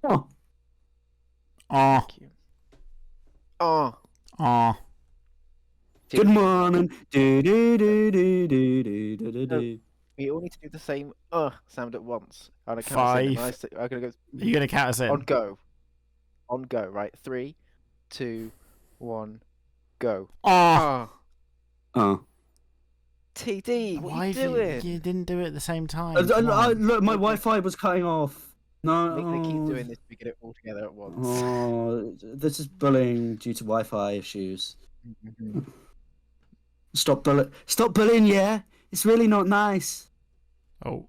Oh, Oh, Thank you. Oh. oh. good morning. Do, do, do, do, do, do, do, do, No. do. We all need to do the same sound at once. I'm gonna count us in. And 5. I'm gonna go Are you going to count us in? on go. On go, right? 3, 2, 1, go. Oh. Ah. Oh. TD, what Why you have you, doing? you didn't do it at the same time? Come on. Look, my Wait, wait. Wi-Fi was cutting off. No. We're gonna keep doing this. We get it all together at once. Oh, this is bullying due to Wi-Fi issues. Mhm. Stop bullying, yeah? It's really not nice. Oh,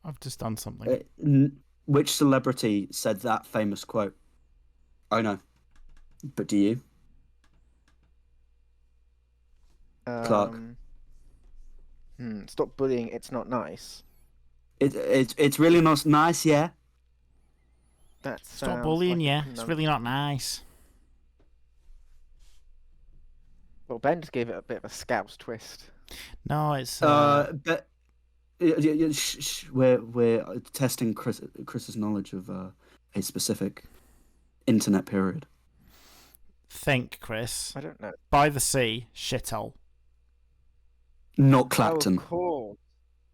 I've just done something. Which celebrity said that famous quote? I know. But do you? Clark. Stop bullying. It's not nice. It's really not nice, yeah? That Stop sounds bullying, like a yeah. It's really not nice. Well, Ben just gave it a bit of a Scouse twist. No, it's... But we're testing Chris's knowledge of a specific internet period. Think, Chris. I don't know. By the sea, shithole. Not Clacton. Oh, of course.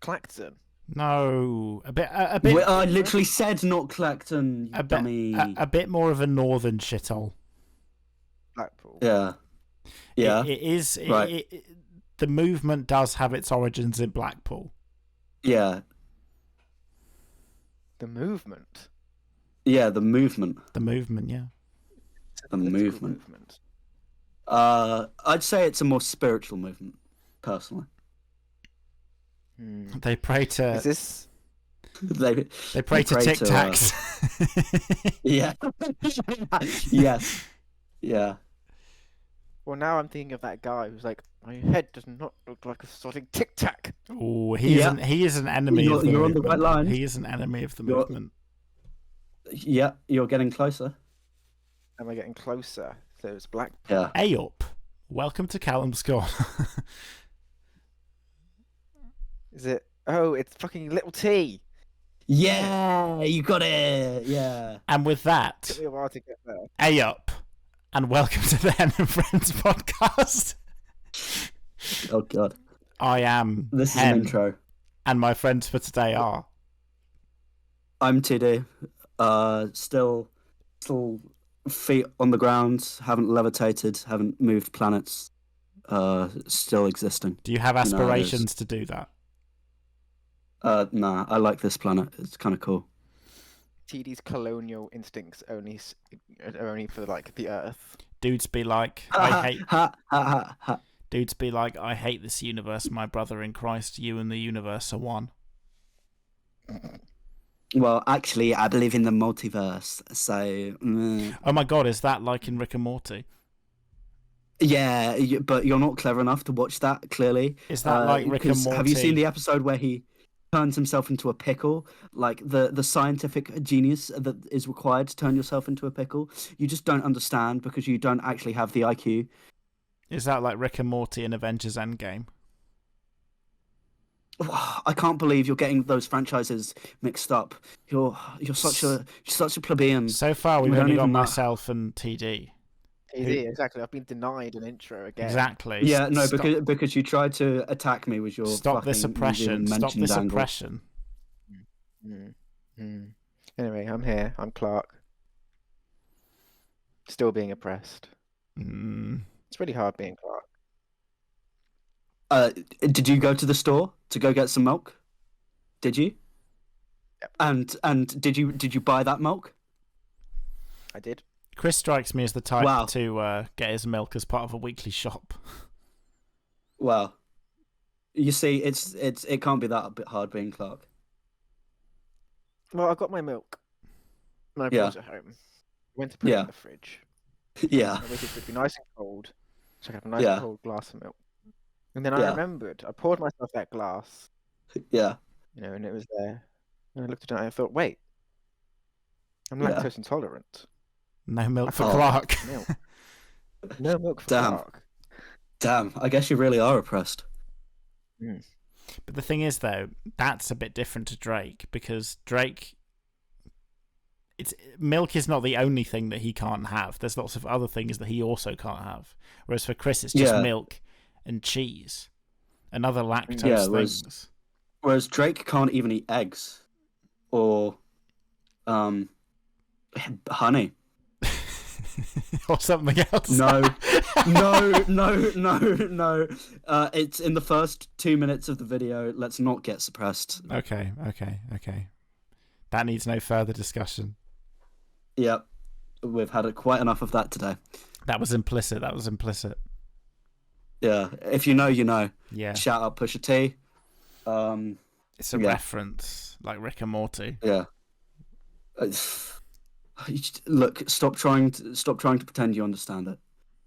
Clacton. No, a bit. I literally said not Clacton, you dummy. A bit more of a northern shithole. Blackpool. Yeah. Yeah. It is. Right. The movement does have its origins in Blackpool. Yeah. The movement. Yeah, the movement. The movement, yeah. The movement. I'd say it's a more spiritual movement, personally. They pray to. Is this? They pray to Tic Tacs. Yeah. Yes. Yeah. Well, now I'm thinking of that guy who's like, my head does not look like a sorting Tic Tac. Oh, he is an enemy of the You're movement. on the right line. He is an enemy of the movement. Yeah, you're getting closer. Am I getting closer? So it's Blackpool. Yeah. Hey up. Welcome to Callum's Corner. Is it? Oh, it's fucking Little T. Yeah, you got it. Yeah. And with that, Took me a while to get there. hey up, and welcome to the Hen and Friends podcast. Oh God. I am This Hen, is an intro. and my friends for today are. I'm TD. Still feet on the ground. Haven't levitated. Haven't moved planets. Still existing. Do you have aspirations to do that? Nah. I like this planet. It's kind of cool. TD's colonial instincts are only for like the Earth. Dudes be like, I hate. Ha ha ha. Dudes be like, I hate this universe, my brother in Christ. You and the universe are one. Well, actually, I believe in the multiverse. So. Oh my God, is that like in Rick and Morty? Yeah, but you're not clever enough to watch that. Clearly, Is that like Rick and Morty? Have you seen the episode where he turns himself into a pickle? Like the scientific genius that is required to turn yourself into a pickle. You just don't understand because you don't actually have the IQ. Is that like Rick and Morty in Avengers Endgame? I can't believe you're getting those franchises mixed up. You're such a plebeian. So far, we've We don't only got even know. myself and TD. TD, exactly. I've been denied an intro again. Exactly. Yeah, no, because you tried to attack me with your stop this fucking oppression. New Zealand Stop this mentioned angle. oppression. Anyway, I'm here. I'm Clark. Still being oppressed. It's really hard being Clark. Did you go to the store to go get some milk? Did you? Yep. And did you buy that milk? I did. Chris strikes me as the type Wow. to get his milk as part of a weekly shop. Well, you see, it can't be that a bit hard being Clark. Well, I got my milk. And I brought it home. Went to put it in the fridge. Yeah. I waited for it to be nice and cold, so I could have a nice Yeah. cold glass of milk. And then I remembered, I poured myself that glass, Yeah. and it was there. And I looked at it and I thought, wait, I'm lactose intolerant. No milk for Oh. Clark. Milk. No milk for Damn. Clark. Damn, I guess you really are oppressed. But the thing is, though, that's a bit different to Drake because Drake milk is not the only thing that he can't have. There's lots of other things that he also can't have. Whereas for Chris, it's just milk and cheese and other lactose things. Whereas Drake can't even eat eggs or honey. Or something else. No. It's in the first 2 minutes of the video. Let's not get suppressed. Okay. That needs no further discussion. Yep. We've had quite enough of that today. That was implicit. Yeah. If you know, you know. Yeah. Shout out Pusha T. It's a reference, like Rick and Morty. Yeah. Look, stop trying to pretend you understand it.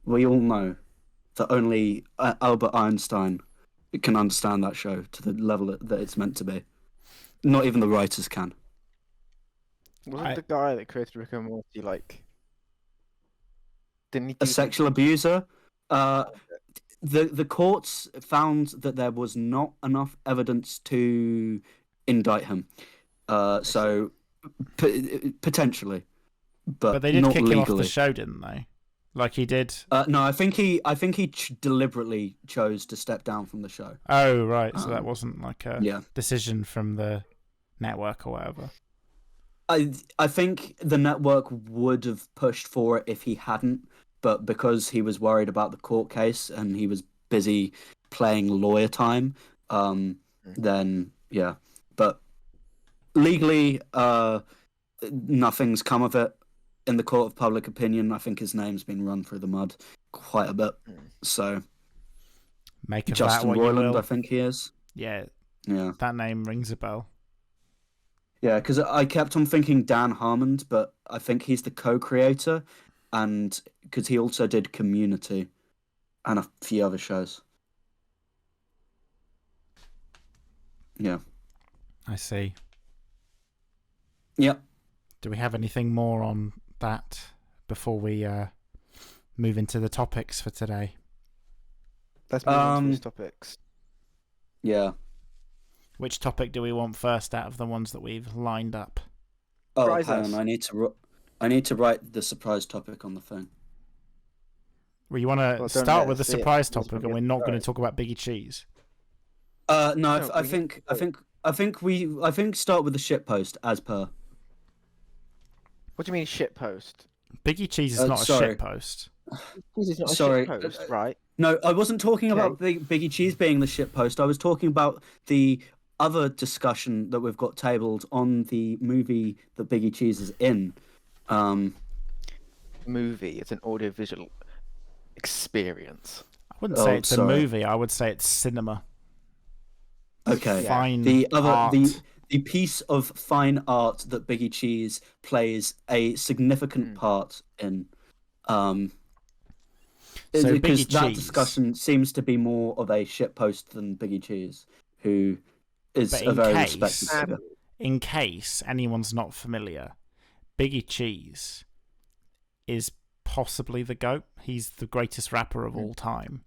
We all know that only Albert Einstein can understand that show to the level that it's meant to be. Not even the writers can. Wasn't the guy that created Rick and Morty like? Didn't he do a sexual abuser? The courts found that there was not enough evidence to indict him. So potentially. But they did not kick legally. him off the show, didn't they? Like he did. No, I think he deliberately chose to step down from the show. Oh right, so that wasn't like a decision from the network or whatever. I think the network would have pushed for it if he hadn't, but because he was worried about the court case and he was busy playing lawyer time, then yeah. But legally, nothing's come of it. In the court of public opinion, I think his name's been run through the mud quite a bit. So, make of Justin that what Roiland, you will. I think he is. Yeah, yeah. That name rings a bell. Yeah, because I kept on thinking Dan Harmon, but I think he's the co-creator, and because he also did Community and a few other shows. Yeah. I see. Yep. Do we have anything more on that before we move into the topics for today? Let's move on to these topics. Yeah. Which topic do we want first out of the ones that we've lined up? Oh, hang on. I need to write the surprise topic on the phone. Well, you want to start with the surprise topic, and we're not going to talk about Biggie Cheese. No, I think start with the shitpost as per. What do you mean shitpost? Biggie Cheese is not a shitpost. Cheese is not a shitpost, right? No, I wasn't talking about Biggie Cheese being the shitpost. I was talking about the other discussion that we've got tabled on the movie that Biggie Cheese is in. Movie. It's an audiovisual experience. I wouldn't say it's a movie. I would say it's cinema. Okay. Fine art. The piece of fine art that Biggie Cheese plays a significant part in. Because that discussion seems to be more of a shitpost than Biggie Cheese, who is a very respected figure. In case anyone's not familiar, Biggie Cheese is possibly the GOAT. He's the greatest rapper of all time.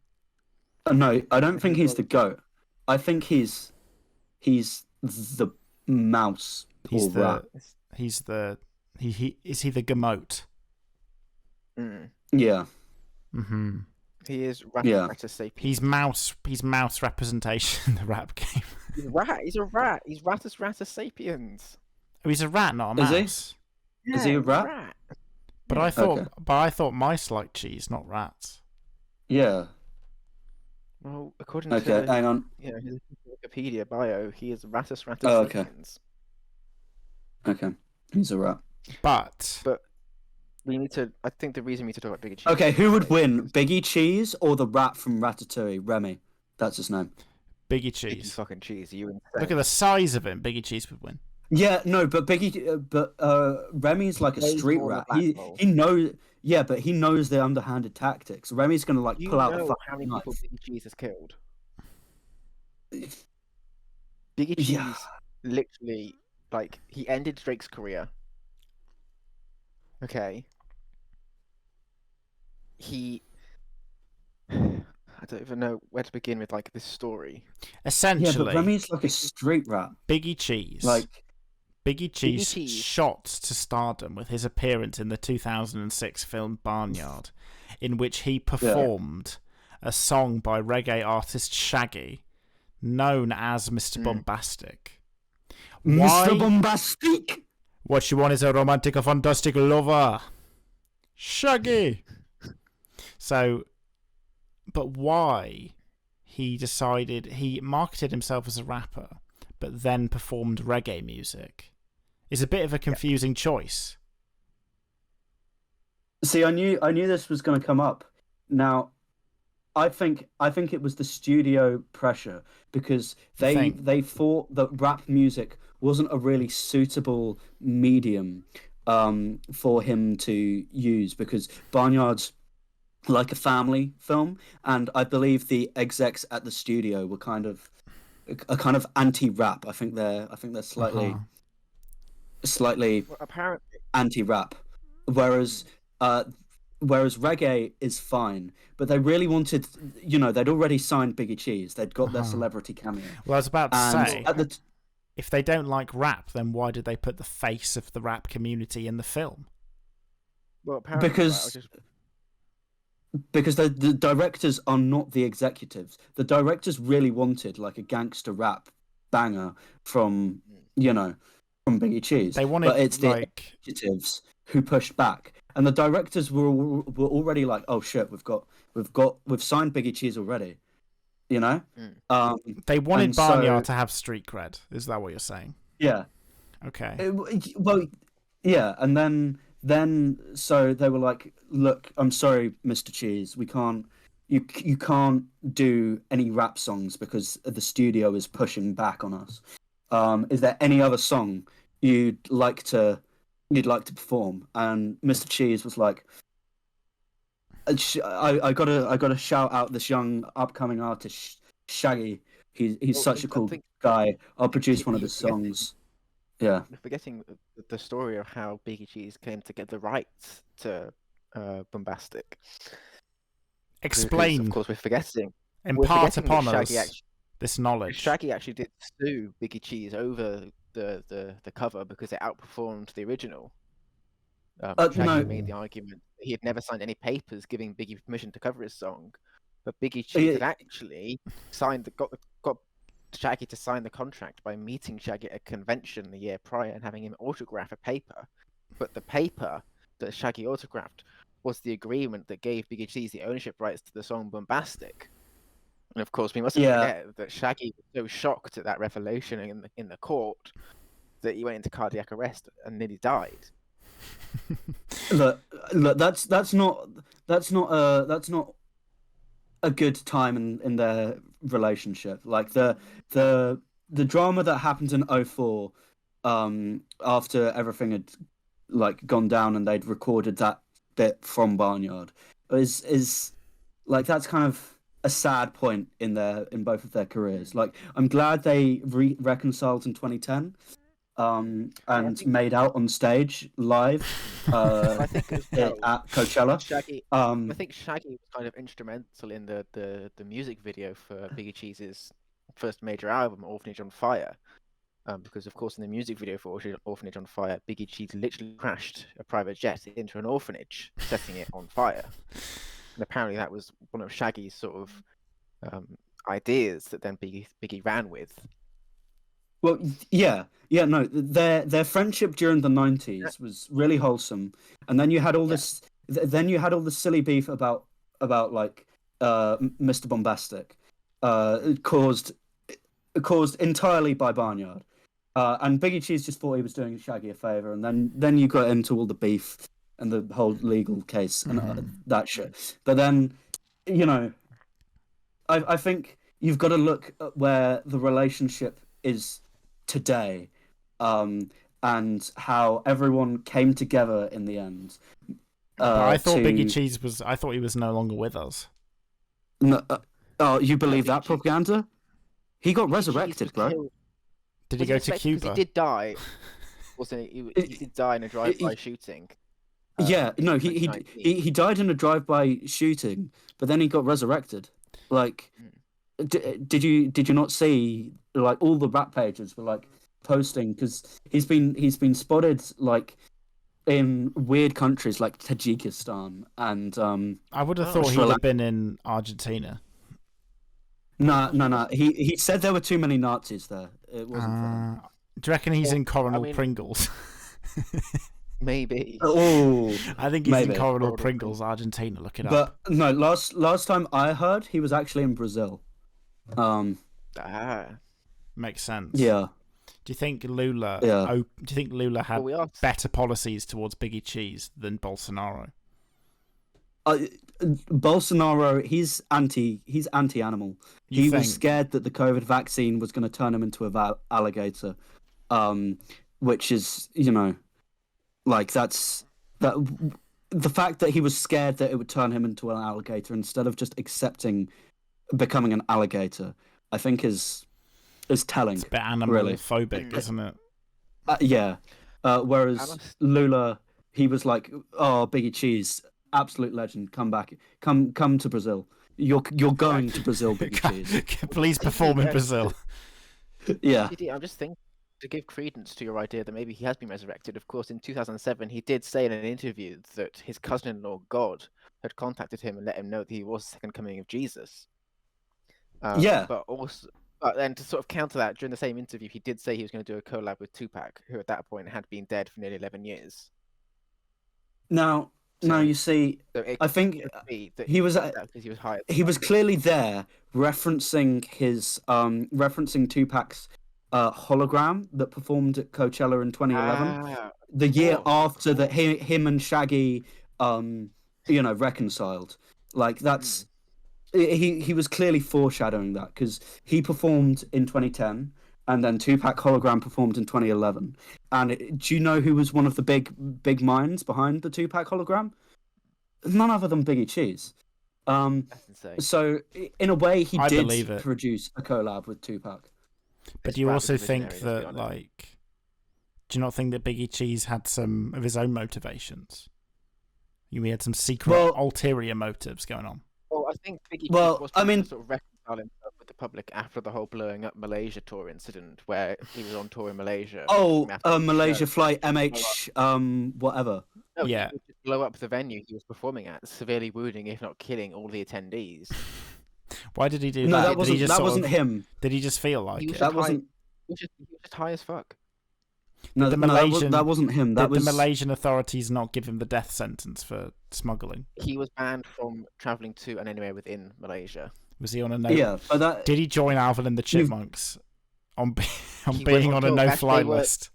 No, I don't think he's the GOAT. I think he's the mouse. He's the Gamote. Yeah. Mm-hmm. He is Ratus Sapien. He's mouse representation in the rap game. He's a rat. He's Ratus Sapiens. Oh, he's a rat, not a mouse. Is he a rat? But I thought mice like cheese, not rats. Yeah. Well, according to hang on. His Wikipedia bio, he is Ratus Sapiens. Okay, he's a rat. But we need to. I think the reason we need to talk about Biggie Cheese. Okay, who would win, Biggie Cheese or the rat from Ratatouille, Remy? That's his name. Biggie Cheese. Biggie fucking Cheese. You look at the size of him. Biggie Cheese would win. Yeah, no, but Remy's like a street rat. He knows. Yeah, but he knows the underhanded tactics. Remy's gonna pull out the fucking how many knife. people Biggie Cheese has killed? Biggie Cheese literally, he ended Drake's career. Okay. I don't even know where to begin with this story. Essentially, yeah, but Remy's like a street rat. Biggie Cheese Biggie Cheese shot to stardom with his appearance in the 2006 film Barnyard, in which he performed a song by reggae artist Shaggy, known as Mr. Bombastic. Mr. Bombastic! What you want is a romantic, a fantastic lover. Shaggy! So, but why he decided, he marketed himself as a rapper, but then performed reggae music is a bit of a confusing choice. See, I knew this was going to come up. Now, I think it was the studio pressure, because they thought that rap music wasn't a really suitable medium for him to use, because Barnyard's like a family film, and I believe the execs at the studio were kind of anti-rap. I think they're slightly apparently anti-rap, whereas reggae is fine, but they really wanted, they'd already signed Biggie Cheese, they'd got their celebrity cameo. Well, I was about to say, if they don't like rap, then why did they put the face of the rap community in the film? Well, apparently because the directors are not the executives. The directors really wanted like a gangster rap banger from Biggie Cheese. They wanted, but it's the executives who pushed back, and the directors were already like, oh shit, we've signed Biggie Cheese already, They wanted Barnyard to have street cred. Is that what you're saying? Yeah. Okay. And then so they were like, look, I'm sorry, Mr. Cheese, we can't. You can't do any rap songs because the studio is pushing back on us. Is there any other song you'd like to perform? And Mr. Cheese was like, I gotta shout out this young upcoming artist Shaggy. He's such a cool guy. I'll produce one of his songs. Yeah. We're forgetting the story of how Biggie Cheese came to get the rights to Bombastic. Explain. Because, of course, we're forgetting. Impart upon us this knowledge. Shaggy actually did sue Biggie Cheese over the cover because it outperformed the original. Shaggy made the argument that he had never signed any papers giving Biggie permission to cover his song, but Biggie Cheese had actually got Shaggy to sign the contract by meeting Shaggy at a convention the year prior and having him autograph a paper. But the paper that Shaggy autographed was the agreement that gave Biggie Cheese the ownership rights to the song Bombastic. And of course, we mustn't forget that Shaggy was so shocked at that revelation in the court that he went into cardiac arrest and nearly died. Look, that's not a good time in their relationship. Like the drama that happened in 2004, after everything had like gone down and they'd recorded that bit from Barnyard, is like, that's kind of a sad point in both of their careers. Like, I'm glad they reconciled in 2010. And made out on stage live I think at Coachella. Shaggy, I think Shaggy was kind of instrumental in the music video for Biggie Cheese's first major album, Orphanage on Fire. Because, of course, in the music video for Orphanage on Fire, Biggie Cheese literally crashed a private jet into an orphanage, setting it on fire. And apparently that was one of Shaggy's sort of ideas that then Biggie ran with. Well, no, their friendship during the 90s was really wholesome, and then you had all this, then you had all the silly beef about like Mr. Bombastic, caused entirely by Barnyard, and Biggie Cheese just thought he was doing Shaggy a favor, and then you got into all the beef and the whole legal case and that shit. But then, I think you've got to look at where the relationship is today, and how everyone came together in the end. I thought Biggie Cheese was. I thought he was no longer with us. No, you believe that propaganda? He got resurrected, bro. Did he go to Cuba? He did die. He did die in a drive-by shooting. He died in a drive-by shooting, but then he got resurrected. Like, did you not see, like, all the rap pages were like, posting because he's been spotted like in weird countries like Tajikistan and I would have Oh, thought Sri he'd have Lanka. been in Argentina. No. He said there were too many Nazis there. It wasn't for him. Do you reckon he's Well, in Coronel I mean- Pringles? maybe. Oh, I think he's in maybe. Coronel Coronel Pringles, Argentina. Look it But up. no, last time I heard, he was actually in Brazil. Ah. Makes sense. Yeah. Do you think Lula? Yeah. Do you think Lula had Well, we are. better policies towards Biggie Cheese than Bolsonaro? Bolsonaro, he's anti-animal. You He think? was scared that the COVID vaccine was going to turn him into a alligator, which is, like that's that. The fact that he was scared that it would turn him into an alligator instead of just accepting becoming an alligator, I think is telling. It's a bit animal really. phobic, isn't it? Yeah. Whereas Lula, he was like, "Oh, Biggie Cheese, absolute legend. Come back. Come to Brazil. You're going to Brazil, Biggie Cheese." Please perform in Brazil. Yeah. I'm just thinking to give credence to your idea that maybe he has been resurrected. Of course, in 2007, he did say in an interview that his cousin-in-law God had contacted him and let him know that he was the second coming of Jesus. Yeah. But then to sort of counter that, during the same interview, he did say he was going to do a collab with Tupac, who at that point had been dead for nearly 11 years. Now, you see, I think he was because he was hired. he was clearly there referencing Tupac's hologram that performed at Coachella in 2011, the year after that him and Shaggy reconciled. Like that's he was clearly foreshadowing that because he performed in 2010 and then Tupac hologram performed in 2011. And do you know who was one of the big minds behind the Tupac hologram? None other than Biggie Cheese. That's insane. So in a way, he I did believe it. produce a collab with Tupac. But do you also think that, like, do you not think that Biggie Cheese had some of his own motivations? He had some secret, ulterior motives going on. Well, I think Biggie Cheese was trying to sort of reconcile himself with the public after the whole blowing up Malaysia tour incident, where he was on tour in Malaysia. Malaysia flight MH, whatever. No, yeah. He would just blow up the venue he was performing at, severely wounding, if not killing, all the attendees. Why did he do no, that? That wasn't him. Did he just feel like it? That wasn't. He was just high as fuck. No, that wasn't him. That was the Malaysian authorities not give him the death sentence for smuggling. He was banned from traveling to and anywhere within Malaysia. Was he on a no? Yeah, but that... Did he join Alvin and the Chipmunks on being on a no-fly list?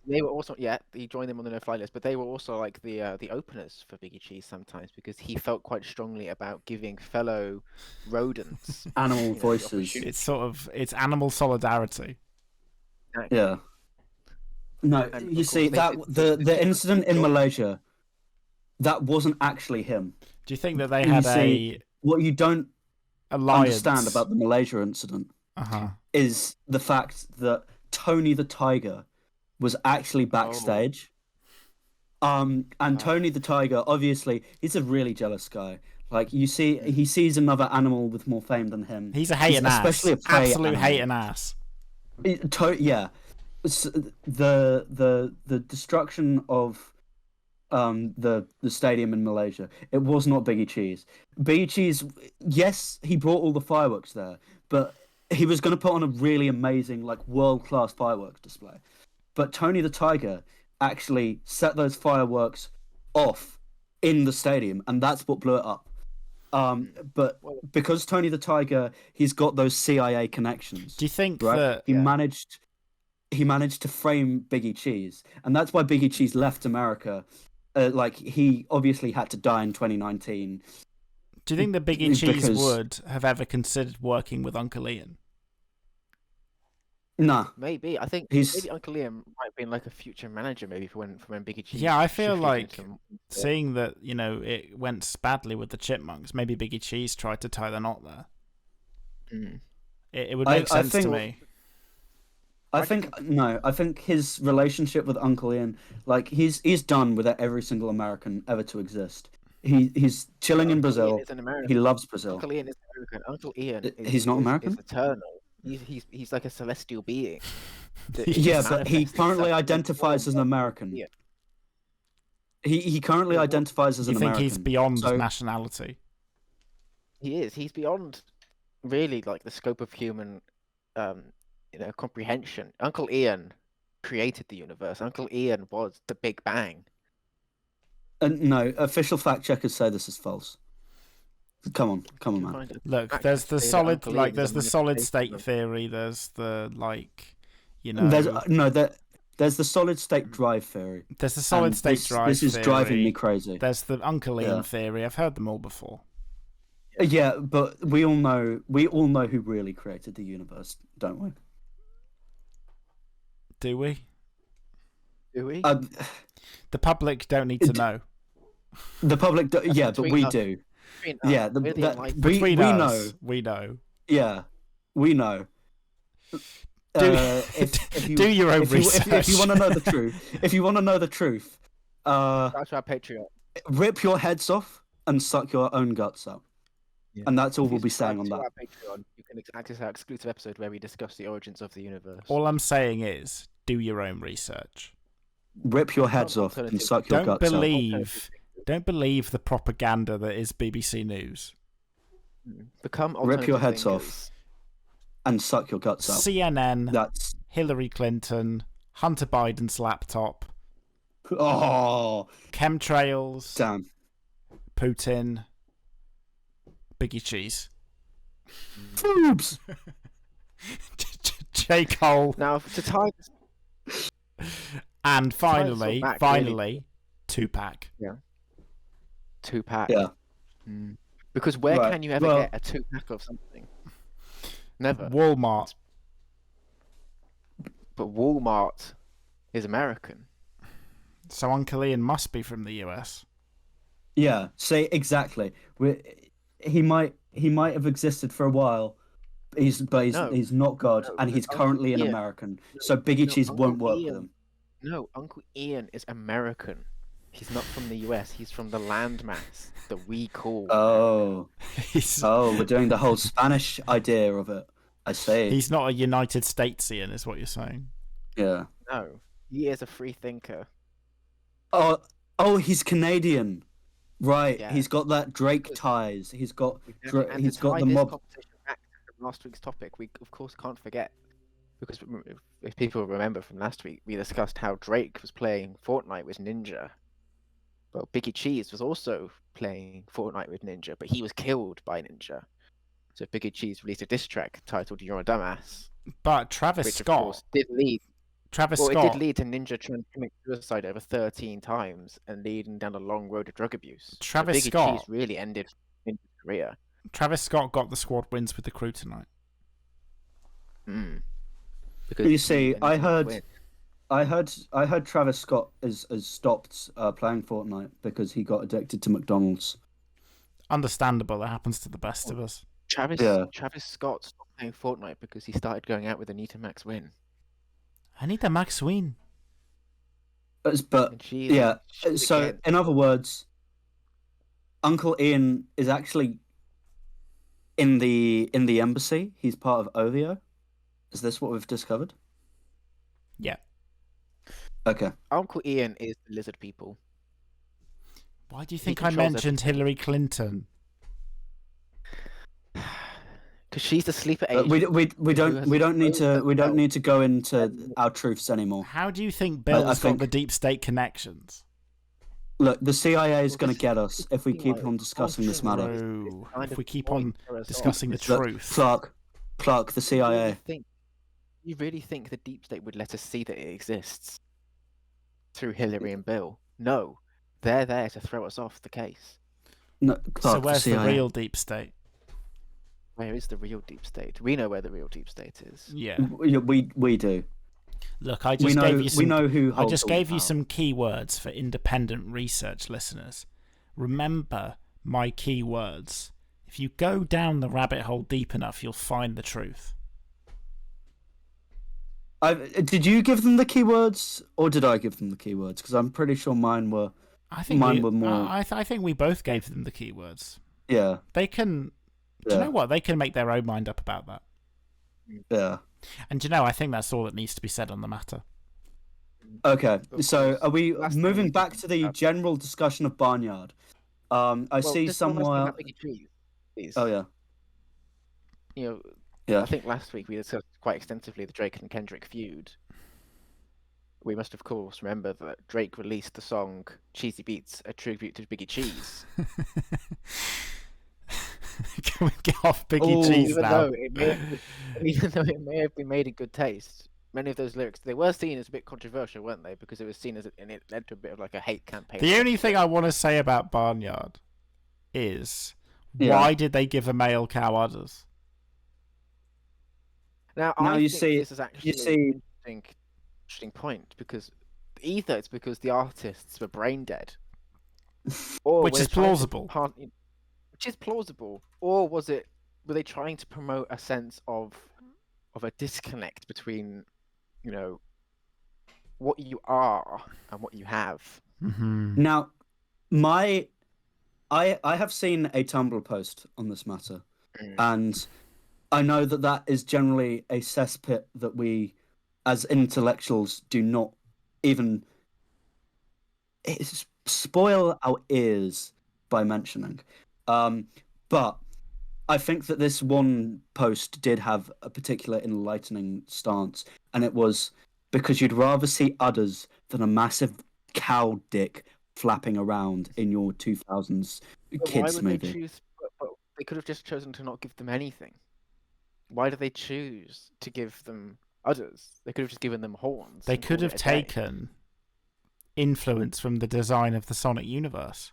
They were also he joined them on the no-fly list, but they were also like the openers for Biggie Cheese sometimes because he felt quite strongly about giving fellow rodents animal voices. It's animal solidarity. Exactly. Yeah. No, you see that the incident in Malaysia, that wasn't actually him. Do you think that they had what you don't understand about the Malaysia incident is the fact that Tony the Tiger was actually backstage. And Tony the Tiger, obviously, he's a really jealous guy. Like he sees another animal with more fame than him. He's a hating ass. Especially a prey absolute animal. hating ass. Yeah. The destruction of the stadium in Malaysia, it was not Biggie Cheese. Biggie Cheese, yes, he brought all the fireworks there, but he was going to put on a really amazing, like, world-class fireworks display. But Tony the Tiger actually set those fireworks off in the stadium, and that's what blew it up. But because Tony the Tiger, he's got those CIA connections. Do you think that he managed to frame Biggie Cheese, and that's why Biggie Cheese left America. Like he obviously had to die in 2019. Do you think that Biggie Cheese would have ever considered working with Uncle Ian? Nah. Maybe. I think maybe Uncle Ian might have been like a future manager maybe for when Biggie Cheese. Yeah, I feel like seeing that, it went badly with the Chipmunks, maybe Biggie Cheese tried to tie the knot there. It would make sense to me. I think his relationship with Uncle Ian, like he's done with every single American ever to exist. He's chilling in Brazil. He loves Brazil. Uncle Ian is American. Uncle Ian he's not American? is eternal. He's like a celestial being. Yeah, but he currently identifies as an American. He currently identifies as an American. You think he's beyond nationality? He is. He's beyond really like the scope of human, comprehension. Uncle Ian created the universe. Uncle Ian was the Big Bang. No, official fact checkers say this is false. Come on, man. Look, there's the solid solid state theory. There's the There's the solid state drive theory. There's the solid state drive. This is driving me crazy. There's the Uncle Ian theory. I've heard them all before. Yeah, but we all know who really created the universe, don't we? Do we? The public don't need to know. The public, yeah, but we do. Yeah, we know. We know. Yeah, we know. Do your own research. If you want to know the truth, that's our Patreon. Rip your heads off and suck your own guts out. Yeah. And that's all we'll be saying on that. Our Patreon, you can access our exclusive episode where we discuss the origins of the universe. All I'm saying is, do your own research. Rip your heads off and suck your guts out. Don't believe the propaganda that is BBC News. Rip your heads off and suck your guts out. CNN, that's Hillary Clinton, Hunter Biden's laptop. Oh, chemtrails. Damn. Putin. Biggie Cheese. Oops. J. Cole. Now to tie this. And finally, Tupac. Yeah. Tupac. Yeah. Because where can you ever get a 2-pack of something? Never. Walmart. But Walmart is American. So Uncle Ian must be from the US. Yeah. See, exactly. He might have existed for a while. He's not God, and he's currently an American. So Biggie Cheese won't work with him. No, Uncle Ian is American. He's not from the US. He's from the landmass that we call. Oh, we're doing the whole Spanish idea of it. I see. He's not a United Statesian, is what you're saying. Yeah. No, he is a free thinker. Oh, he's Canadian, right? Yeah. He's got that Drake ties. He's got the mob. Back to last week's topic, we of course can't forget, because if people remember from last week, we discussed how Drake was playing Fortnite with Ninja. Well, Biggie Cheese was also playing Fortnite with Ninja, but he was killed by Ninja. So Biggie Cheese released a diss track titled "You're a Dumbass." But Travis Scott, of course, did lead. It did lead to Ninja trying to commit suicide over 13 times and leading down a long road of drug abuse. Travis Biggie Scott Cheese really ended Ninja's career. Travis Scott got the squad wins with the crew tonight. Because you see, I heard Travis Scott has stopped playing Fortnite because he got addicted to McDonald's. Understandable. It happens to the best of us. Travis Scott stopped playing Fortnite because he started going out with Anita Max Win. Anita Max Win. But yeah. So again. In other words, Uncle Ian is actually in the embassy. He's part of OVO. Is this what we've discovered? Yeah. Okay. Uncle Ian is the lizard people. Why do you think I mentioned Hillary Clinton? Because she's the sleeper agent. We don't need to go into our truths anymore. How do you think Bill's got the deep state connections? Look, the CIA is going to get us if we keep on discussing this matter. If we keep on discussing the truth. Clark, the CIA. You really think the deep state would let us see that it exists through Hillary and Bill? No, they're there to throw us off the case. No, Clark, so where's the real deep state? Where is the real deep state? We know where the real deep state is. Yeah, we do. Look, I just gave you some. We know who. I just gave you some keywords for independent research listeners. Remember my keywords. If you go down the rabbit hole deep enough, you'll find the truth. Did you give them the keywords, or did I give them the keywords? Because I'm pretty sure mine were. I think mine were more. I think we both gave them the keywords. Yeah. They can. Do you know what? They can make their own mind up about that. Yeah. And I think that's all that needs to be said on the matter. Okay, so are we Last thing moving we back did- to the general discussion of Barnyard? I see just one last thing somewhere. about Biggie Cheese, please. Oh yeah, I think last week we discussed quite extensively the Drake and Kendrick feud. We must, of course, remember that Drake released the song Cheesy Beats, a tribute to Biggie Cheese. Can we get off Biggie Cheese even now? Though even though it may have been made in good taste, many of those lyrics, they were seen as a bit controversial, weren't they? Because it was seen as, and it led to a bit of like a hate campaign. The only thing I want to say about Barnyard is, why did they give a male cow udders? Now I think this is actually an interesting point, because either it's because the artists were brain dead, or which is plausible. Or were they trying to promote a sense of a disconnect between, what you are and what you have? Mm-hmm. Now, I have seen a Tumblr post on this matter, and I know that is generally a cesspit that we, as intellectuals, do not even spoil our ears by mentioning. But I think that this one post did have a particular enlightening stance, and it was because you'd rather see udders than a massive cow dick flapping around in your 2000s kids movie. But they could have just chosen to not give them anything. Why do they choose to give them udders? They could have just given them horns. They could have taken influence from the design of the Sonic universe.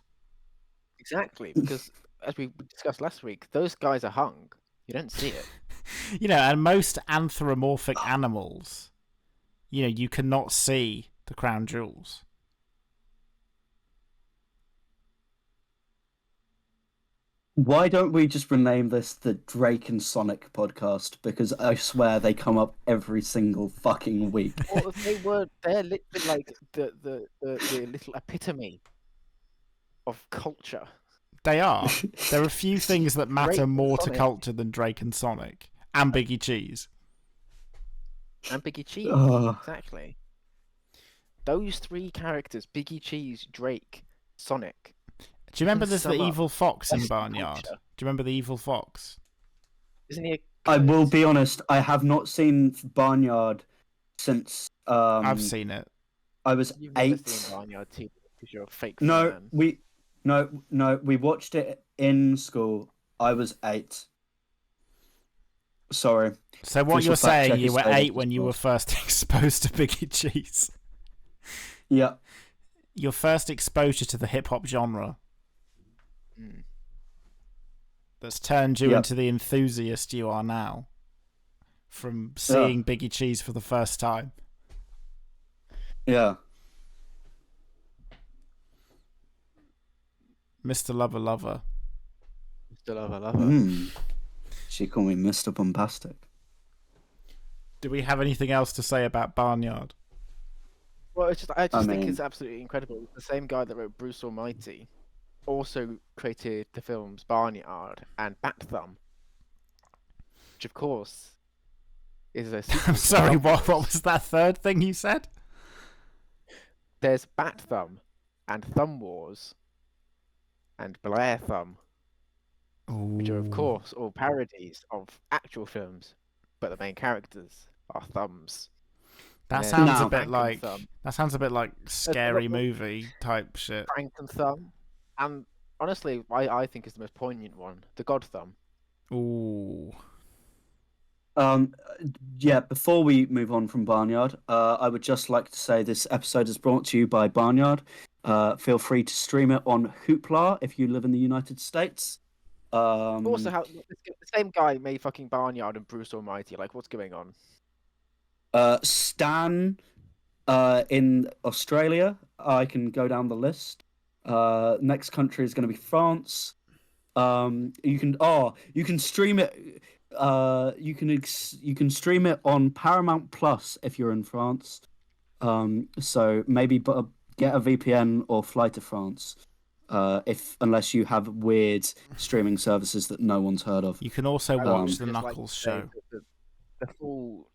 Exactly, because as we discussed last week, those guys are hung. You don't see it. And most anthropomorphic animals, you cannot see the crown jewels. Why don't we just rename this the Drake and Sonic podcast? Because I swear they come up every single fucking week. Well, they're literally like the little epitome of culture. They are. There are few things that matter more to culture than Drake and Sonic. And Biggie Cheese. And Biggie Cheese, exactly. Those three characters, Biggie Cheese, Drake, Sonic. Do you remember there's the evil fox in Barnyard? Do you remember the evil fox? Isn't he? I will be honest, I have not seen Barnyard since. I've seen it. I was You've 8. Never seen Barnyard TV because you're a fake fan. No, we watched it in school. I was 8. Sorry. So what you're saying, you were 8 when you were first exposed to Biggie Cheese? Yeah. Your first exposure to the hip-hop genre. That's turned you into the enthusiast you are now. From seeing Biggie Cheese for the first time. Yeah. Mr. Lover Lover. Mr. Lover Lover. She called me Mr. Bombastic. Do we have anything else to say about Barnyard? Well, I just think it's absolutely incredible. The same guy that wrote Bruce Almighty also created the films Barnyard and Bat Thumb, which of course is a sequel. I'm sorry, what was that third thing you said? There's Bat Thumb and Thumb Wars and Blair Thumb, which are of course all parodies of actual films, but the main characters are thumbs. That sounds a bit like Scary Movie type shit. Frank and Thumb. And honestly, I think is the most poignant one, the God Thumb. Ooh. Yeah, before we move on from Barnyard, I would just like to say this episode is brought to you by Barnyard. Feel free to stream it on Hoopla if you live in the United States. Also, how the same guy made fucking Barnyard and Bruce Almighty. Like, what's going on? Stan in Australia. I can go down the list. Next country is going to be France. You can stream it. You can stream it on Paramount Plus if you're in France. So maybe get a VPN or fly to France. Unless you have weird streaming services that no one's heard of. You can also watch the Knuckles show. the full.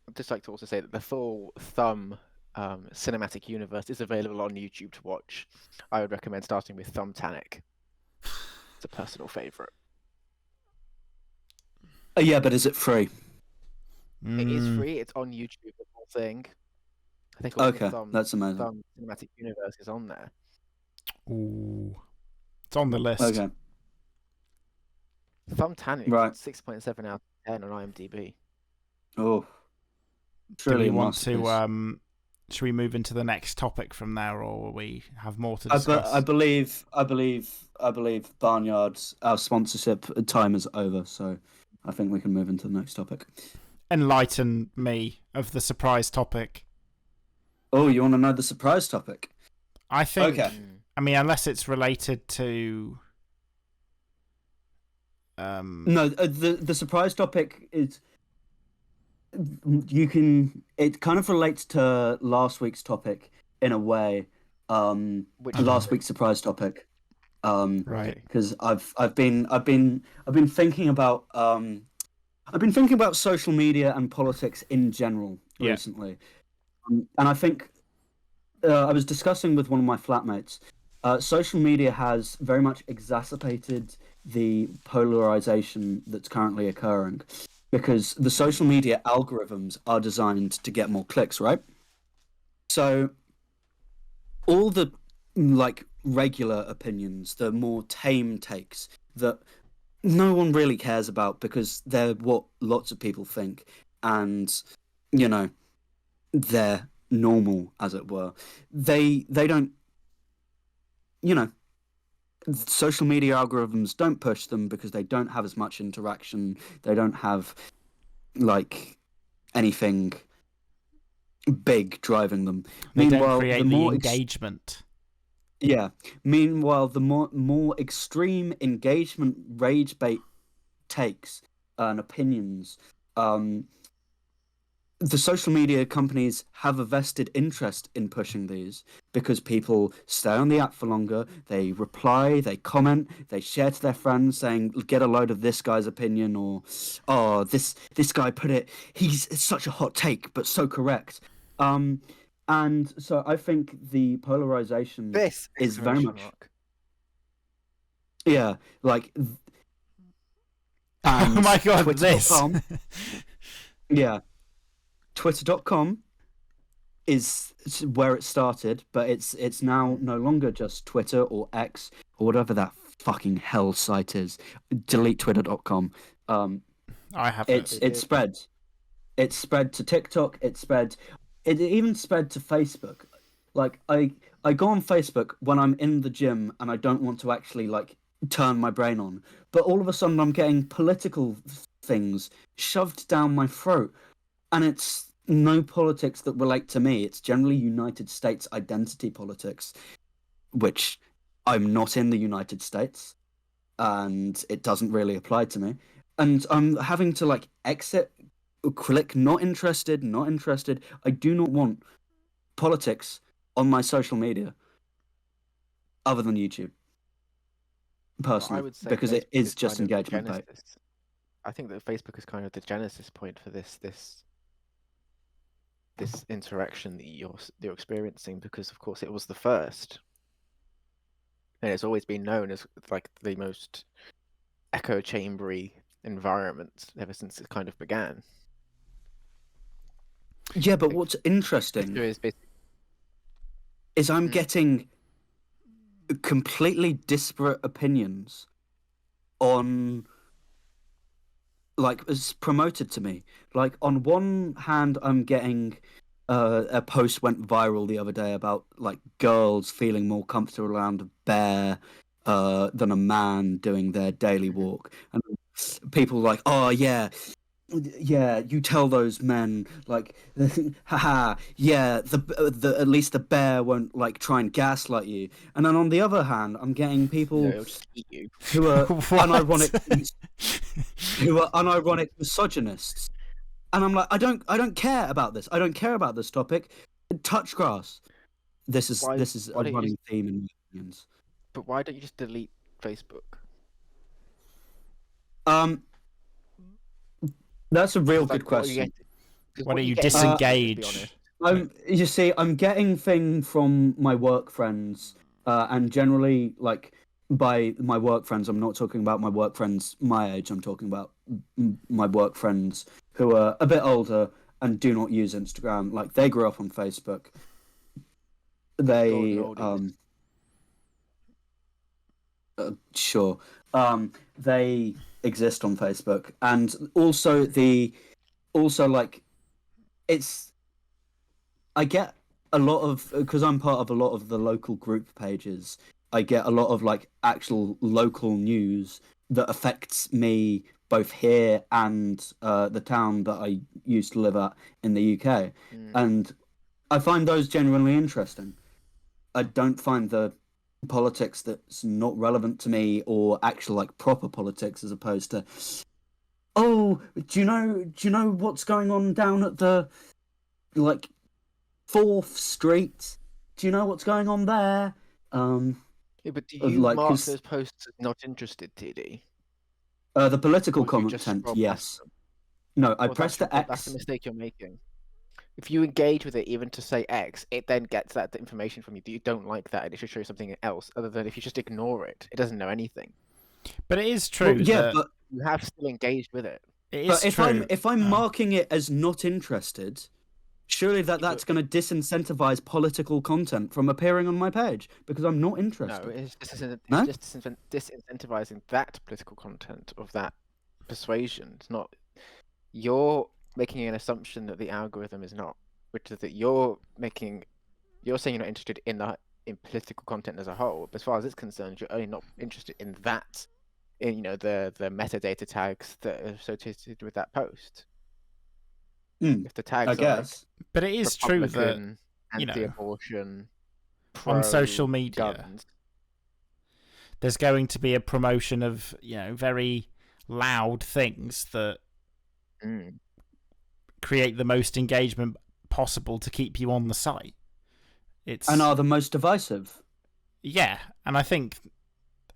I'd just like to also say that the full Thumb cinematic universe is available on YouTube to watch. I would recommend starting with Thumbtanic. It's a personal favorite. Yeah, but is it free? It is free. It's on YouTube. The whole thing. I think also Okay, that's amazing. Thumb cinematic universe is on there. Ooh, it's on the list. Okay. Thumbtanic, Right. 6.7 out of 10 on IMDb. Oh. Do we want to? Should we move into the next topic from there, or will we have more to discuss? I believe Barnyard's our sponsorship time is over, so I think we can move into the next topic. Enlighten me of the surprise topic. Oh, you want to know the surprise topic? I think. Okay. I mean, unless it's related to. No, the surprise topic is. It kind of relates to last week's topic in a way. Last week's surprise topic. Right. Because I've been thinking about social media and politics in general recently, and I think I was discussing with one of my flatmates. Social media has very much exacerbated the polarization that's currently occurring. Because the social media algorithms are designed to get more clicks, right? So all the regular opinions, the more tame takes that no one really cares about because they're what lots of people think, and they're normal, as it were. They don't, social media algorithms don't push them because they don't have as much interaction. They don't have anything big driving them. They don't create the engagement. Meanwhile, the more extreme engagement rage bait takes and opinions, the social media companies have a vested interest in pushing these because people stay on the app for longer. They reply, they comment, they share to their friends saying, get a load of this guy's opinion, or, oh, this guy put it, it's such a hot take, but so correct. And so I think the polarization is very much... Yeah, like... Oh my god, Twitter.com, yeah. Twitter.com is where it started, but it's now no longer just Twitter or X or whatever that fucking hell site is. Delete Twitter.com. I have it spread. It spread to TikTok. It even spread to Facebook. Like I go on Facebook when I'm in the gym and I don't want to actually turn my brain on, but all of a sudden I'm getting political things shoved down my throat. And it's no politics that relate to me. It's generally United States identity politics, which I'm not in the United States, and it doesn't really apply to me. And I'm having to exit, click not interested. I do not want politics on my social media, other than YouTube. Personally, I would say because Facebook it is just engagement bait. I think that Facebook is kind of the genesis point for this interaction that you're experiencing, because of course it was the first, and it's always been known as the most echo chambery environment ever since it kind of began. Yeah, but what's interesting is I'm getting completely disparate opinions on is promoted to me. On one hand, I'm getting a post went viral the other day about girls feeling more comfortable around a bear than a man doing their daily walk, and people oh yeah, you tell those men haha, yeah, the at least the bear won't try and gaslight you. And then on the other hand, I'm getting people who are unironic misogynists, and I'm I don't care about this. I don't care about this topic. Touch grass. This is a running theme in my opinions. But why don't you just delete Facebook? That's a real Like, good question. Why don't you getting from it, disengage? You see, I'm getting thing from my work friends, and generally, like, by my work friends, I'm not talking about my work friends my age. I'm talking about my work friends who are a bit older and do not use Instagram. Like, they grew up on Facebook. They sure, they exist on Facebook, and also like it's. I get a lot of, because I'm part of a lot of the local group pages. I get a lot of like actual local news that affects me both here and the town that I used to live at in the UK, and I find those genuinely interesting. I don't find the politics that's not relevant to me or actual like proper politics, as opposed to, oh, do you know what's going on down at the like 4th Street? Do you know what's going on there? Yeah, but do you Like, mark those posts as not interested, TD? the political Or do you just content, scroll past yes. them? No, I Well, pressed the that's the X. mistake you're making. If you engage with it, even to say X, it then gets that information from you that you don't like that, and it should show you something else. Other than if you just ignore it, it doesn't know anything. But it is true Yeah, that you have still engaged with it. it is but if true. I'm marking it as not interested, surely that's going to disincentivize political content from appearing on my page because I'm not interested. No, it's No? just disincentivizing that political content of that persuasion. It's not. You're making an assumption that the algorithm is not, which is that you're saying you're not interested in political content as a whole. But as far as it's concerned, you're only not interested in that, in the metadata tags that are associated with that post. If the tags I are guess. But it is true that anti-abortion, on social media, guns, there's going to be a promotion of very loud things that create the most engagement possible to keep you on the site. And are the most divisive. Yeah, and I think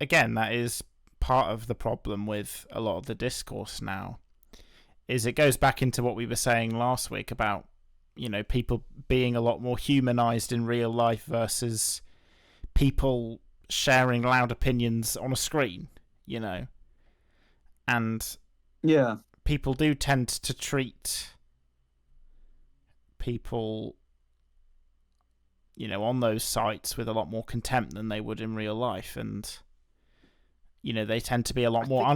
again that is part of the problem with a lot of the discourse now. Is it goes back into what we were saying last week about people being a lot more humanized in real life versus people sharing loud opinions on a screen, and yeah, people do tend to treat people on those sites with a lot more contempt than they would in real life, and they tend to be a lot more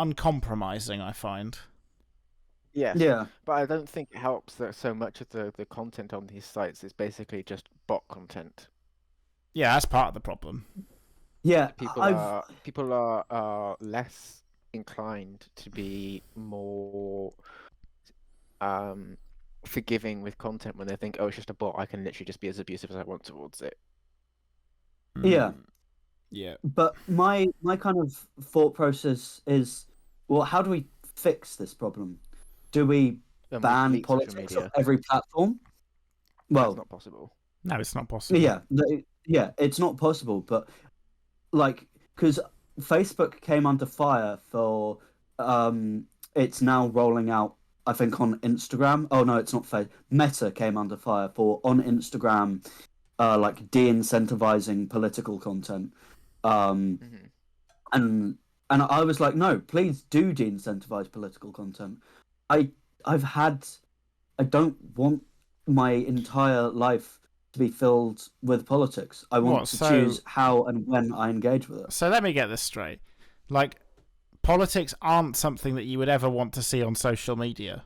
uncompromising, I find. Yes. Yeah. But I don't think it helps that so much of the content on these sites is basically just bot content. Yeah, that's part of the problem. Yeah, people are less inclined to be more forgiving with content when they think, oh, it's just a bot, I can literally just be as abusive as I want towards it. Yeah. Yeah. But my kind of thought process is, well, how do we fix this problem? Do we ban politics off every platform? Well, that's not possible. No, it's not possible. Yeah, it's not possible. But like, because Facebook came under fire for, it's now rolling out, I think, on Instagram. Oh no, it's not Facebook. Meta came under fire for on Instagram, like de-incentivizing political content. And I was like, no, please do de-incentivize political content. I don't want my entire life to be filled with politics. I want to choose how and when I engage with it. So let me get this straight. Like, politics aren't something that you would ever want to see on social media.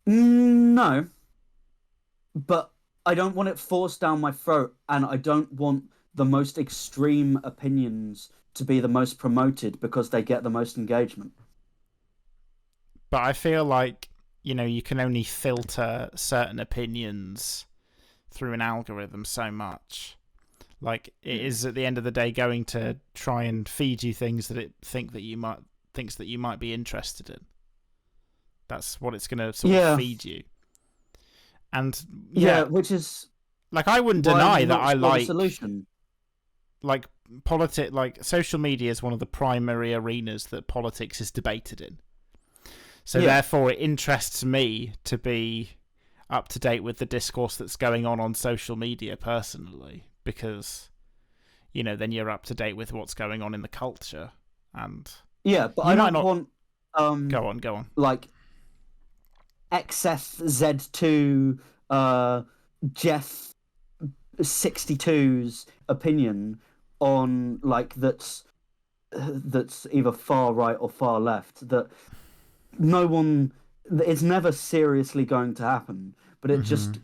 No. But I don't want it forced down my throat, and I don't want the most extreme opinions to be the most promoted because they get the most engagement. But I feel like, you can only filter certain opinions through an algorithm so much. Like, it is at the end of the day going to try and feed you things that it thinks that you might be interested in. That's what it's going to sort of feed you. And which is like, I wouldn't deny that I like solution. Like social media is one of the primary arenas that politics is debated in. So therefore, it interests me to be up to date with the discourse that's going on social media personally, because then you're up to date with what's going on in the culture. And but I don't want go on like XFZ2 Jeff 62's opinion on like that's either far right or far left. That no one, it's never seriously going to happen, but it just,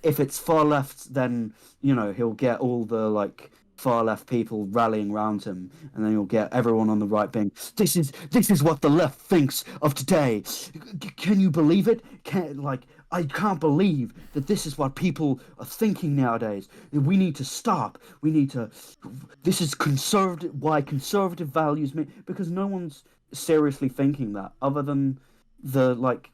if it's far left, then he'll get all the like far left people rallying around him, and then you'll get everyone on the right being, this is what the left thinks of today. Can you believe it? I can't believe that this is what people are thinking nowadays. We need to stop. This is why conservative values mean, because no one's seriously thinking that, other than the like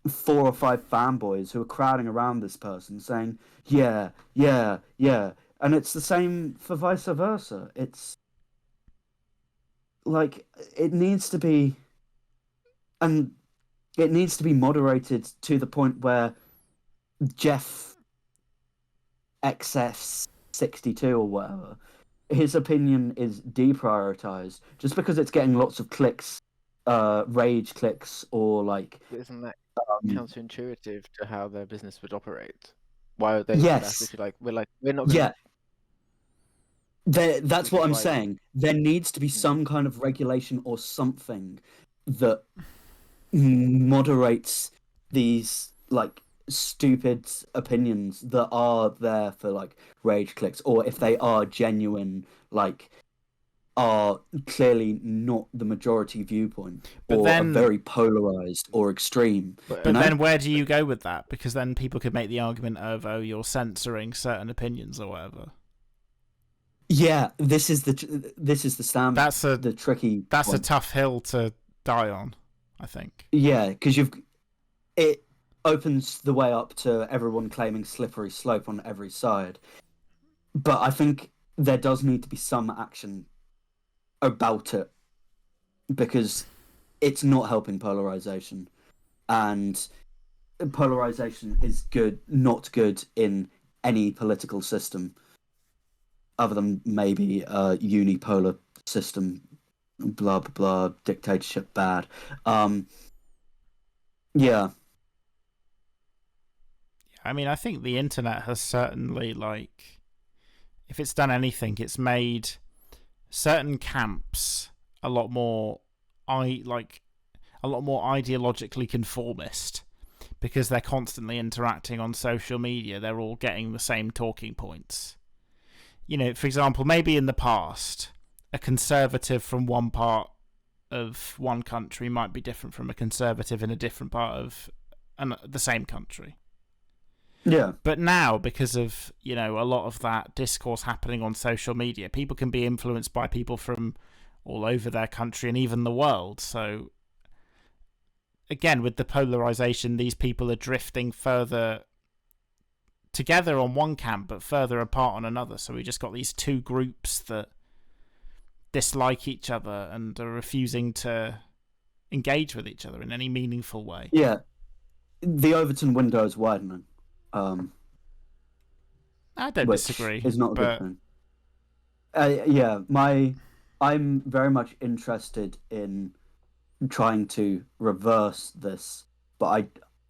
4 or 5 fanboys who are crowding around this person saying, yeah, yeah, yeah. And it's the same for vice versa. It's like, it needs to be moderated to the point where Jeff XS62 or whatever, his opinion is deprioritized just because it's getting lots of clicks, rage clicks, or like... Isn't that counterintuitive to how their business would operate? Why are they? Yes. That's like we're not gonna... Yeah. That's what I'm saying. There needs to be some kind of regulation or something that moderates these like stupid opinions that are there for like rage clicks, or if they are genuine, like are clearly not the majority viewpoint, or are very polarized or extreme. But then where do you go with that? Because then people could make the argument of, oh, you're censoring certain opinions or whatever. Yeah, this is the stand. That's the tricky. That's a tough hill to die on, I think. Yeah, because it opens the way up to everyone claiming slippery slope on every side. But I think there does need to be some action about it, because it's not helping polarization, and polarization is not good in any political system other than maybe a unipolar system, blah blah blah, dictatorship bad. Yeah. I mean, I think the internet has certainly, like, if it's done anything, it's made certain camps a lot more ideologically conformist, because they're constantly interacting on social media. They're all getting the same talking points. For example, maybe in the past, a conservative from one part of one country might be different from a conservative in a different part of the same country. Yeah. But now, because of, a lot of that discourse happening on social media, people can be influenced by people from all over their country and even the world. So, again, with the polarization, these people are drifting further together on one camp, but further apart on another. So we just got these two groups that dislike each other and are refusing to engage with each other in any meaningful way. Yeah. The Overton window is widening. I don't disagree. It's not a good thing. I'm very much interested in trying to reverse this, but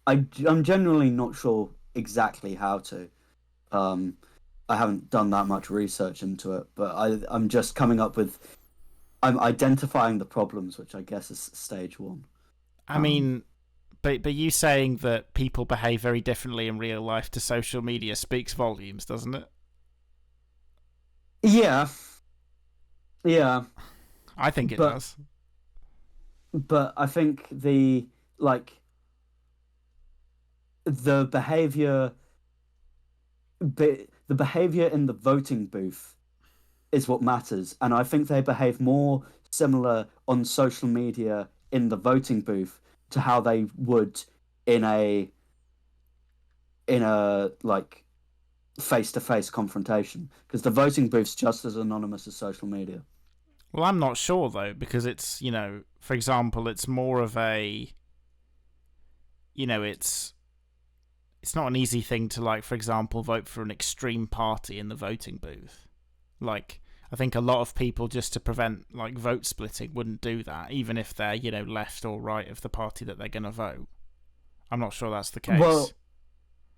I'm genuinely not sure exactly how to. I haven't done that much research into it, but I'm just coming up with... I'm identifying the problems, which I guess is stage one. I mean, but you saying that people behave very differently in real life to social media speaks volumes, doesn't it? Yeah. Yeah. I think it does. But I think the behavior in the voting booth is what matters, and I think they behave more similar on social media in the voting booth to how they would in a like face-to-face confrontation, because the voting booth's just as anonymous as social media. Well, I'm not sure though, because it's, for example, it's more of a, it's not an easy thing to, like, for example, vote for an extreme party in the voting booth. Like, I think a lot of people, just to prevent like vote splitting, wouldn't do that, even if they're, left or right of the party that they're going to vote. I'm not sure that's the case. Well,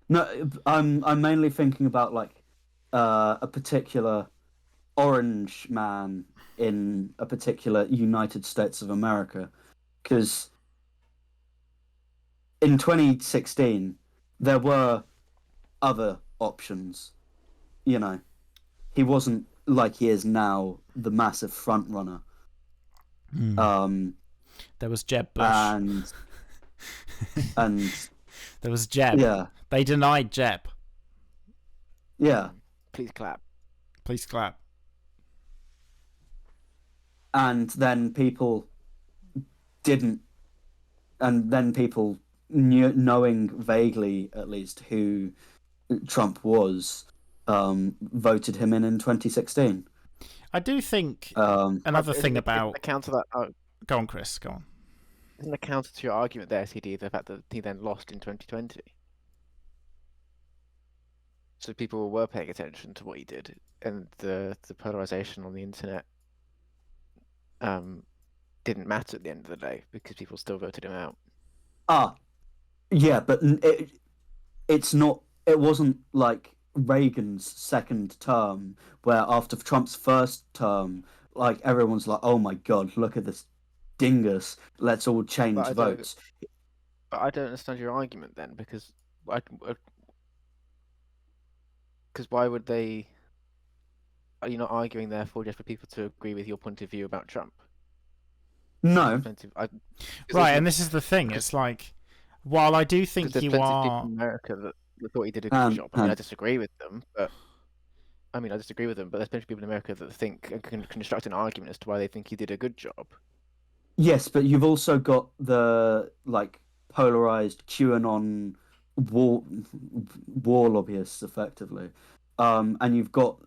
no, I'm mainly thinking about like a particular orange man in a particular United States of America, because in 2016 there were other options. He wasn't like he is now, the massive front runner. There was Jeb Bush, and there was Jeb. Yeah, they denied Jeb. Yeah, please clap. Please clap. And then people didn't, and then people knowing vaguely at least who Trump was, voted him in 2016. I do think another thing about... Counter that. Go on, Chris. Go on. Isn't the counter to your argument there, CD, the fact that he then lost in 2020? So people were paying attention to what he did, and the polarization on the internet didn't matter at the end of the day because people still voted him out. Yeah, but it's not. It wasn't like Reagan's second term, where after Trump's first term, like everyone's like, "Oh my God, look at this dingus! Let's all change votes." But I don't understand your argument then, because why would they? Are you not arguing therefore just for people to agree with your point of view about Trump? No. Right, and this is the thing. It's like, while I do think you are... people in America that thought he did a good job. I disagree with them, but there's plenty of people in America that think and can construct an argument as to why they think he did a good job. Yes, but you've also got the polarized QAnon war lobbyists, effectively, and you've got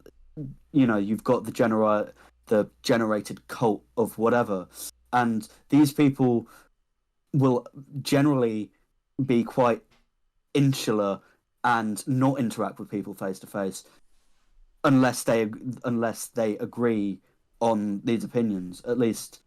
the generated cult of whatever, and these people will generally be quite insular and not interact with people face to face unless they agree on these opinions. At least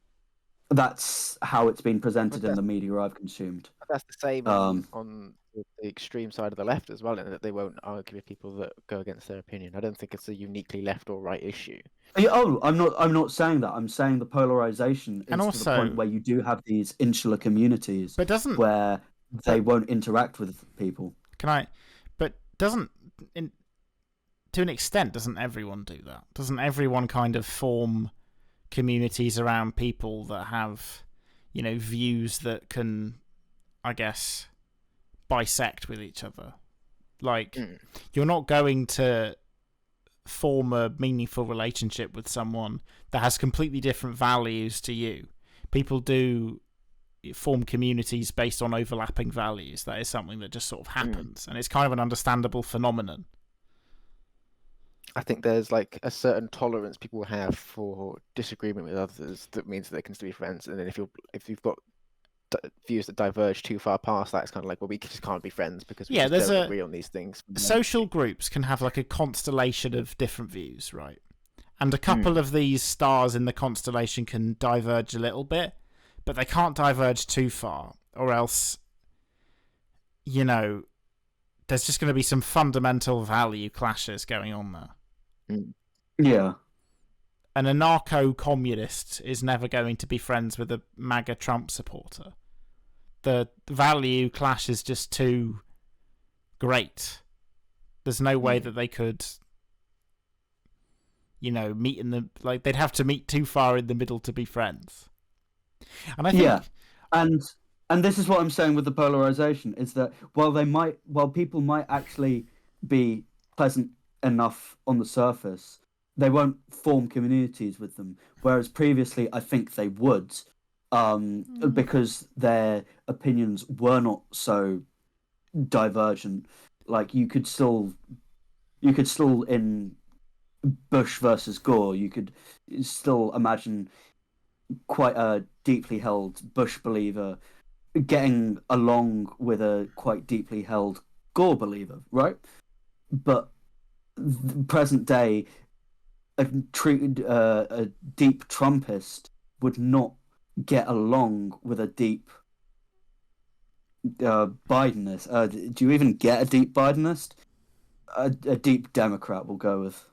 that's how it's been presented in the media I've consumed. That's the same on the extreme side of the left as well, in that they won't argue with people that go against their opinion. I don't think it's a uniquely left or right issue. Oh, I'm not saying that. I'm saying the polarization is to the point where you do have these insular communities, where they won't interact with people. To an extent, doesn't everyone do that? Doesn't everyone kind of form communities around people that have, views that can, I guess, bisect with each other? You're not going to form a meaningful relationship with someone that has completely different values to you. People do form communities based on overlapping values. That is something that just sort of happens, and it's kind of an understandable phenomenon. I think there's a certain tolerance people have for disagreement with others that means that they can still be friends. And then if you've got views that diverge too far past that, it's kind of like, well, we just can't be friends because we don't agree on these things. Social groups can have a constellation of different views, right? And a couple of these stars in the constellation can diverge a little bit, but they can't diverge too far, or else, there's just going to be some fundamental value clashes going on there. Yeah. An anarcho-communist is never going to be friends with a MAGA Trump supporter. The value clash is just too great. There's no way that they could, meet in the... they'd have to meet too far in the middle to be friends. And I think... Yeah, and this is what I'm saying with the polarization, is that while people might actually be pleasant enough on the surface, they won't form communities with them. Whereas previously, I think they would, because their opinions were not so divergent. You could still in Bush versus Gore, you could still imagine quite a deeply held Bush believer getting along with a quite deeply held Gore believer, right? But present day, a deep Trumpist would not get along with a deep Bidenist. Do you even get a deep Bidenist? A deep Democrat will go with.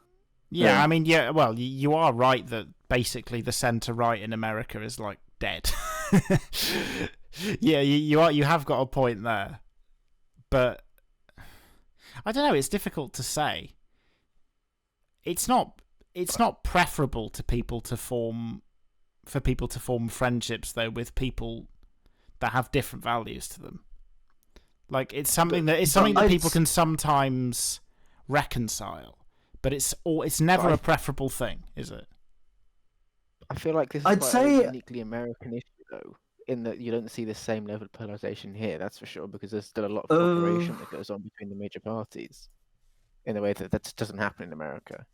Yeah, I mean, yeah. Well, you are right that basically the centre right in America is like dead. Yeah, you are. You have got a point there, but I don't know. It's difficult to say. It's not. It's not preferable to people to form friendships though with people that have different values to them. Like it's something that people can sometimes reconcile, but it's never a preferable thing, is it? I feel like this is quite a uniquely American issue, though, in that you don't see the same level of polarization here. That's for sure, because there's still a lot of cooperation that goes on between the major parties, in a way that doesn't happen in America.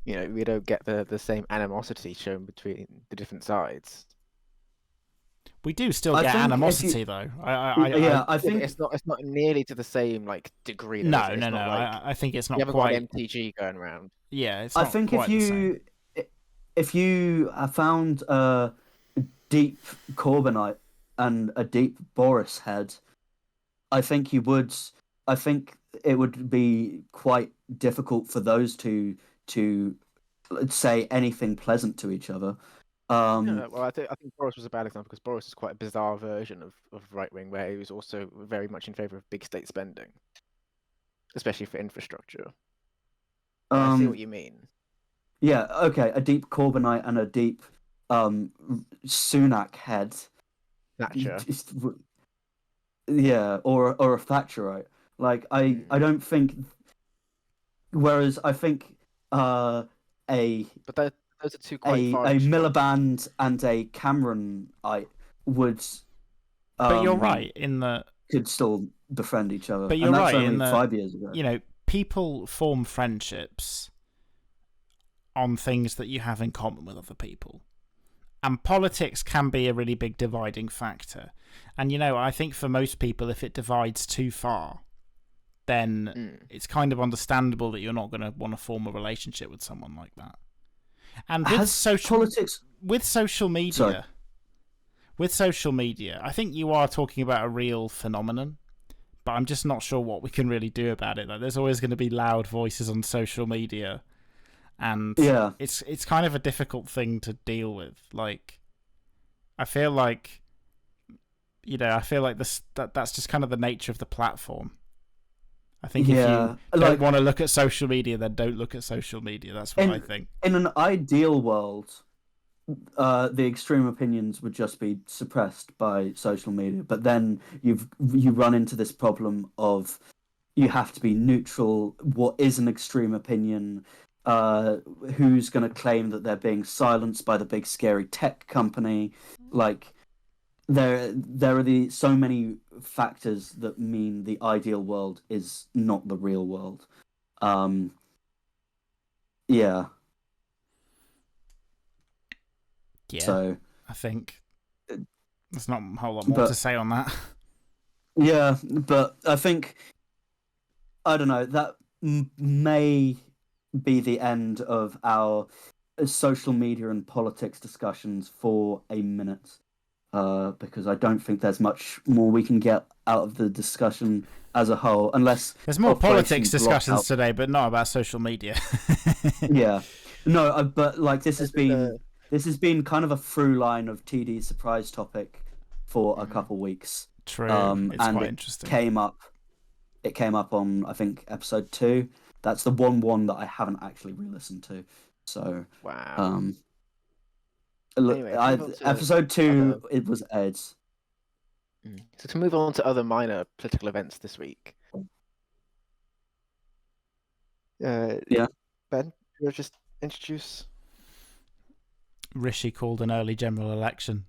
You know, we don't get the same animosity shown between the different sides. We do still get animosity, though. I think it's not nearly to the same like degree. No. Like, I think it's not you haven't quite. got MTG going around. Yeah, it's not quite the same. If you found a deep Corbynite and a deep Boris head, I think you would. I think it would be quite difficult for those two to say anything pleasant to each other. No, well, I think Boris was a bad example because Boris is quite a bizarre version of right wing, where he was also very much in favor of big state spending, especially for infrastructure. I see what you mean. Yeah, okay, a deep Corbynite and a deep Sunak head. Thatcher. Yeah, or a Thatcherite. Like I don't think. Whereas I think but those are two quite far. A Miliband and a Cameronite would. But you're right in that could still befriend each other. But you're right in that 5 years ago. You know, people form friendships on things that you have in common with other people. And politics can be a really big dividing factor. And, you know, I think for most people, if it divides too far, then it's kind of understandable that you're not going to want to form a relationship with someone like that. And with social media, I think you are talking about a real phenomenon, but I'm just not sure what we can really do about it. Like, there's always going to be loud voices on social media, and it's kind of a difficult thing to deal with. Like, I feel like that's just kind of the nature of the platform. I think if you don't want to look at social media, then don't look at social media. That's what I think. In an ideal world, the extreme opinions would just be suppressed by social media. But then you run into this problem of you have to be neutral. What is an extreme opinion? Who's going to claim that they're being silenced by the big scary tech company? Like, there are so many factors that mean the ideal world is not the real world. Yeah. Yeah. So I think there's not a whole lot more to say on that. Yeah, but I think I don't know, that may be the end of our social media and politics discussions for a minute. Because I don't think there's much more we can get out of the discussion as a whole, unless there's more politics discussions today, but not about social media. Yeah, no, but like this has been kind of a through line of TD's surprise topic for a couple weeks. True, it's and quite interesting. It came up on, I think, episode 2. That's the one that I haven't actually re-listened to. So wow. Anyway, episode 2, it was Ed's. So to move on to other minor political events this week. Ben, you'll just introduce. Rishi called an early general election.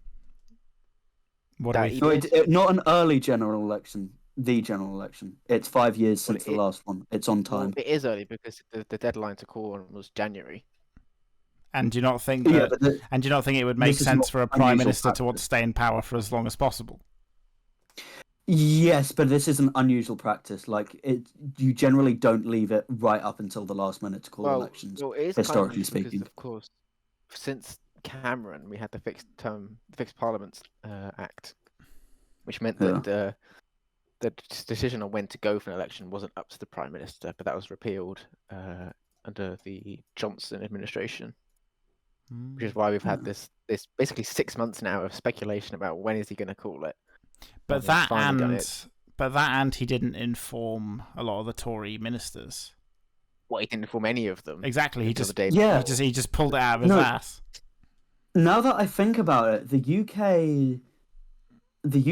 What do we not an early general election. the general election. It's 5 years since the last one. It's on time. Well, it is early because the deadline to call on was January. And do you not think that? And do you not think it would make sense for a prime minister to want to stay in power for as long as possible? Yes, but this is an unusual practice. Like you generally don't leave it right up until the last minute to call elections. Well, it is historically kind of speaking, because, of course, since Cameron, we had the fixed Parliaments Act, which meant that the decision on when to go for an election wasn't up to the prime minister, but that was repealed under the Johnson administration. Which is why we've had this basically 6 months now of speculation about when is he going to call it. But that and he didn't inform a lot of the Tory ministers. Well, he didn't inform any of them. Exactly. He just pulled it out of his ass. Now that I think about it, the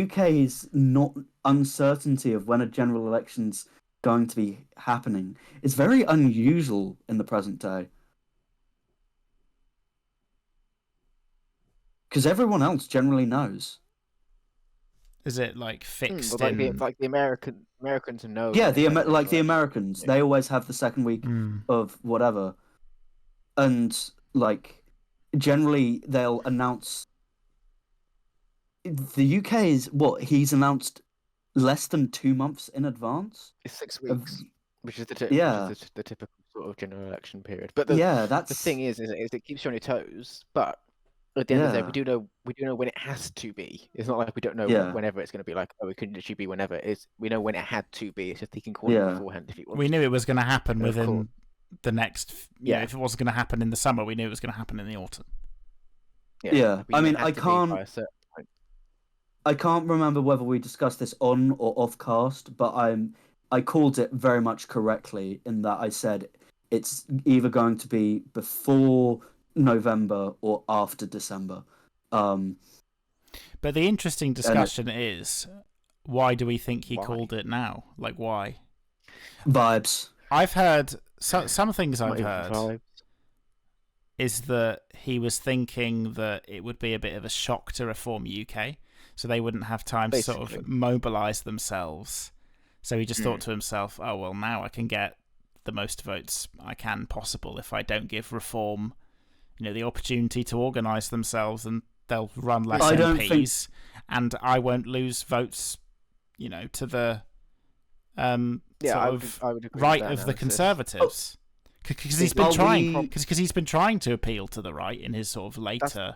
UK's not uncertainty of when a general election's going to be happening is very unusual in the present day. Because everyone else generally knows. Is it like fixed like the Americans know? Yeah, the Americans, they always have the second week of whatever, and like generally they'll announce. The UK is what he's announced less than 2 months in advance. It's 6 weeks, which is the typical sort of general election period. But the thing is it keeps you on your toes. But at the end of the day, we do know when it has to be. It's not like we don't know whenever it's going to be. Like, it could literally be whenever. We know when it had to be. It's just he can call it beforehand if he wants. We knew it was going to happen within the next. If it wasn't going to happen in the summer, we knew it was going to happen in the autumn. Yeah. I mean, I can't remember whether we discussed this on or off cast, but I called it very much correctly in that I said it's either going to be before November or after December. But the interesting discussion is, why do we think he called it now? Like, why? Vibes. I've heard some things I've heard is that he was thinking that it would be a bit of a shock to Reform UK, so they wouldn't have time to sort of mobilise themselves. So he just thought to himself, oh, well, now I can get the most votes I can possible if I don't give Reform the opportunity to organise themselves, and they'll run less MPs, and I won't lose votes, to the right of the Conservatives, because he's been trying. Because he's been trying to appeal to the right in his sort of later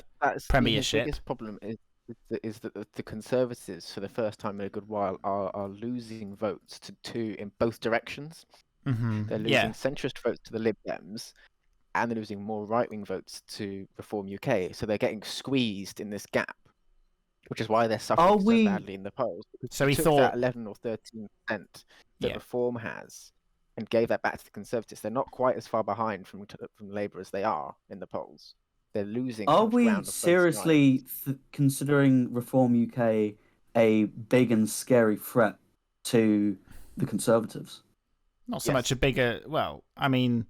premiership. The biggest problem is that the Conservatives, for the first time in a good while, are losing votes to two in both directions. They're losing centrist votes to the Lib Dems, and they're losing more right-wing votes to Reform UK. So they're getting squeezed in this gap, which is why they're suffering so badly in the polls. So he took thought that 11 or 13% that Reform has and gave that back to the Conservatives. They're not quite as far behind from Labour as they are in the polls. They're losing. Are we seriously considering Reform UK a big and scary threat to the Conservatives? Not so much a bigger. Well, I mean,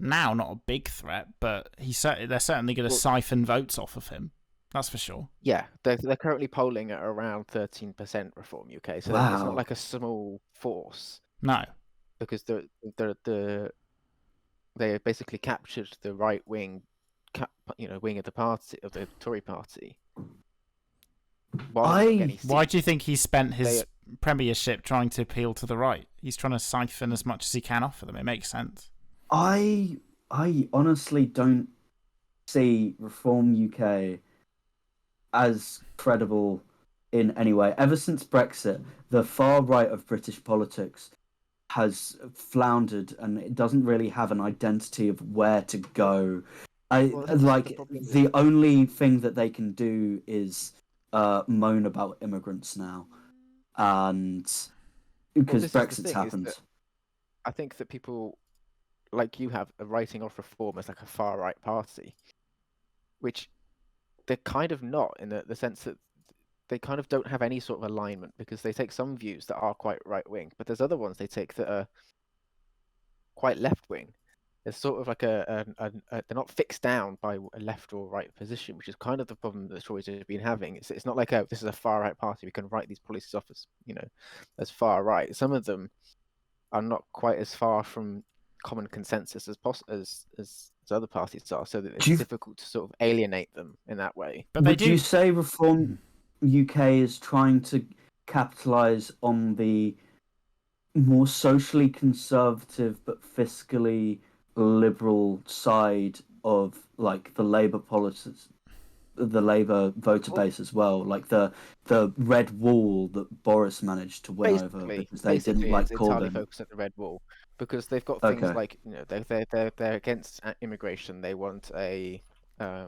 now not a big threat, but they're certainly going to siphon votes off of him. That's for sure. Yeah, they're currently polling at around 13% Reform UK, so it's not like a small force. No, because they basically captured the right wing, wing of the party, of the Tory party. Why do you think he spent his premiership trying to appeal to the right? He's trying to siphon as much as he can off of them. It makes sense. I honestly don't see Reform UK as credible in any way. Ever since Brexit, the far right of British politics has floundered, and it doesn't really have an identity of where to go. The only thing that they can do is moan about immigrants now, and because Brexit's happened. I think that people like you are writing off Reform as like a far right party, which they're kind of not, in the sense that they kind of don't have any sort of alignment, because they take some views that are quite right wing, but there's other ones they take that are quite left wing. There's sort of like they're not fixed down by a left or right position, which is kind of the problem that the Tories have been having. It's not like this is a far right party, we can write these policies off as as far right. Some of them are not quite as far from common consensus as other parties are, so that it's difficult to sort of alienate them in that way. But would you say Reform UK is trying to capitalize on the more socially conservative but fiscally liberal side of like the Labour politics, the Labour voter base as well, like the red wall that Boris managed to win over because they didn't like it's entirely Corbyn. focused on the red wall because they've got things like they're against immigration. They want a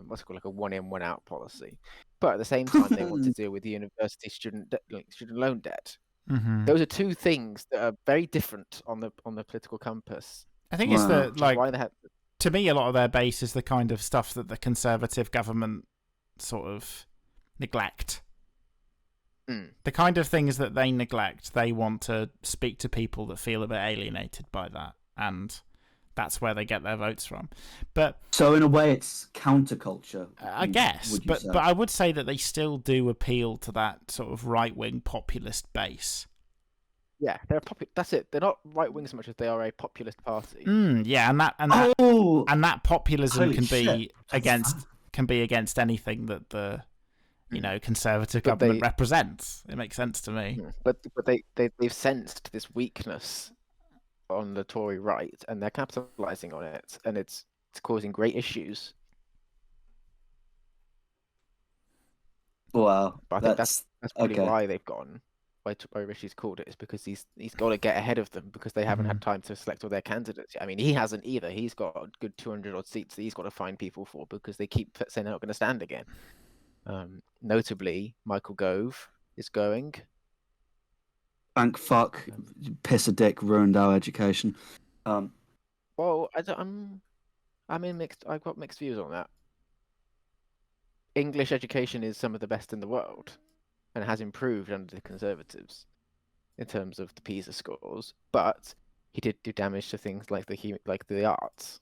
what's it called, like a one in one out policy, but at the same time they want to deal with the university student loan debt. Those are two things that are very different on the political compass. I think it's the like why they have... to me a lot of their base is the kind of stuff that the Conservative government sort of neglect. The kind of things that they neglect, they want to speak to people that feel a bit alienated by that, and that's where they get their votes from. But so in a way, it's counterculture, I guess. But I would say that they still do appeal to that sort of right-wing populist base. Yeah, they're that's it. They're not right wing as much as they are a populist party. Yeah, and that populism can be against anything that the Conservative government represents. It makes sense to me. But they've sensed this weakness on the Tory right, and they're capitalising on it, and it's causing great issues. Wow, but I think that's probably why they've gone. Why Rishi's called it is because he's got to get ahead of them because they haven't had time to select all their candidates. I mean, he hasn't either. He's got a good 200 odd seats that he's got to find people for because they keep saying they're not going to stand again. Notably, Michael Gove is going. Thank fuck, piss a dick ruined our education. Well, I'm in mixed. I've got mixed views on that. English education is some of the best in the world, and has improved under the Conservatives in terms of the PISA scores. But he did do damage to things like the arts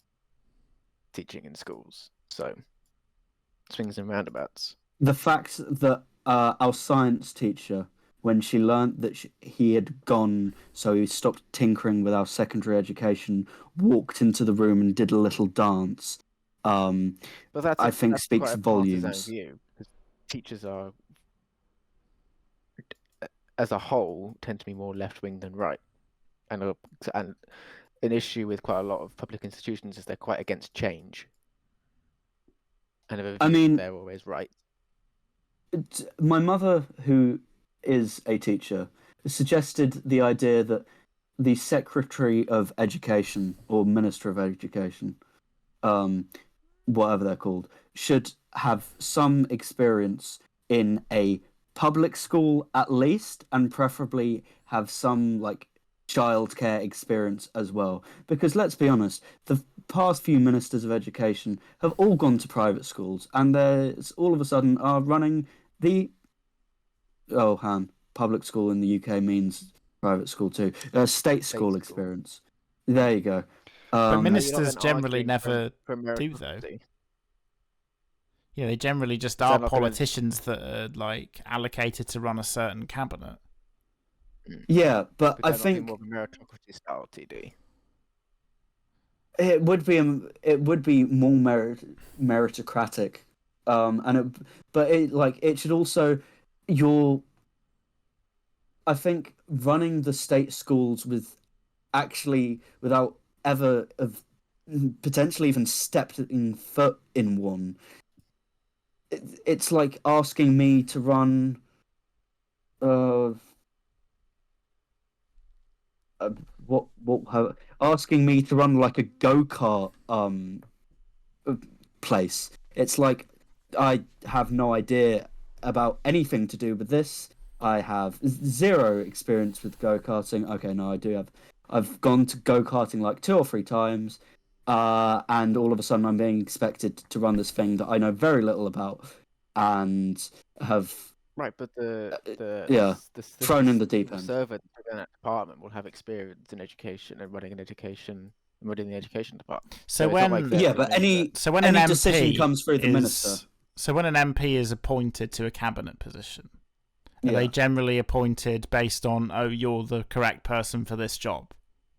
teaching in schools. So swings and roundabouts. The fact that our science teacher, when she learnt that he had gone, so he stopped tinkering with our secondary education, walked into the room and did a little dance. But I think speaks quite a volumes. View, because teachers are, as a whole, tend to be more left wing than right, and an issue with quite a lot of public institutions is they're quite against change. And they're always right. My mother, who is a teacher, suggested the idea that the Secretary of Education or Minister of Education, whatever they're called, should have some experience in a public school at least, and preferably have some like childcare experience as well. Because let's be honest, the past few ministers of education have all gone to private schools, and there's all of a sudden are running the public school in the UK means private school too. State school experience. There you go. But ministers generally never do, though. Yeah, they generally just are politicians that are like allocated to run a certain cabinet. Yeah, but I think more of a meritocracy style TD. It would be more meritocratic, but it should also I think running the state schools without ever potentially even stepping foot in one. It's like asking me to run asking me to run like a go-kart place. It's like I have no idea about anything to do with this. I have zero experience with go-karting. Okay, no, I do have. I've gone to go-karting like 2 or 3 times, and all of a sudden I'm being expected to run this thing that I know very little about, and have right. But the thrown in the deep end. Servant in that department will have experience in education and running an education within the education department. So it's when not like but any an MP decision comes through the minister. So when an MP is appointed to a cabinet position, are they generally appointed based on, oh, you're the correct person for this job,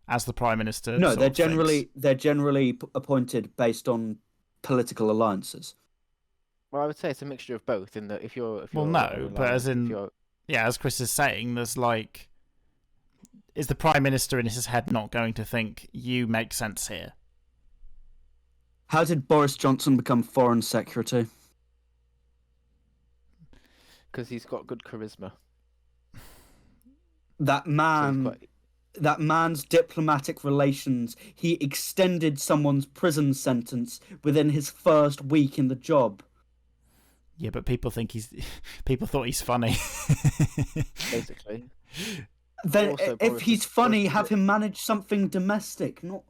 as the Prime Minister? No, they're generally appointed based on political alliances. Well, I would say it's a mixture of both. In that if you're but as Chris is saying, there's like, is the Prime Minister in his head not going to think you make sense here? How did Boris Johnson become Foreign Secretary? Because he's got good charisma. That man's diplomatic relations. He extended someone's prison sentence within his first week in the job. Yeah, but people thought he's funny. Basically. Then, also, if he's funny, have him manage something domestic, not.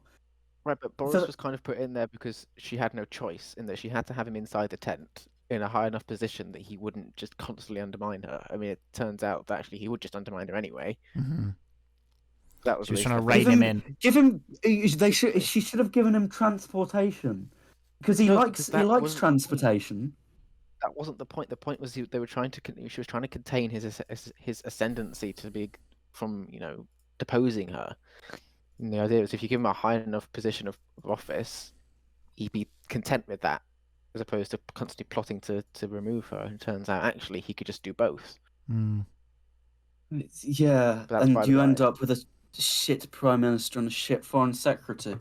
Right, but Boris was kind of put in there because she had no choice, in that she had to have him inside the tent in a high enough position that he wouldn't just constantly undermine her. I mean, it turns out that actually he would just undermine her anyway. Mm-hmm. That was she was trying to rein him in. She should have given him transportation because he likes transportation. That wasn't the point. The point was she was trying to contain his ascendancy to be from deposing her. And the idea was if you give him a high enough position of office, he'd be content with that, as opposed to constantly plotting to remove her. And it turns out actually he could just do both. Mm. Yeah, and you end up with a shit Prime Minister and a shit Foreign Secretary.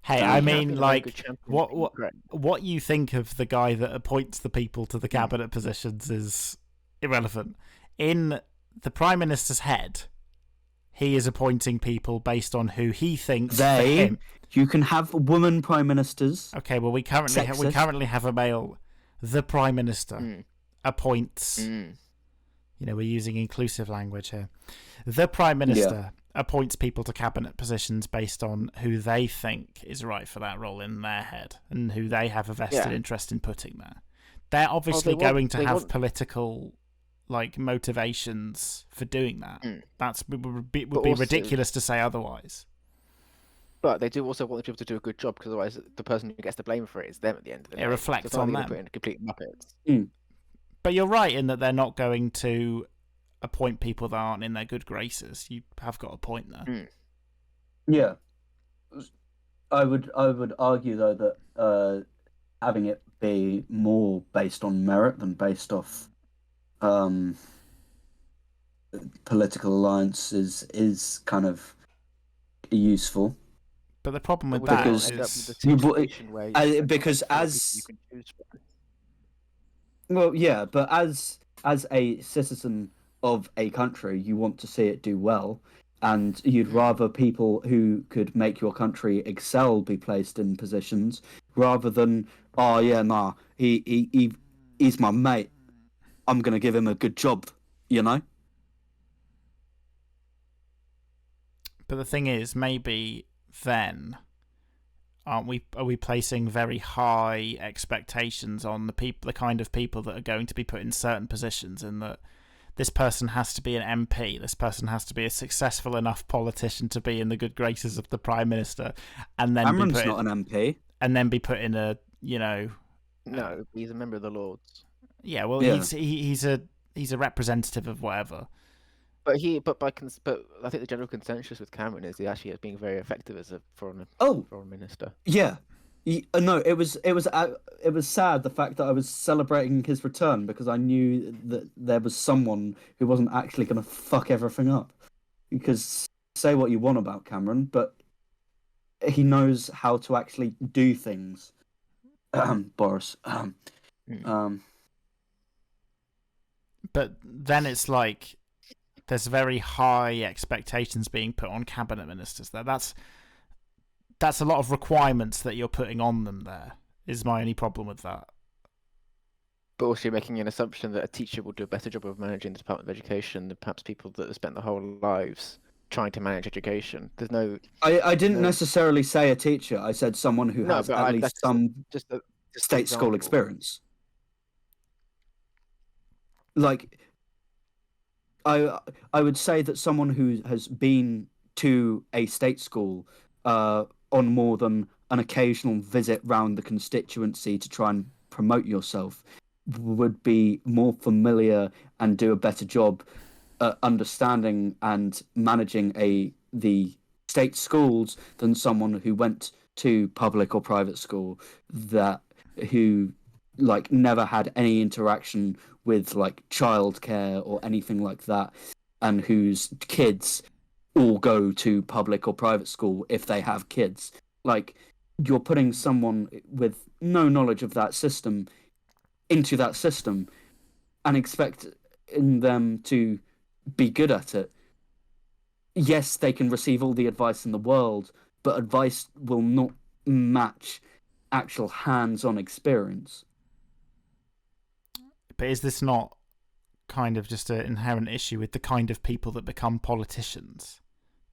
Hey, I mean, like, what you think of the guy that appoints the people to the cabinet positions is irrelevant. In the Prime Minister's head, he is appointing people based on who he thinks for him. You can have woman Prime Ministers. Okay, well, we currently have a male. The Prime Minister appoints. We're using inclusive language here. The Prime Minister appoints people to cabinet positions based on who they think is right for that role in their head and who they have a vested interest in putting there. They're obviously going to have political motivations for doing that. Would be ridiculous to say otherwise. But they do also want the people to do a good job, because otherwise the person who gets the blame for it is them at the end of the day. It reflects on them. Put in complete muppets. But you're right in that they're not going to appoint people that aren't in their good graces. You have got a point there. Yeah, I would argue though that having it be more based on merit than based off political alliances is kind of useful. But the problem with that is because as a citizen of a country, you want to see it do well, and you'd rather people who could make your country excel be placed in positions rather than he's my mate, I'm gonna give him a good job, But the thing is, maybe then are we placing very high expectations on the kind of people that are going to be put in certain positions, and that this person has to be an MP, this person has to be a successful enough politician to be in the good graces of the Prime Minister, and then Cameron's not an MP, and then be put in a no, he's a member of the Lords. Yeah, well, he's a representative of whatever. But I think the general consensus with Cameron is he actually is being very effective as a foreign minister. Yeah, no, it was sad the fact that I was celebrating his return because I knew that there was someone who wasn't actually going to fuck everything up. Because say what you want about Cameron, but he knows how to actually do things. Boris. But then it's like there's very high expectations being put on cabinet ministers there. That's a lot of requirements that you're putting on them there, is my only problem with that. But also you're making an assumption that a teacher will do a better job of managing the Department of Education than perhaps people that have spent their whole lives trying to manage education. There's no... I didn't necessarily say a teacher. I said someone who has at least some state school experience. Like, I would say that someone who has been to a state school on more than an occasional visit round the constituency to try and promote yourself would be more familiar and do a better job understanding and managing the state schools than someone who went to public or private school who like never had any interaction with like childcare or anything like that, and whose kids all go to public or private school if they have kids. Like, you're putting someone with no knowledge of that system into that system and expecting them to be good at it. Yes, they can receive all the advice in the world, but advice will not match actual hands-on experience. But is this not kind of just an inherent issue with the kind of people that become politicians?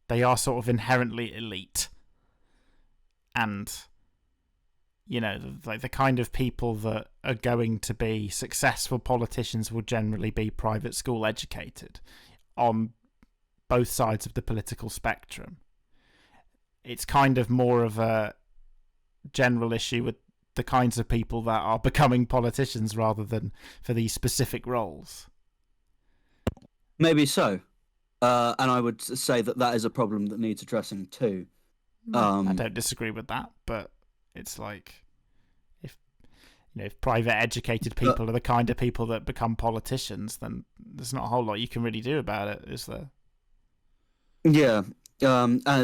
They are sort of inherently elite. And, you know, like the kind of people that are going to be successful politicians will generally be private school educated on both sides of the political spectrum. It's kind of more of a general issue with the kinds of people that are becoming politicians rather than for these specific roles. Maybe so. And I would say that is a problem that needs addressing too. I don't disagree with that, but it's like if private educated people are the kind of people that become politicians, then there's not a whole lot you can really do about it, is there? Yeah,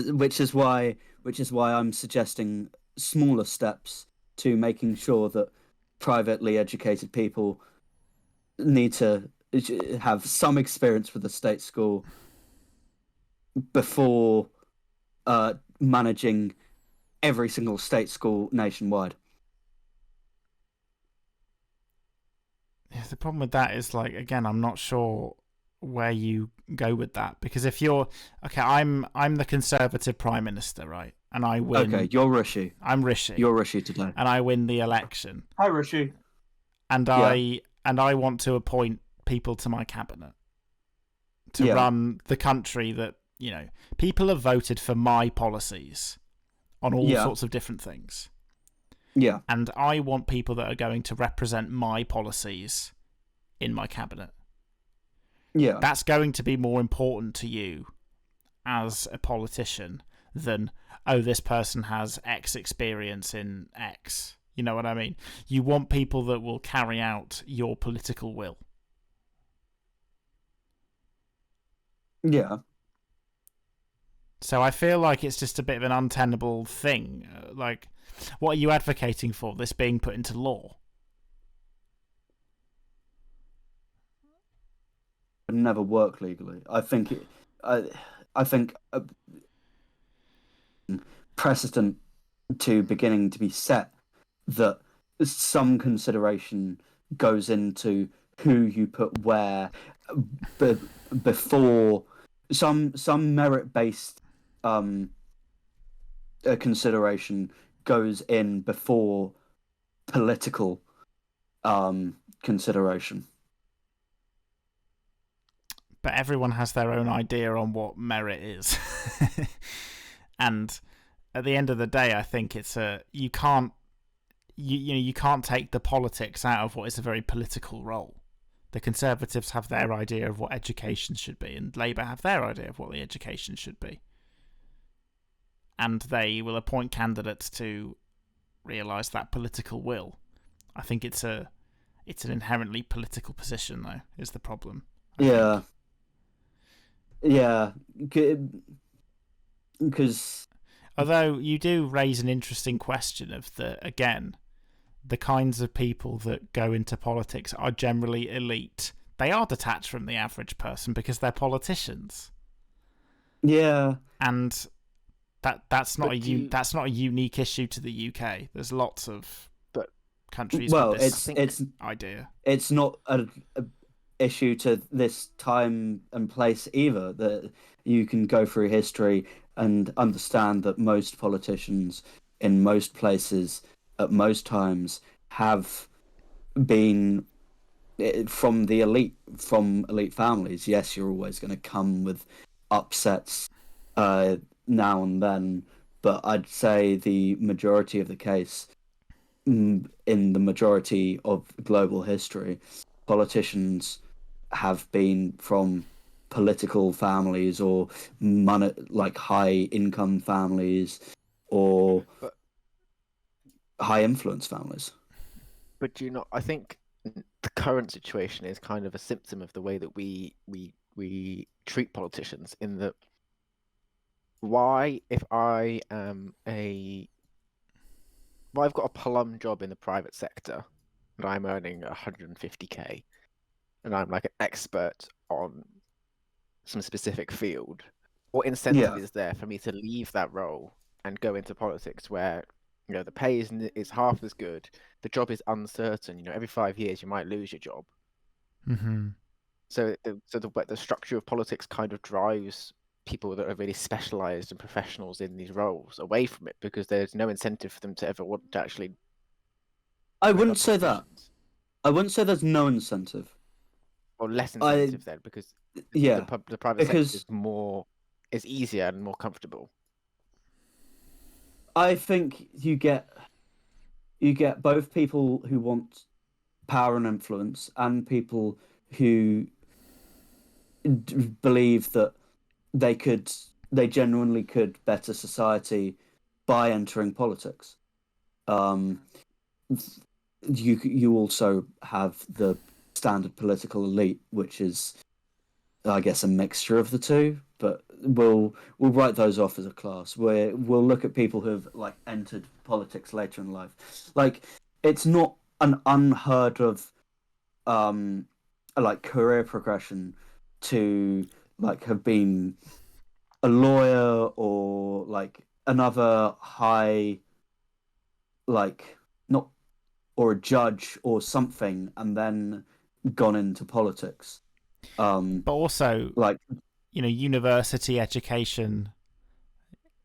which is why I'm suggesting smaller steps to making sure that privately educated people need to have some experience with the state school before managing every single state school nationwide. Yeah, the problem with that is, like, again, I'm not sure where you go with that, because if you're I'm the Conservative Prime Minister, right, and I win. Okay, you're Rishi. I'm Rishi. You're Rishi today, and I win the election. Hi, Rishi. And I want to appoint people to my cabinet to run the country that, you know, people have voted for my policies on all sorts of different things. Yeah. And I want people that are going to represent my policies in my cabinet. Yeah. That's going to be more important to you as a politician than, oh, this person has X experience in X. You know what I mean? You want people that will carry out your political will. Yeah. So I feel like it's just a bit of an untenable thing. Like, what are you advocating for? This being put into law? Would never work legally. I think precedent to beginning to be set that some consideration goes into who you put where before some merit-based consideration goes in before political consideration. But everyone has their own idea on what merit is. And at the end of the day, I think it's you can't take the politics out of what is a very political role. The Conservatives have their idea of what education should be, and Labour have their idea of what the education should be. And they will appoint candidates to realise that political will. I think it's an inherently political position, though, is the problem. Yeah. Yeah. Because... Although you do raise an interesting question of the kinds of people that go into politics are generally elite. They are detached from the average person because they're politicians. Yeah. And that's not a unique issue to the UK. There's lots of countries with this idea. It's not a issue to this time and place either. That you can go through history and understand that most politicians in most places at most times have been from elite families. Yes, you're always going to come with upsets now and then, but I'd say the majority of the case, in the majority of global history, politicians have been from political families or like high income families or high influence families. But I think the current situation is kind of a symptom of the way that we treat politicians. In that, why, if I am I've got a plum job in the private sector and I'm earning 150K and I'm like an expert on some specific field, what incentive is there for me to leave that role and go into politics where the pay is half as good, the job is uncertain, every 5 years you might lose your job. Mm-hmm. So the structure of politics kind of drives people that are really specialized and professionals in these roles away from it, because there's no incentive for them to ever want to actually. I wouldn't say that. I wouldn't say there's no incentive. Or less incentive then, because the private sector is easier and more comfortable. I think you get both people who want power and influence and people who believe that they genuinely could better society by entering politics. You also have the standard political elite, which is, I guess, a mixture of the two. But we'll write those off as a class. We'll look at people who've like entered politics later in life. Like, it's not an unheard of like career progression to like have been a lawyer or like another high, like, not, or a judge or something, and then gone into politics. But also, like, university education,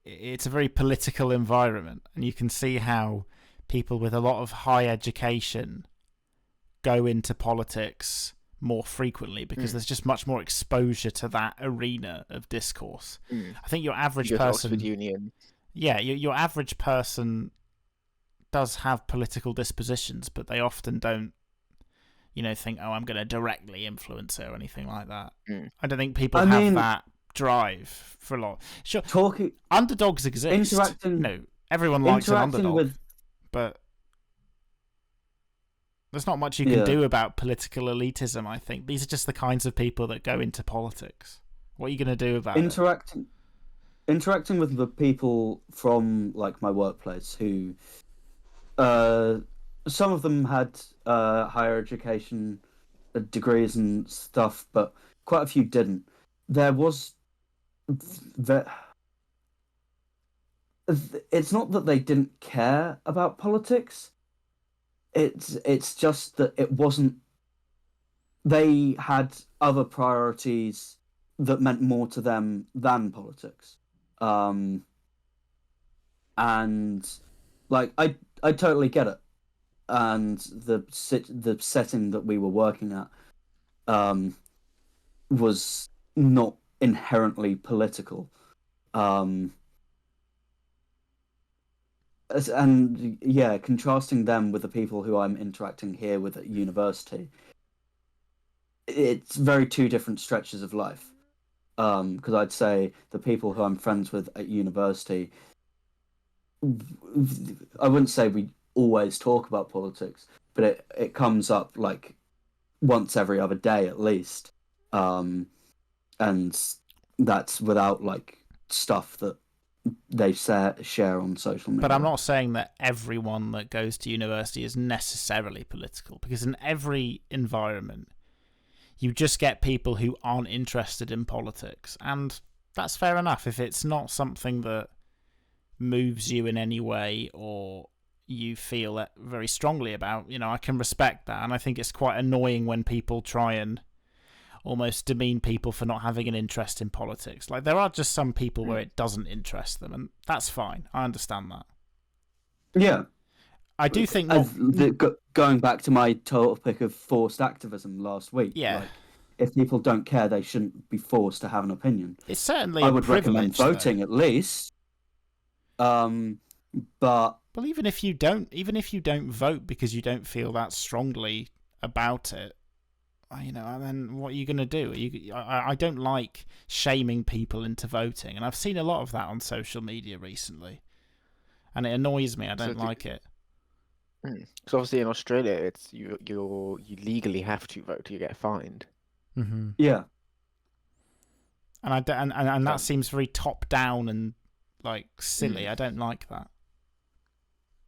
it's a very political environment, and you can see how people with a lot of high education go into politics more frequently because there's just much more exposure to that arena of discourse. I think your average person, Oxford Union, your average person does have political dispositions, but they often don't, think, oh, I'm going to directly influence it or anything like that. I don't think people have that drive for a lot. Sure, underdogs exist. Everyone likes an underdog, but there's not much you can do about political elitism, I think. These are just the kinds of people that go into politics. What are you going to do about it? Interacting with the people from like my workplace who some of them had higher education degrees and stuff, but quite a few didn't. There was it's not that they didn't care about politics. It's just that it wasn't. They had other priorities that meant more to them than politics, and like I totally get it. And the setting that we were working at was not inherently political. And yeah, contrasting them with the people who I'm interacting here with at university, it's very two different stretches of life. Because I'd say the people who I'm friends with at university, I wouldn't say we always talk about politics, but it comes up like once every other day at least, and that's without like stuff that they share on social media. But I'm not saying that everyone that goes to university is necessarily political, because in every environment you just get people who aren't interested in politics, and that's fair enough. If it's not something that moves you in any way or you feel it very strongly about, I can respect that. And I think it's quite annoying when people try and almost demean people for not having an interest in politics. Like, there are just some people where it doesn't interest them, and that's fine. I understand that. Yeah. I do think going back to my topic of forced activism last week. Yeah. Like, if people don't care, they shouldn't be forced to have an opinion. It's certainly I a would recommend privilege, voting though. at least. But well, even if you don't vote because you don't feel that strongly about it, you know, and then what are you going to do? I don't like shaming people into voting, and I've seen a lot of that on social media recently, and it annoys me. I don't like it. Because obviously in Australia, it's you legally have to vote, you get fined. Mm-hmm. Yeah, and that seems very top down and like silly. I don't like that.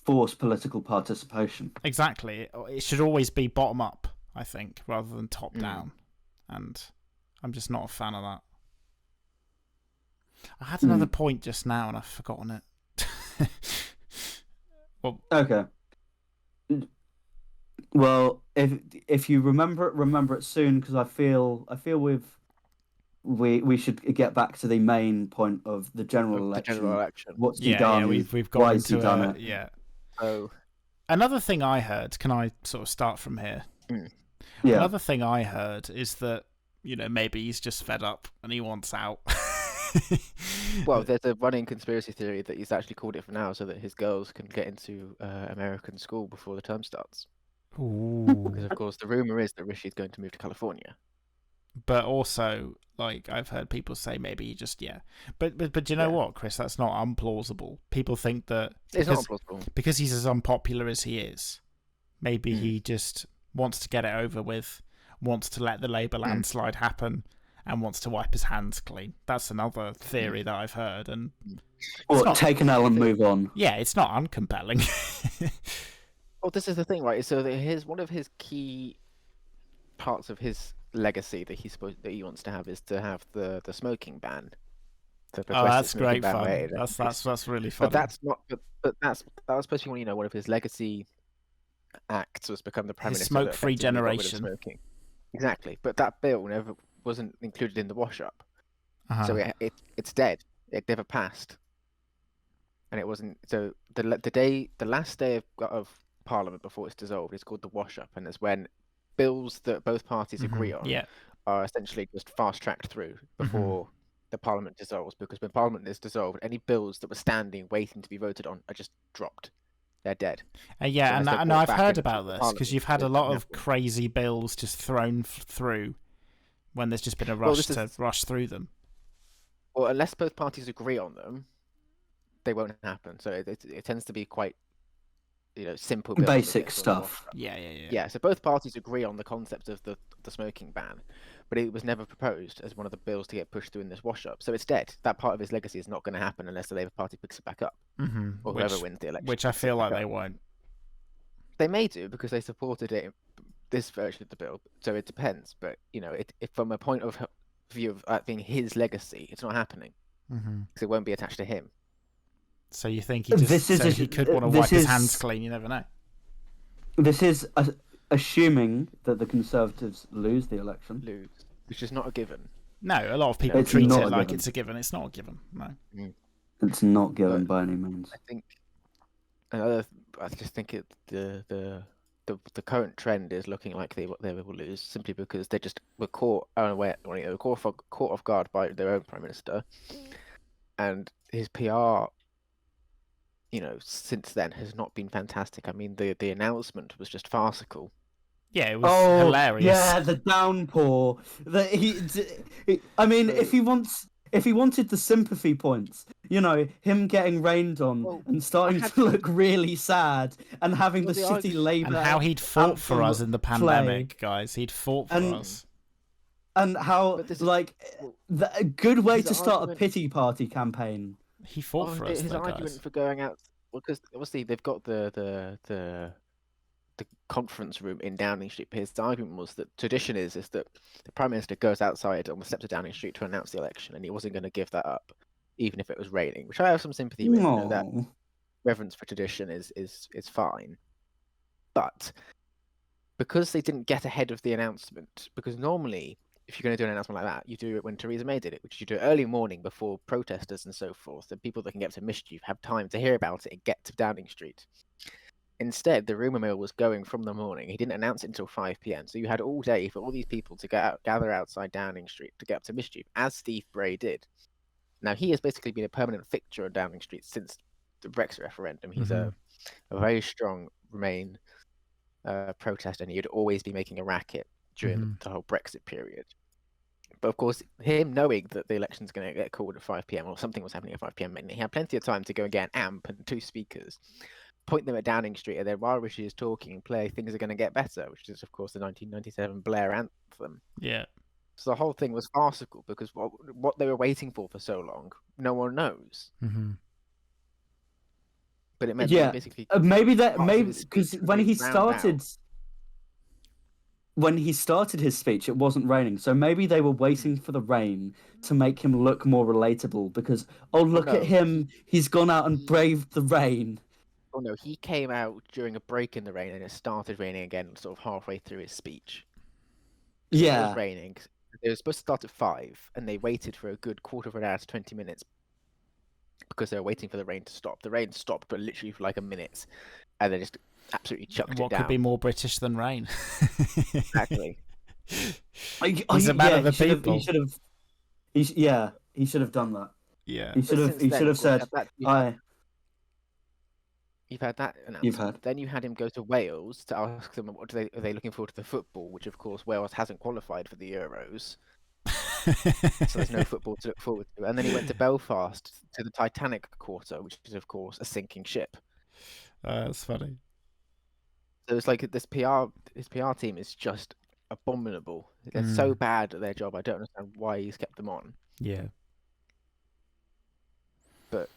Forced political participation. Exactly. It should always be bottom up, I think, rather than top down. And I'm just not a fan of that. I had another point just now and I've forgotten it. Well, okay. Well, if you remember it soon, because I feel we should get back to the main point of the general election. The general election. What's he done? Yeah, we've gone into he done it? Yeah. Oh. Another thing I heard. Can I sort of start from here? Yeah. Another thing I heard is that, you know, maybe he's just fed up and he wants out. Well, there's a running conspiracy theory that he's actually called it for now so that his girls can get into American school before the term starts. Ooh. Because, of course, the rumor is that Rishi is going to move to California. But also, like, I've heard people say maybe he just, But you know what, Chris? That's not unplausible. People think that... It's not unplausible. Because he's as unpopular as he is, maybe he just wants to get it over with, wants to let the Labour landslide happen, and wants to wipe his hands clean. That's another theory that I've heard. And take an L and move on. Yeah, it's not uncompelling. Well, this is the thing, right? So one of his key parts of his legacy that he wants to have is to have the smoking ban. That's great fun. That's really fun. But that's not. But that was supposed to be one of his legacy acts was become the prime minister. Smoke-free generation. Smoking. Exactly, but that bill wasn't included in the wash-up, so it's dead. It never passed, and it wasn't. So the last day of Parliament before it's dissolved is called the wash-up, and it's when bills that both parties agree on are essentially just fast-tracked through before the Parliament dissolves. Because when Parliament is dissolved, any bills that were standing waiting to be voted on are just dropped. They're dead. And I've heard about this because you've had a lot of crazy bills just thrown through when there's just been a rush to rush through them. Well, unless both parties agree on them, they won't happen. So it tends to be quite, simple bills, basic stuff. Yeah. So both parties agree on the concept of the smoking ban, but it was never proposed as one of the bills to get pushed through in this wash-up. So it's dead. That part of his legacy is not going to happen unless the Labour Party picks it back up, or whoever wins the election. Which I feel like they won't. They may do because they supported it, this version of the bill. So it depends. But from a point of view of being his legacy, it's not happening because it won't be attached to him. So you think he could want to wipe his hands clean? You never know. This is assuming that the Conservatives lose the election. Which is not a given. No, a lot of people treat it like it's a given. It's not a given. No. It's not given by any means. I just think the current trend is looking like they will lose simply because they just were caught unaware, caught off guard by their own prime minister, and his PR. Since then has not been fantastic. I mean, the announcement was just farcical. Yeah, it was hilarious. Yeah, the downpour. I mean, if he wanted the sympathy points, him getting rained on and starting to look really sad and having the shitty Labour and how he'd fought for us in the pandemic, guys. He'd fought for us. And how a good way to start a pity party campaign. He fought for us. His argument for going out, because obviously they've got the conference room in Downing Street. His argument was that tradition is that the Prime Minister goes outside on the steps of Downing Street to announce the election, and he wasn't going to give that up, even if it was raining. Which I have some sympathy with. That reverence for tradition is fine, but because they didn't get ahead of the announcement, because normally, if you're going to do an announcement like that, you do it when Theresa May did it, which you do early morning before protesters and so forth, and people that can get up to mischief have time to hear about it and get to Downing Street. Instead, the rumor mill was going from the morning. He didn't announce it until 5 p.m. So you had all day for all these people to gather outside Downing Street to get up to mischief, as Steve Bray did. Now, he has basically been a permanent fixture on Downing Street since the Brexit referendum. He's a very strong Remain protester, and he'd always be making a racket during the whole Brexit period. But of course, him knowing that the election's going to get called at 5 p.m. or something was happening at 5 p.m. meant he had plenty of time to go and get an amp and 2 speakers, point them at Downing Street, and then while Rishi is talking, play Things Are Gonna Get Better, which is, of course, the 1997 Blair anthem. Yeah. So the whole thing was farcical because what they were waiting for so long, no one knows. But it meant that basically maybe because when he started his speech, it wasn't raining, so maybe they were waiting for the rain to make him look more relatable. Because look at him, he's gone out and braved the rain. Oh no, he came out during a break in the rain, and it started raining again, sort of halfway through his speech. So it was raining. It was supposed to start at 5, and they waited for a good quarter of an hour to 20 minutes because they were waiting for the rain to stop. The rain stopped, but literally for like a minute, and they just absolutely chucked it down. What could be more British than rain? Exactly. He's a man of the people. He should have done that. Yeah. He should have said, You've had that announcement. Then you had him go to Wales to ask them are they looking forward to the football, which of course Wales hasn't qualified for the Euros. So there's no football to look forward to. And then he went to Belfast to the Titanic quarter, which is of course a sinking ship. That's funny. So it's like his PR team is just abominable. They're so bad at their job. I don't understand why he's kept them on. Yeah. But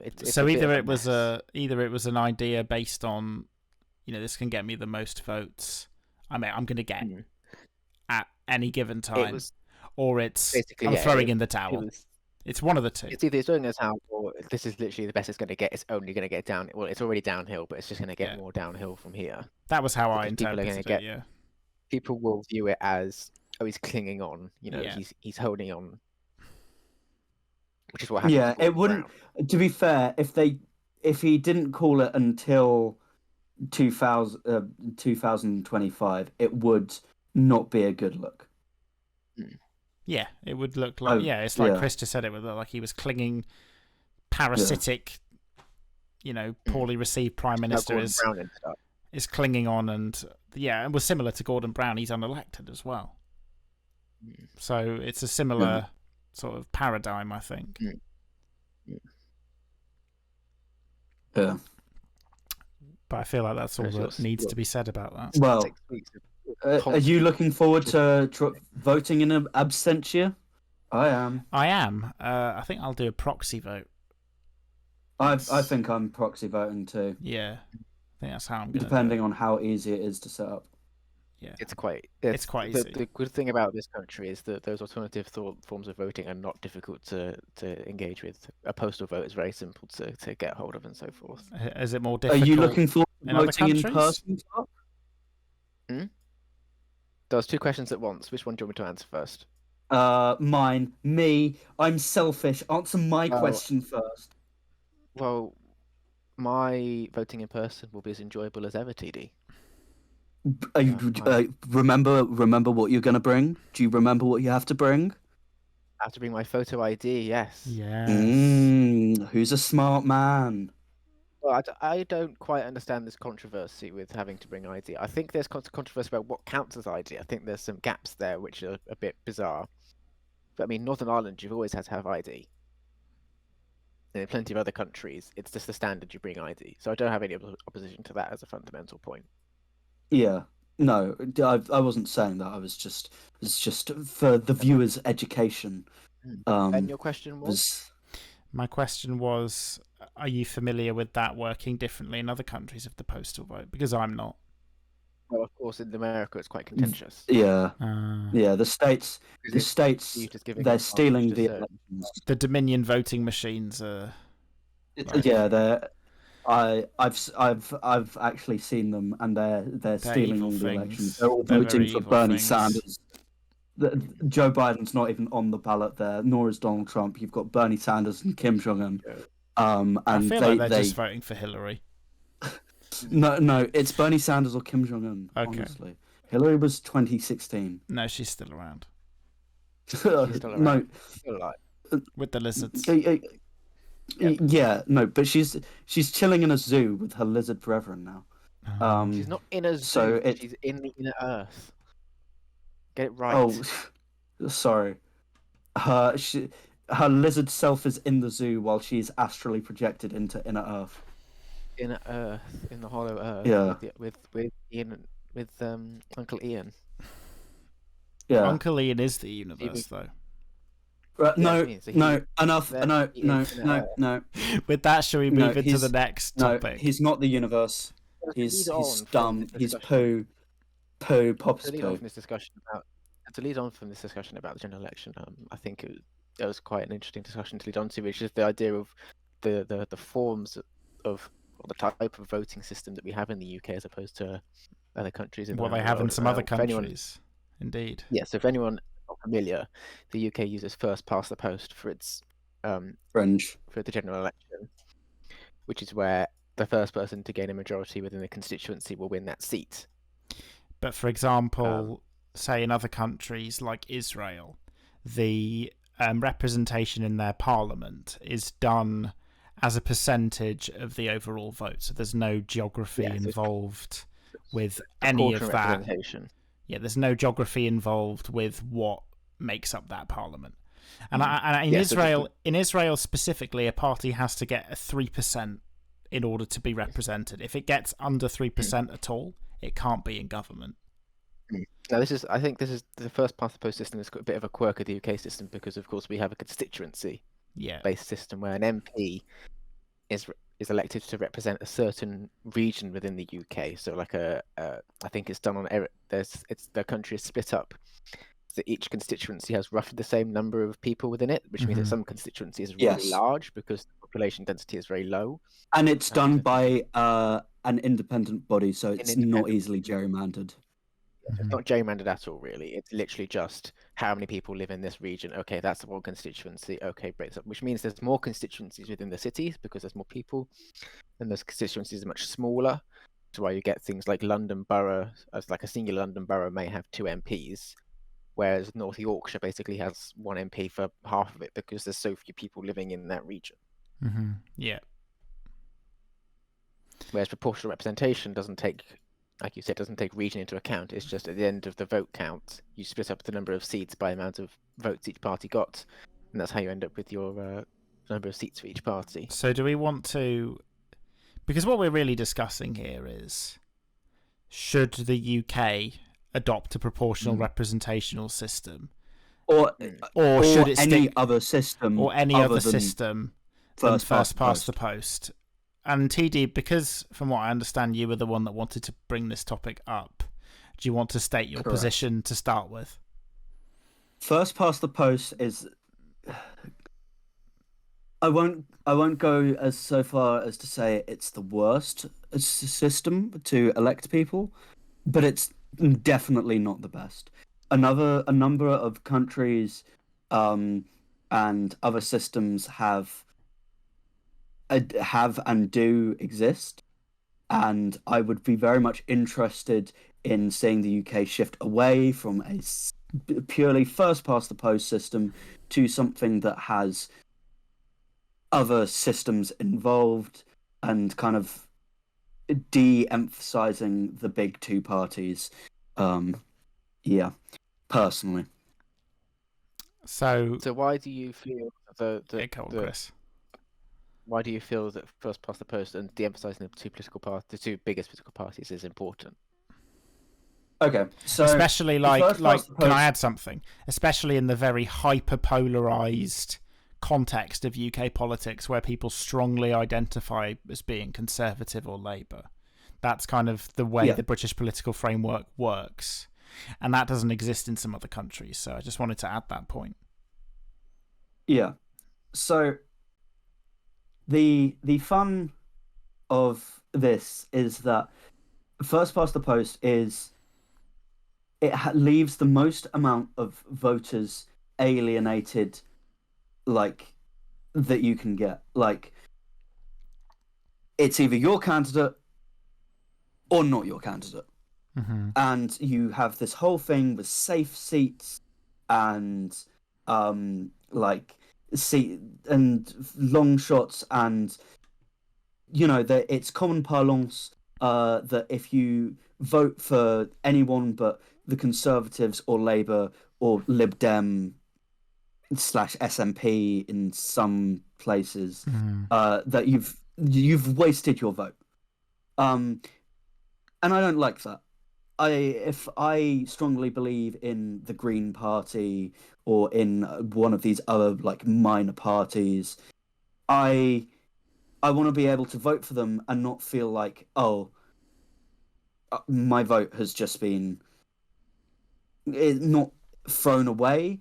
it's so either it was an idea based on, this can get me the most votes I'm going to get at any given time, or it's I'm throwing in the towel. It's one of the two. It's either throwing in the towel, or this is literally the best it's going to get. It's only going to get down. Well, it's already downhill, but it's just going to get more downhill from here. That was how I interpreted it. Yeah. People will view it as, he's clinging on. He's holding on. Which is what happened. Yeah, it wouldn't. To be fair, if he didn't call it until 2025, it would not be a good look. Yeah, it would look like. It's like Chris just said. It would look like he was clinging, parasitic. Poorly received prime minister is clinging on, and it was similar to Gordon Brown. He's unelected as well, so it's a similar. Sort of paradigm, I think. Yeah. But I feel like that's all that needs to be said about that. Well, are you looking forward to voting in absentia? I am. I think I'll do a proxy vote. I think I'm proxy voting too. Yeah. I think that's how I'm going to depending on how easy it is to set up. Yeah. It's quite easy. The good thing about this country is that those alternative forms of voting are not difficult to engage with. A postal vote is very simple to get hold of and so forth. Is it more difficult? Are you looking forward to voting in person? There was 2 questions at once. Which one do you want me to answer first? Me. I'm selfish. Answer my question first. Well, my voting in person will be as enjoyable as ever, TD. Remember what you're going to bring? Do you remember what you have to bring? I have to bring my photo ID, yes. Yes. Who's a smart man? Well, I don't quite understand this controversy with having to bring ID. I think there's controversy about what counts as ID. I think there's some gaps there which are a bit bizarre. But I mean, Northern Ireland, you've always had to have ID. And in plenty of other countries, it's just the standard you bring ID. So I don't have any opposition to that as a fundamental point. Yeah, no, I wasn't saying that. It's just for the viewers' education. And your question was? My question was, are you familiar with that working differently in other countries of the postal vote? Because I'm not. Well, of course, in America, it's quite contentious. Yeah, the states, they're stealing the elections. The Dominion voting machines are. Yeah, they're. I've actually seen them, and they're stealing all the elections. They're all voting for Bernie Sanders. Joe Biden's not even on the ballot there, nor is Donald Trump. You've got Bernie Sanders and Kim Jong-un. And I feel like they're just voting for Hillary. No, it's Bernie Sanders or Kim Jong Un. Okay. Honestly, Hillary was 2016. No, she's still around. She's still around. No, Still alive. With the lizards. Yeah, no, but she's chilling in a zoo with her lizard brethren now. She's not in a zoo. So she's in the inner Earth. Get it right. Oh, sorry. Her lizard self is in the zoo while she's astrally projected into inner Earth. Inner Earth, in the hollow Earth. Yeah. With Ian, with Uncle Ian. Yeah. Uncle Ian is the universe, though. No, enough. No. With that, shall we move into the next topic? No, he's not the universe. He's dumb. He's poo. Pop's poo. To lead on from this discussion about the general election, I think it was quite an interesting discussion to lead on to, which is the idea of the forms of, or the type of voting system that we have in the UK as opposed to other countries. Well, they have in some other countries. Indeed. Yes, so if anyone not familiar, the UK uses first past the post for its fringe for the general election, which is where the first person to gain a majority within the constituency will win that seat. But for example, say in other countries like Israel, the representation in their parliament is done as a percentage of the overall vote. So there's no geography involved with any of that. Yeah, there's no geography involved with what makes up that parliament. And in Israel specifically, a party has to get a 3% in order to be represented. If it gets under 3% at all, it can't be in government. Now, I think this is the first past the post system has got a bit of a quirk of the UK system because, of course, we have a constituency-based system where an MP is elected to represent a certain region within the UK. So, like I think it's done on the country is split up. So each constituency has roughly the same number of people within it, which means that some constituencies are really large because the population density is very low. And it's done by an independent body, so it's not easily gerrymandered. It's not gerrymandered at all, really. It's literally just how many people live in this region. Okay, that's the one constituency. Okay, breaks up, which means there's more constituencies within the cities because there's more people, and those constituencies are much smaller. So why you get things like London Borough, as like a singular London Borough may have 2 MPs, whereas North Yorkshire basically has 1 MP for half of it because there's so few people living in that region. Yeah. Whereas proportional representation doesn't take, like you said, doesn't take region into account. It's just at the end of the vote count, you split up the number of seats by the amount of votes each party got, and that's how you end up with your number of seats for each party. So do we want to... Because what we're really discussing here is, should the UK adopt a proportional representational system? Or should it any other system? Or any other system than first past the post? And TD, because from what I understand, you were the one that wanted to bring this topic up, do you want to state your position to start with? First past the post is... I won't go so far as to say it's the worst system to elect people, but it's definitely not the best. A number of countries and other systems have and do exist, and I would be very much interested in seeing the UK shift away from a purely first past the post system to something that has other systems involved and kind of de-emphasizing the big 2 parties. Personally. So why do you feel Chris. Why do you feel that first past the post and de-emphasizing the 2 biggest political parties is important? Okay, so especially can I add something? Especially in the very hyper-polarized context of UK politics where people strongly identify as being Conservative or Labour. That's kind of the way the British political framework works. And that doesn't exist in some other countries. So I just wanted to add that point. Yeah. So the fun of this is that first past the post is leaves the most amount of voters alienated that you can get. Like, it's either your candidate or not your candidate. Mm-hmm. And you have this whole thing with safe seats and like seat and long shots, and that it's common parlance that if you vote for anyone but the Conservatives or Labour or Lib Dem / SNP in some places, that you've wasted your vote. And I don't like that. If I strongly believe in the Green Party or in one of these other like minor parties, I want to be able to vote for them and not feel like, oh, my vote has just been not thrown away,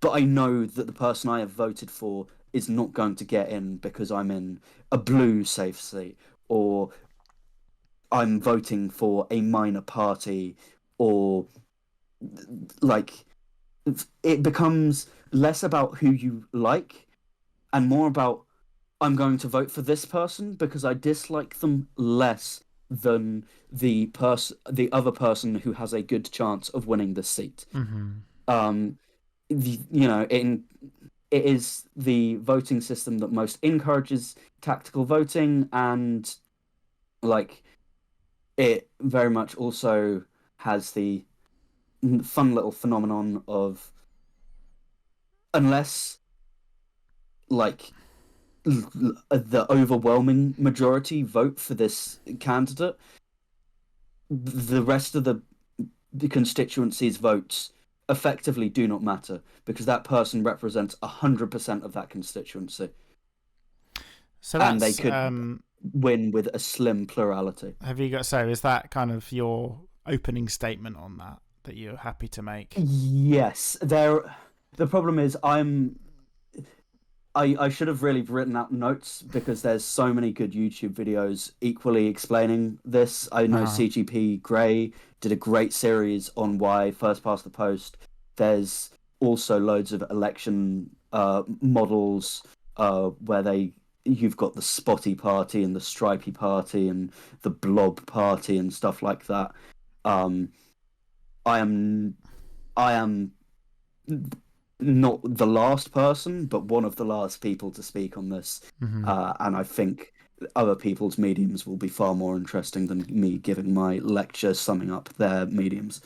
but I know that the person I have voted for is not going to get in because I'm in a blue safe seat, or I'm voting for a minor party, or like it becomes less about who you like and more about I'm going to vote for this person because I dislike them less than the other person who has a good chance of winning the seat. Mm-hmm. It is the voting system that most encourages tactical voting, and like it very much also has the fun little phenomenon of, unless like the overwhelming majority vote for this candidate, the rest of the constituency's votes effectively do not matter because that person represents 100% of that constituency. So and they could win with a slim plurality. Is that kind of your opening statement on that you're happy to make? Yes. The problem is I should have really written out notes because there's so many good YouTube videos equally explaining this. I know C.G.P. did a great series on why first past the post. There's also loads of election models where you've got the spotty party and the stripy party and the blob party and stuff like that. I am not the last person, but one of the last people to speak on this. And I think other people's mediums will be far more interesting than me giving my lecture summing up their mediums.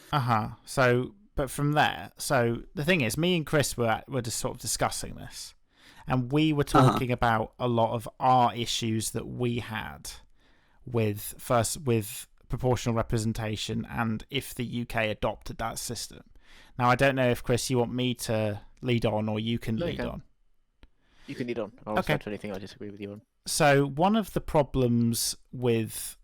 So, but from there, so the thing is, me and Chris were just sort of discussing this, and we were talking about a lot of our issues that we had with proportional representation and if the UK adopted that system. Now, I don't know if, Chris, you want me to lead on or you can lead on. You can lead on. I'll respond to anything I disagree with you on. So one of the problems with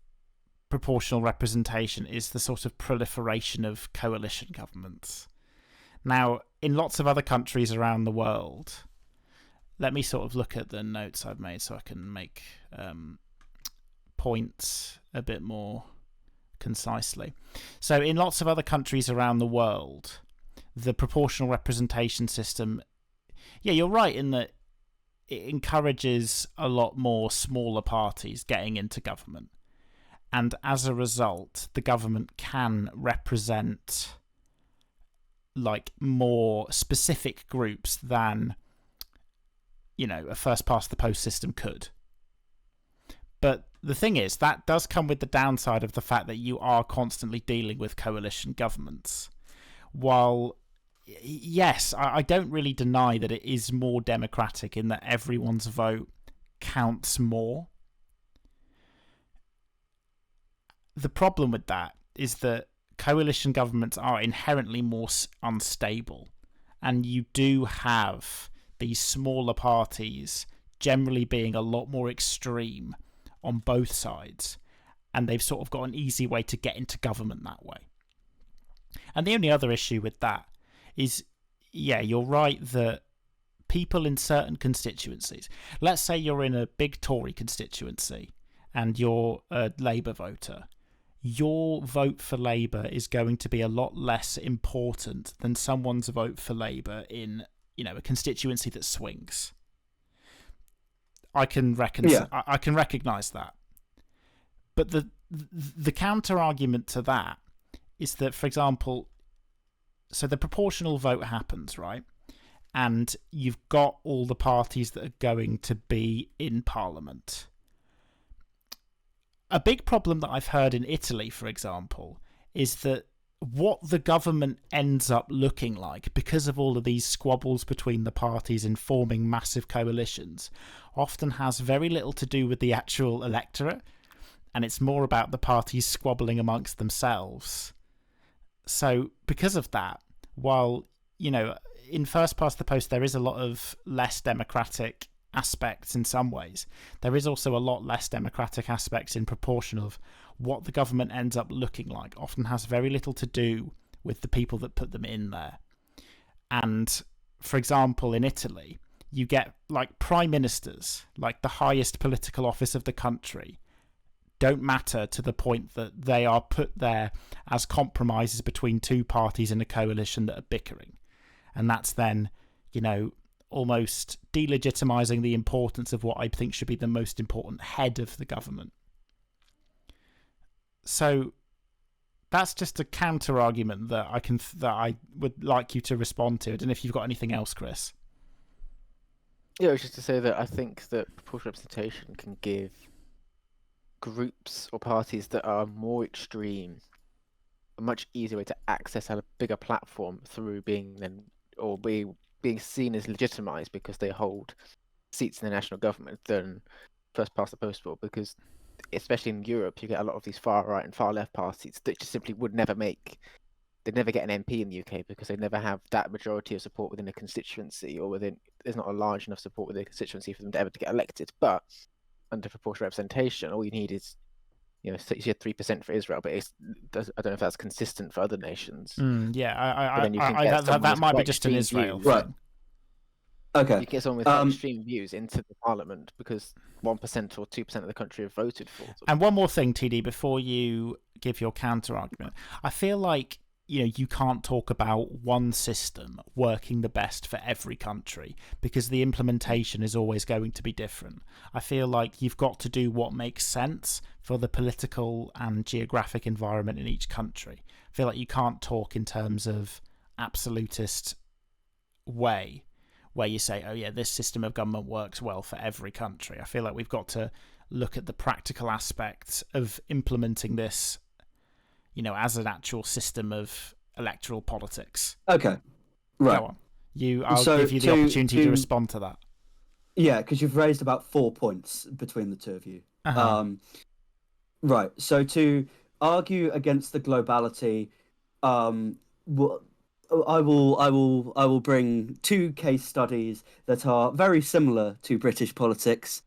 proportional representation is the sort of proliferation of coalition governments. Now, in lots of other countries around the world, let me sort of look at the notes I've made so I can make points a bit more concisely. So in lots of other countries around the world, the proportional representation system, you're right in that it encourages a lot more smaller parties getting into government. And as a result, the government can represent like more specific groups than, a first past the post system could. But the thing is, that does come with the downside of the fact that you are constantly dealing with coalition governments. While, yes, I don't really deny that it is more democratic in that everyone's vote counts more. The problem with that is that coalition governments are inherently more unstable, and you do have these smaller parties generally being a lot more extreme on both sides, and they've sort of got an easy way to get into government that way. And the only other issue with that is, you're right that people in certain constituencies, let's say you're in a big Tory constituency and you're a Labour voter, your vote for Labour is going to be a lot less important than someone's vote for Labour in, a constituency that swings. I can recognise that. But the counter argument to that is that, for example, so the proportional vote happens, right? And you've got all the parties that are going to be in Parliament. A big problem that I've heard in Italy, for example, is that what the government ends up looking like, because of all of these squabbles between the parties in forming massive coalitions, often has very little to do with the actual electorate, and it's more about the parties squabbling amongst themselves. So because of that, while, in first past the post there is a lot of less democratic aspects in some ways, there is also a lot less democratic aspects in proportion of what the government ends up looking like. Often has very little to do with the people that put them in there. And for example, in Italy, you get like prime ministers, like the highest political office of the country, don't matter to the point that they are put there as compromises between two parties in a coalition that are bickering. And that's then, almost delegitimizing the importance of what I think should be the most important head of the government. So that's just a counter argument that I would like you to respond to. I don't know if you've got anything else, Chris. Yeah, it was just to say that I think that proportional representation can give groups or parties that are more extreme a much easier way to access a bigger platform through being seen as legitimized because they hold seats in the national government than first past the post rule. Because especially in Europe, you get a lot of these far right and far left parties that just simply they'd never get an MP in the UK because they never have that majority of support within a constituency, or there's not a large enough support within a constituency for them to ever to get elected. But under proportional representation, all you need is, you had 3% for Israel, but I don't know if that's consistent for other nations. That might be just an Israel thing. Right. Okay. You get someone with extreme views into the parliament because 1% or 2% of the country have voted for them. And one more thing, TD, before you give your counter argument, I feel like you can't talk about one system working the best for every country because the implementation is always going to be different. I feel like you've got to do what makes sense for the political and geographic environment in each country. I feel like you can't talk in terms of absolutist way where you say, oh yeah, this system of government works well for every country. I feel like we've got to look at the practical aspects of implementing this as an actual system of electoral politics. Okay, right. Go on. I'll give you the opportunity to respond to that. Yeah, because you've raised about 4 points between the two of you. Uh-huh. Right. So to argue against the globality, I will bring 2 case studies that are very similar to British politics,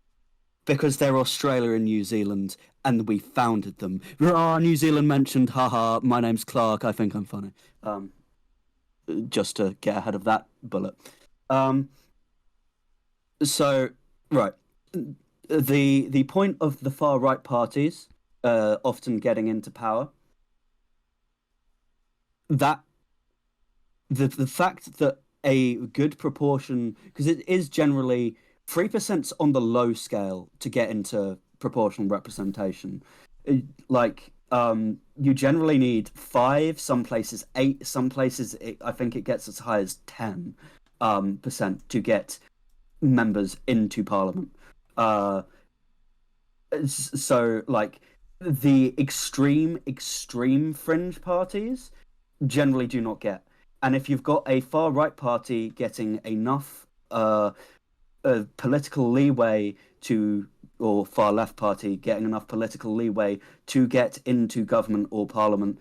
because they're Australia and New Zealand, and we founded them. New Zealand mentioned, haha, my name's Clark, I think I'm funny. Just to get ahead of that bullet. So, right. The point of the far-right parties often getting into power, that the fact that a good proportion, because it is generally 3% on the low scale to get into proportional representation. You generally need 5, some places 8, some places I think it gets as high as 10% to get members into Parliament. So the extreme fringe parties generally do not get. And if you've got a far right party getting enough political leeway or far left party getting enough political leeway to get into government or parliament,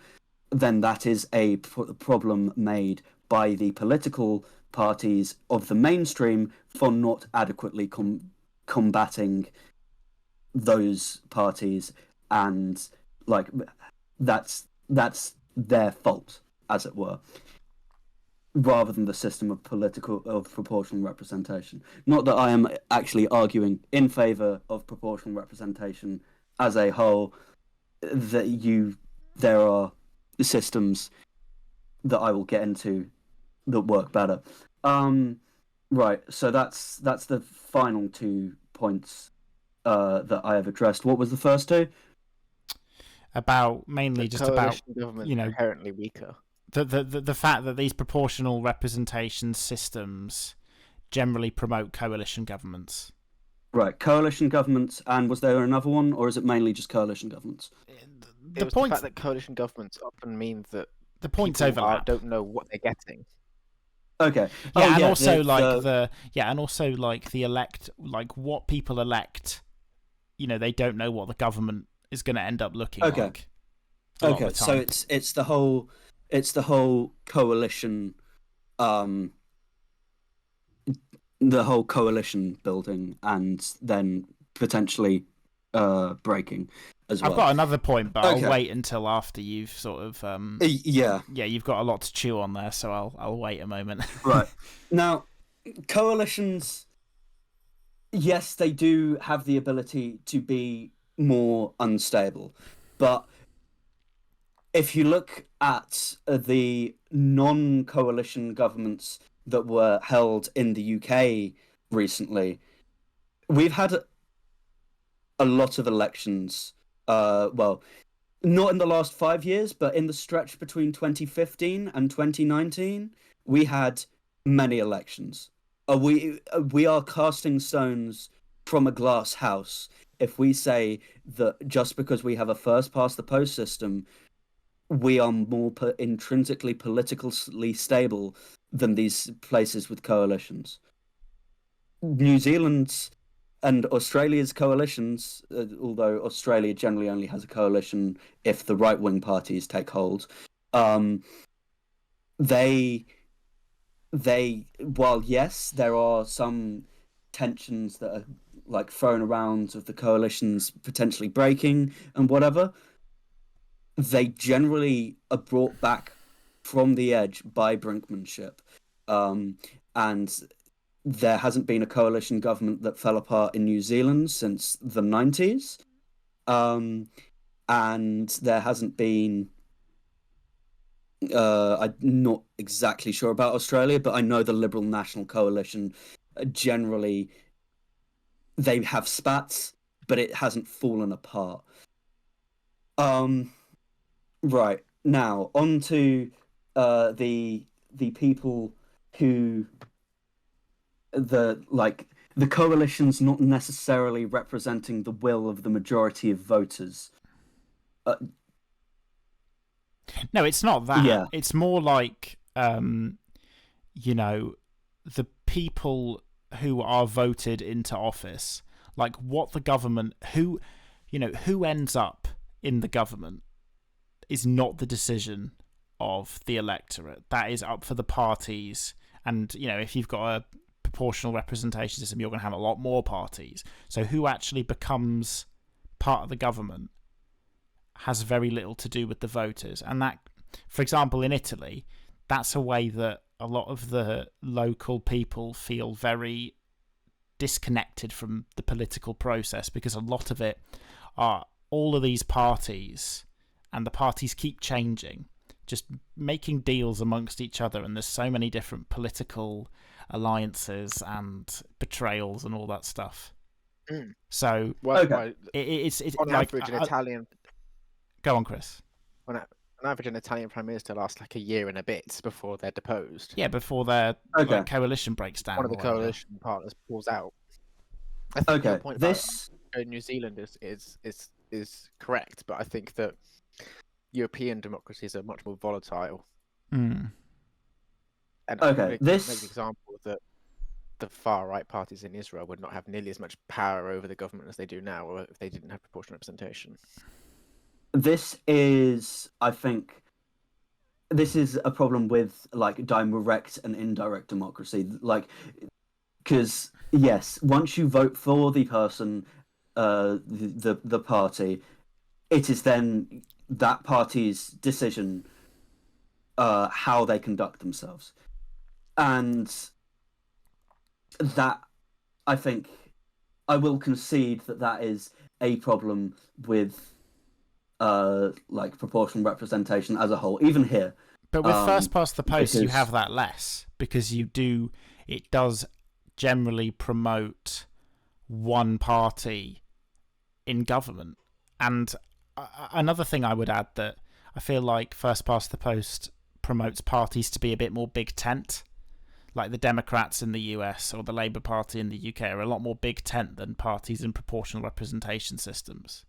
then that is a problem made by the political parties of the mainstream for not adequately combating those parties, and that's their fault, as it were, rather than the system of proportional representation. Not that I am actually arguing in favour of proportional representation as a whole. There are systems that I will get into that work better. Right. So that's the final 2 points that I have addressed. What was the first 2? about mainly just about governments are inherently weaker. The fact that these proportional representation systems generally promote coalition governments. Right, coalition governments, and was there another one, or is it mainly just coalition governments? The fact that coalition governments often means that the points people overlap. don't know what they're getting. Okay. Yeah, and also the elect, like what people elect, they don't know what the government is going to end up looking like. Okay, so it's the whole coalition, the whole coalition building, and then potentially breaking as well. I've got another point, but I'll wait until after you've sort of you've got a lot to chew on there, so I'll wait a moment. Right. Now, coalitions, yes, they do have the ability to be more unstable, but if you look at the non-coalition governments that were held in the UK recently, we've had a lot of elections. Well, not in the last 5 years, but in the stretch between 2015 and 2019, we had many elections. We are casting stones from a glass house if we say that just because we have a first past the post system, we are more intrinsically politically stable than these places with coalitions. New Zealand's and Australia's coalitions, although Australia generally only has a coalition if the right-wing parties take hold, they while yes, there are some tensions that are like thrown around of the coalitions potentially breaking and whatever, they generally are brought back from the edge by brinkmanship. And there hasn't been a coalition government that fell apart in New Zealand since the 90s. And there hasn't been... I'm not exactly sure about Australia, but I know the Liberal National Coalition generally... They have spats, but it hasn't fallen apart. Right, now, on to the people who... the coalition's not necessarily representing the will of the majority of voters. No, it's not that. Yeah. It's more like, the people who are voted into office, like what the government, who ends up in the government is not the decision of the electorate. That is up for the parties. And, if you've got a proportional representation system, you're going to have a lot more parties. So who actually becomes part of the government has very little to do with the voters. And that, for example, in Italy, that's a way that a lot of the local people feel very disconnected from the political process, because a lot of it are all of these parties, and the parties keep changing, just making deals amongst each other, and there's so many different political alliances and betrayals and all that stuff. So it's on like, average, an Italian... Go on, Chris. On average, an Italian prime minister lasts like a year and a bit before they're deposed. Yeah, before their coalition breaks down. One of the coalition partners pulls out. I think your point about New Zealand is correct, but I think that European democracies are much more volatile. And I make the example that the far right parties in Israel would not have nearly as much power over the government as they do now, or if they didn't have proportional representation. This is, I think, a problem with like direct and indirect democracy. Like, because yes, once you vote for the person, the party, it is then that party's decision how they conduct themselves, and that, I think, I will concede that is a problem with like proportional representation as a whole, even here. But with first past the post, you have that less, because it does generally promote one party in government. And another thing I would add that I feel like First Past the Post promotes parties to be a bit more big tent. Like the Democrats in the US or the Labour Party in the UK are a lot more big tent than parties in proportional representation systems.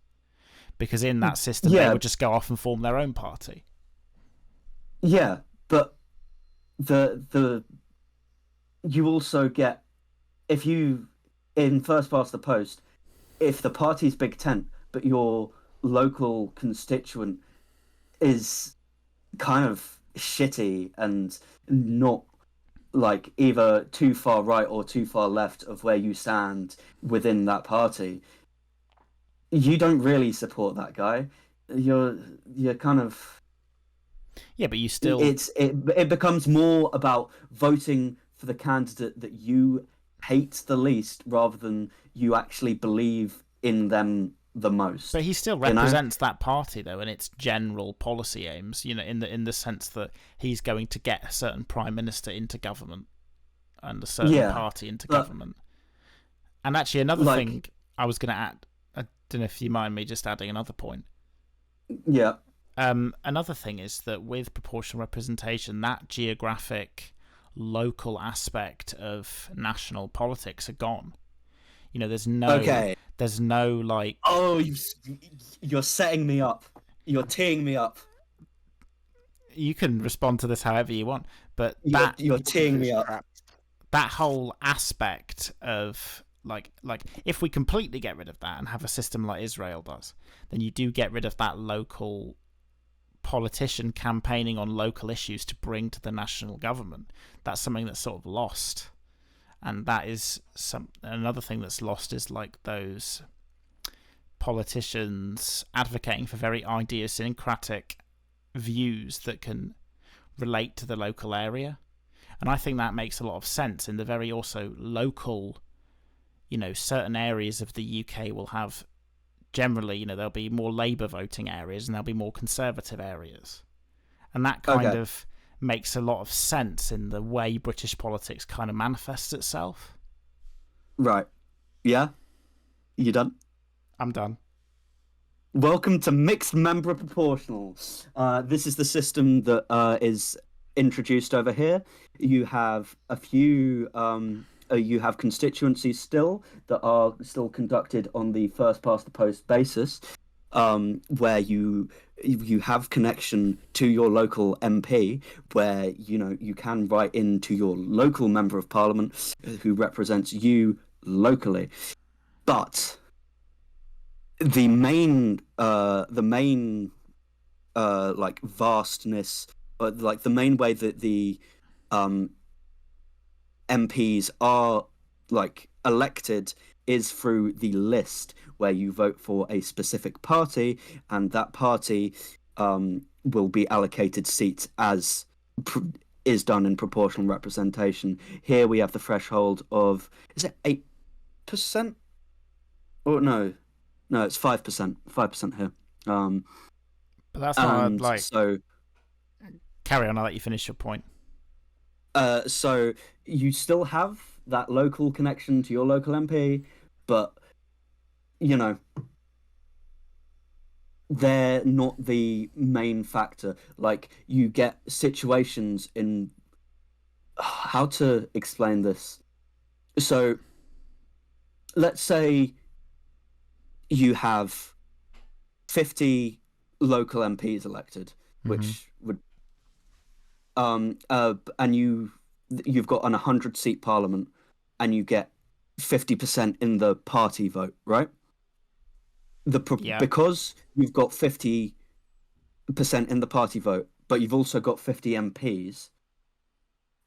Because in that system, they would just go off and form their own party. Yeah, but the you also get, if you, in First Past the Post, if the party's big tent, but your local constituent is kind of shitty and not like either too far right or too far left of where you stand within that party, you don't really support that guy. You're kind of, yeah, but you still it becomes more about voting for the candidate that you hate the least rather than you actually believe in them the most. But he still represents that party though, and its general policy aims. In the sense that he's going to get a certain prime minister into government and a certain party into government. And actually, another thing I was going to add. I don't know if you mind me just adding another point. Yeah. Another thing is that with proportional representation, that geographic, local aspect of national politics are gone. There's no like. Oh, you're setting me up. You're teeing me up. You can respond to this however you want, but you're teeing me up. That whole aspect of like if we completely get rid of that and have a system like Israel does, then you do get rid of that local politician campaigning on local issues to bring to the national government. That's something that's sort of lost. And that is another thing that's lost is like those politicians advocating for very idiosyncratic views that can relate to the local area. And I think that makes a lot of sense in the very also local, certain areas of the UK will have generally, there'll be more Labour voting areas and there'll be more Conservative areas. And that kind of makes a lot of sense in the way British politics kind of manifests itself. Right. Yeah? You done? I'm done. Welcome to Mixed Member Proportional. This is the system that is introduced over here. You have a few... you have constituencies still that are still conducted on the first past the post basis, where you have connection to your local MP, where you can write into your local member of parliament who represents you locally. But the main like vastness, like the main way that the MPs are like elected is through the list, where you vote for a specific party, and that party will be allocated seats as is done in proportional representation. Here we have the threshold of, is it 8%? Or no, it's 5%. 5% here. But that's not like. So carry on. I'll let you finish your point. So you still have that local connection to your local MP, but they're not the main factor. Like, you get situations in... How to explain this? So, let's say you have 50 local MPs elected, which would... and you've got an 100-seat parliament, and you get 50% in the party vote, right? Because you've got 50% in the party vote, but you've also got 50 MPs,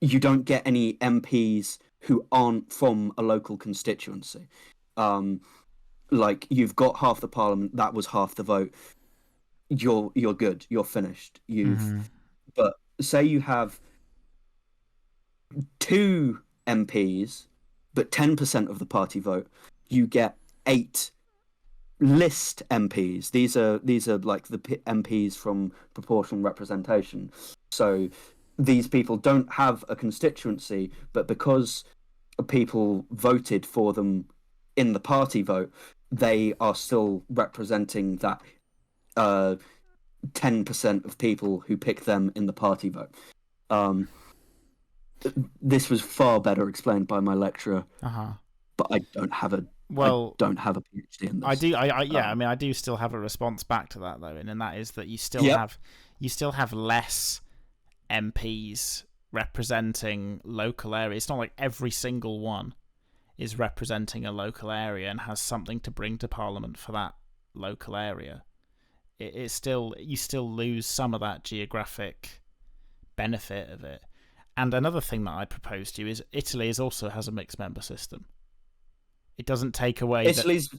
you don't get any MPs who aren't from a local constituency. Like, you've got half the parliament, that was half the vote. You're good. You're finished. But say you have 2 MPs, but 10% of the party vote, you get 8 list MPs. These are like the MPs from proportional representation. So these people don't have a constituency, but because people voted for them in the party vote, they are still representing that 10% of people who pick them in the party vote. This was far better explained by my lecturer, but I don't have a PhD in this. I do. I do still have a response back to that though, and that is that you still have less MPs representing local areas. It's not like every single one is representing a local area and has something to bring to Parliament for that local area. You still lose some of that geographic benefit of it. And another thing that I proposed to you is Italy also has a mixed member system. It doesn't take away Italy's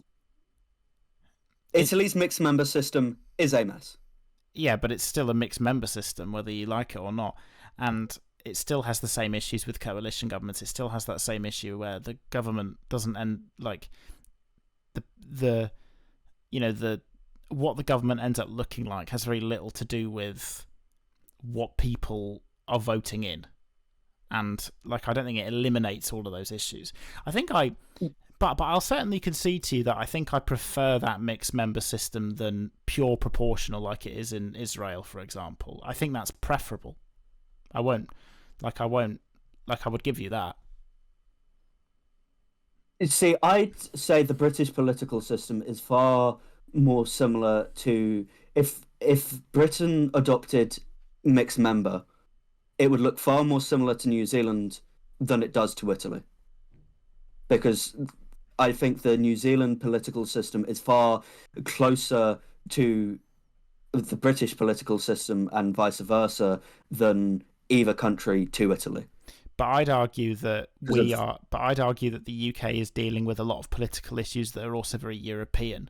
mixed member system is a mess. Yeah, but it's still a mixed member system, whether you like it or not. And it still has the same issues with coalition governments. It still has that same issue where the government doesn't end like what the government ends up looking like has very little to do with what people are voting in. And I don't think it eliminates all of those issues. But I'll certainly concede to you that I think I prefer that mixed member system than pure proportional like it is in Israel, for example. I think that's preferable. I would give you that. See, I'd say the British political system is far more similar to if Britain adopted mixed member, it would look far more similar to New Zealand than it does to Italy. Because I think the New Zealand political system is far closer to the British political system and vice versa than either country to Italy. But I'd argue that the UK is dealing with a lot of political issues that are also very European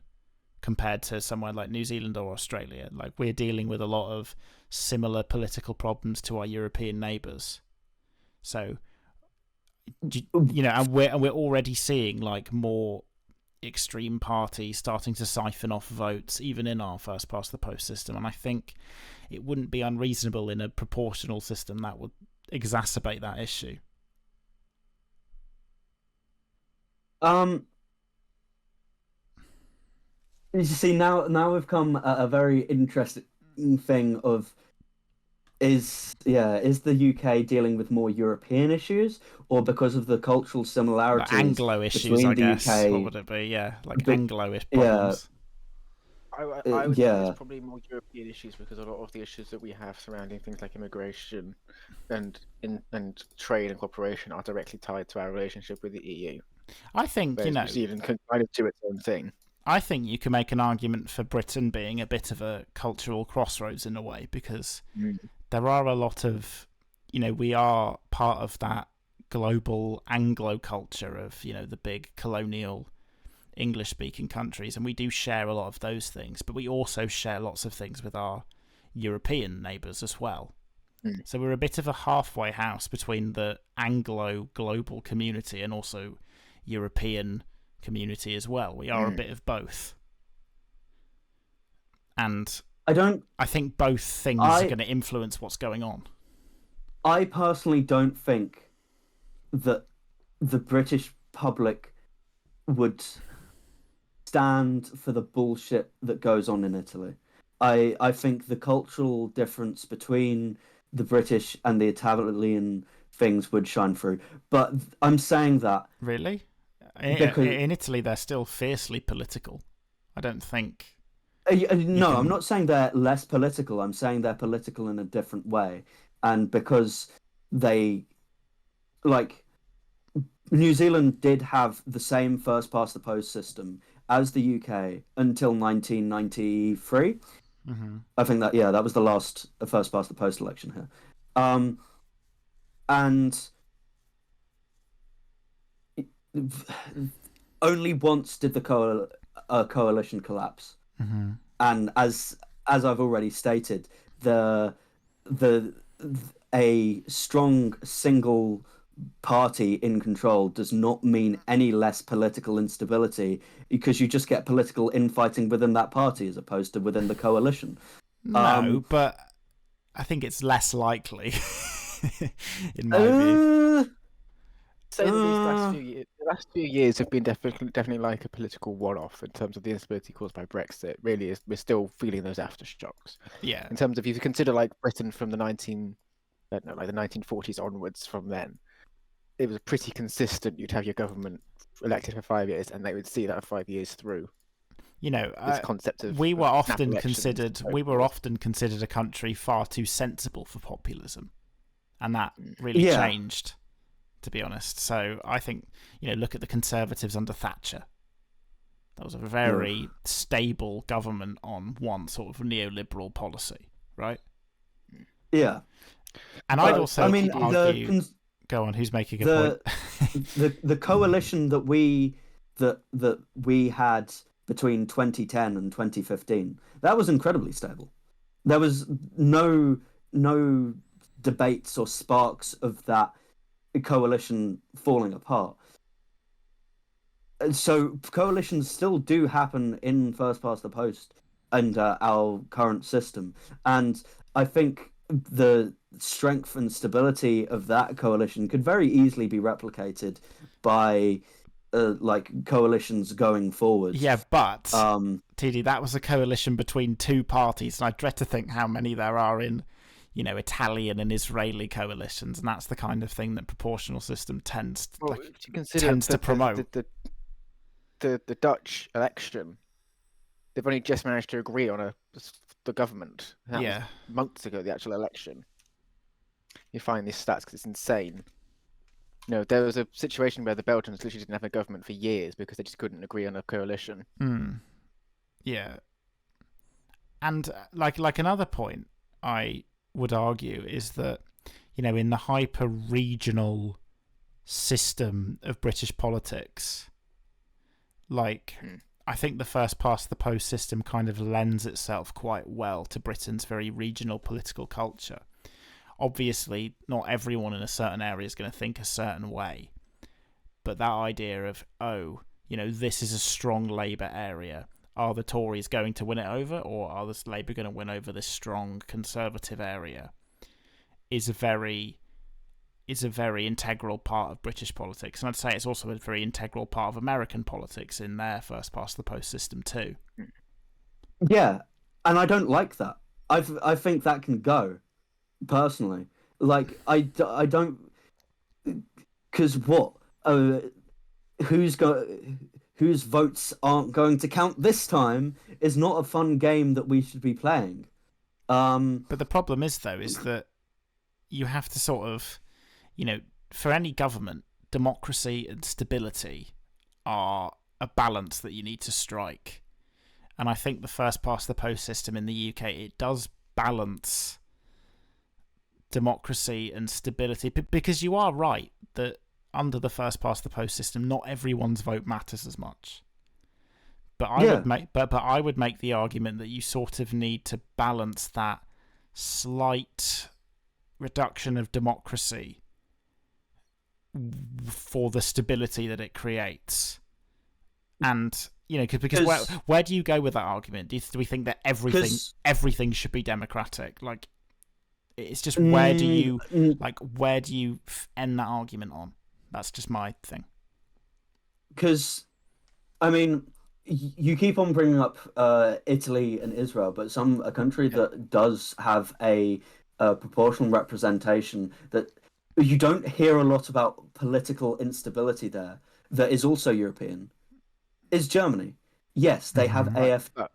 compared to somewhere like New Zealand or Australia. Like, we're dealing with a lot of similar political problems to our European neighbours. So, and we're already seeing more extreme parties starting to siphon off votes, even in our first past the post system. And I think it wouldn't be unreasonable in a proportional system that would exacerbate that issue. You see, now we've come at a very interesting thing of is the UK dealing with more European issues, or because of the cultural similarities, Anglo issues, I guess. UK, what would it be? Yeah, Anglo-ish problems. I would say it's probably more European issues, because a lot of the issues that we have surrounding things like immigration and trade and cooperation are directly tied to our relationship with the EU. I think New Zealand can kind of do its own thing. I think you can make an argument for Britain being a bit of a cultural crossroads in a way, because there are a lot of, we are part of that global Anglo culture of, the big colonial English-speaking countries, and we do share a lot of those things, but we also share lots of things with our European neighbours as well. So we're a bit of a halfway house between the Anglo global community and also European community as well. We are a bit of both. And I think both things are going to influence what's going on. I personally don't think that the British public would stand for the bullshit that goes on in Italy. I think the cultural difference between the British and the Italian things would shine through. But I'm saying that... Really? In Italy, they're still fiercely political. I don't think... I'm not saying they're less political. I'm saying they're political in a different way. And because they... New Zealand did have the same first past the post system as the UK until 1993. I think that was the last first past the post election here. And only once did the coalition collapse. And as I've already stated, a strong single party in control does not mean any less political instability, because you just get political infighting within that party as opposed to within the coalition. No, but I think it's less likely in my view. So these last few years, last few years have been definitely like a political one-off in terms of the instability caused by Brexit. Really, is we're still feeling those aftershocks. Yeah. In terms of, if you consider like Britain from the 1940s onwards, from then, it was pretty consistent. You'd have your government elected for 5 years, and they would see that 5 years through. You know, This concept of we were snap often elections and considered so forth. often considered a country far too sensible for populism, and that really Yeah. changed, to be honest. So I think, you know, look at the Conservatives under Thatcher. That was a very stable government on one sort of neoliberal policy, right? Yeah. And I'd also argue. The Go on. Who's making a point? the coalition that we had between 2010 and 2015, that was incredibly stable. There was no debates or sparks of that coalition falling apart. So coalitions still do happen in first past the post under our current system, and I think the strength and stability of that coalition could very easily be replicated by like coalitions going forward. Yeah, but TD, that was a coalition between two parties, and I dread to think how many there are in, you know, Italian and Israeli coalitions, and that's the kind of thing that proportional system tends to promote. The Dutch election, they've only just managed to agree on the government. That was months ago, the actual election. You find these stats because it's insane. You know, there was a situation where the Belgians literally didn't have a government for years because they just couldn't agree on a coalition. Yeah. And like another point I would argue is that, you know, in the hyper-regional system of British politics, like, I think the first past the post system kind of lends itself quite well to Britain's very regional political culture. Obviously, not everyone in a certain area is going to think a certain way, but that idea of, oh, you know, this is a strong Labour area. Are the Tories going to win it over, or are the Labour going to win over this strong Conservative area? Is a very integral part of British politics, and I'd say it's also a very integral part of American politics in their first past the post system too. Yeah, and I don't like that. I think that can go, personally. Like I don't, because what? Whose votes aren't going to count this time is not a fun game that we should be playing. But the problem is, though, is that you have to sort of, you know, for any government, democracy and stability are a balance that you need to strike. And I think the first past the post system in the UK, it does balance democracy and stability, because you are right that under the first past the post system, not everyone's vote matters as much. But I would make the argument that you sort of need to balance that slight reduction of democracy for the stability that it creates. And, you know, because where do you go with that argument? Do we think that everything should be democratic? Like, it's just where do you end that argument on? That's just my thing. Because, I mean, you keep on bringing up Italy and Israel, but a country that does have a proportional representation that you don't hear a lot about political instability there, that is also European, is Germany. Yes, they have AfD,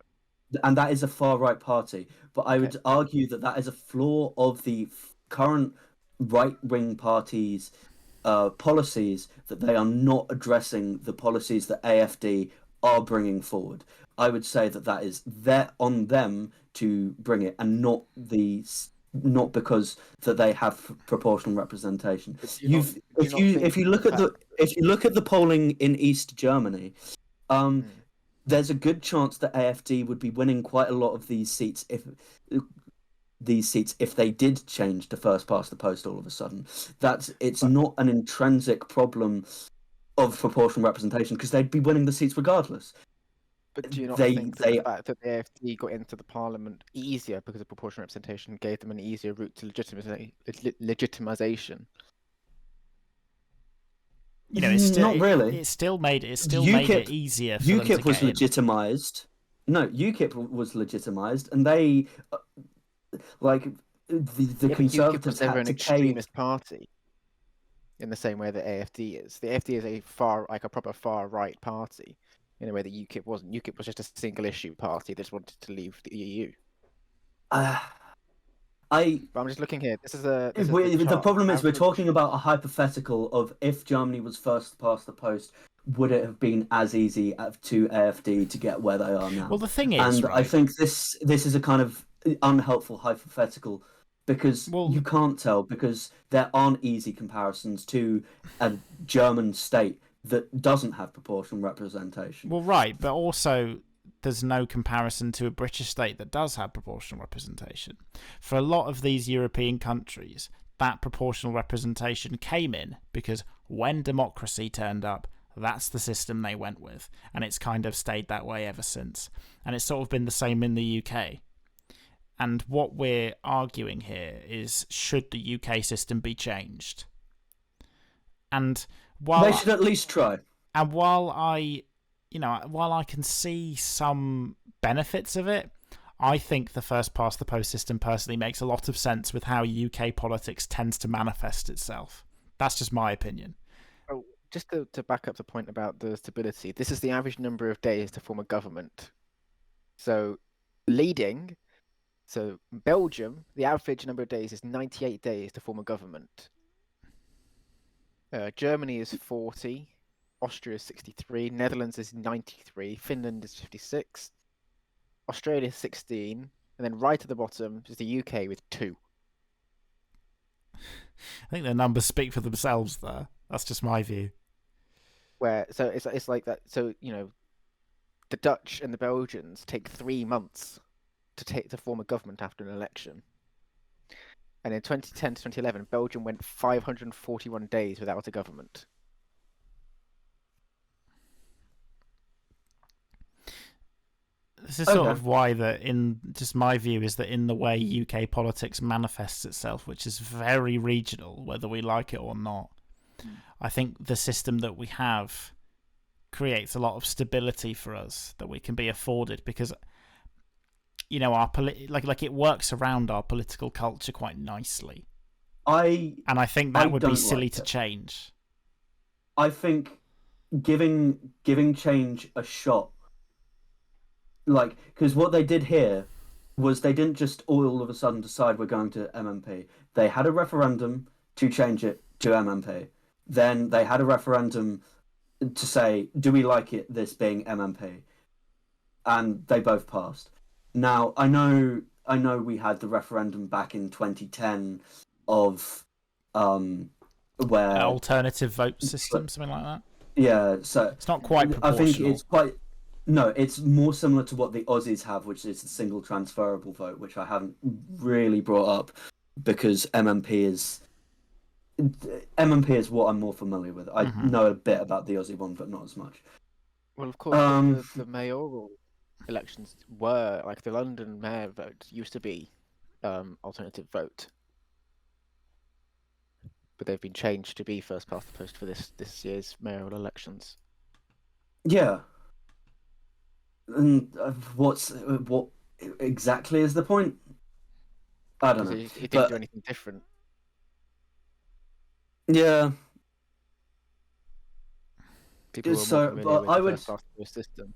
and that is a far-right party, but I would argue that is a flaw of the current right-wing parties' policies, that they are not addressing the policies that AfD are bringing forward. I would say that is on them to bring it, and not because that they have proportional representation. If you look at the polling in East Germany, there's a good chance that AfD would be winning quite a lot of these seats if they did change to first past the post all of a sudden. It's not an intrinsic problem of proportional representation, because they'd be winning the seats regardless. But do you not think that the fact that the AfD got into the parliament easier because of proportional representation gave them an easier route to legitimization? it's still Not really. it still made it UKIP easier for them to UKIP was get in. legitimized. No, UKIP was legitimized, and they like the Yeah, but UKIP was Conservatives never had an to cave. extremist party in the same way that AFD is. The AFD is a proper far right party in a way that UKIP wasn't. UKIP was just a single issue party that just wanted to leave the EU. I But I'm just looking here. This is the the chart. problem is we're Average. talking about a hypothetical of if Germany was first past the post, would it have been as easy to AFD to get where they are now? Well, the thing is, and right? I think this is a kind of unhelpful hypothetical because you can't tell, because there aren't easy comparisons to a German state that doesn't have proportional representation. Well, right, but also there's no comparison to a British state that does have proportional representation. For a lot of these European countries, that proportional representation came in because when democracy turned up, that's the system they went with, and it's kind of stayed that way ever since. And it's sort of been the same in the UK. And what we're arguing here is, should the UK system be changed? And while they should at least try. And while I can see some benefits of it, I think the first past the post system personally makes a lot of sense with how UK politics tends to manifest itself. That's just my opinion. Oh, just to back up the point about the stability, this is the average number of days to form a government. So Belgium, the average number of days is 98 days to form a government. Germany is 40, Austria is 63, Netherlands is 93, Finland is 56, Australia is 16, and then right at the bottom is the UK with 2. I think the numbers speak for themselves there. That's just my view. So it's like that. So the Dutch and the Belgians take 3 months to form a government after an election. And in 2010 to 2011, Belgium went 541 days without a government. This is sort of why my view is that in the way UK politics manifests itself, which is very regional, whether we like it or not, I think the system that we have creates a lot of stability for us that we can be afforded because our it works around our political culture quite nicely. I think that would be silly to change. I think giving change a shot, because what they did here was they didn't just all of a sudden decide we're going to MMP. They had a referendum to change it to MMP. Then they had a referendum to say, do we like it, this being MMP? And they both passed. Now, I know we had the referendum back in 2010 of where an alternative vote system, something like that. Yeah, so it's not quite proportional. I think it's quite. No, it's more similar to what the Aussies have, which is the single transferable vote, which I haven't really brought up because MMP is what I'm more familiar with. I know a bit about the Aussie one, but not as much. Well, of course, the mayoral elections were like the London mayor vote used to be alternative vote, but they've been changed to be first past the post for this year's mayoral elections. Yeah. And what exactly is the point? I don't know. It didn't do anything different. Yeah. People were more familiar with the first past the post system.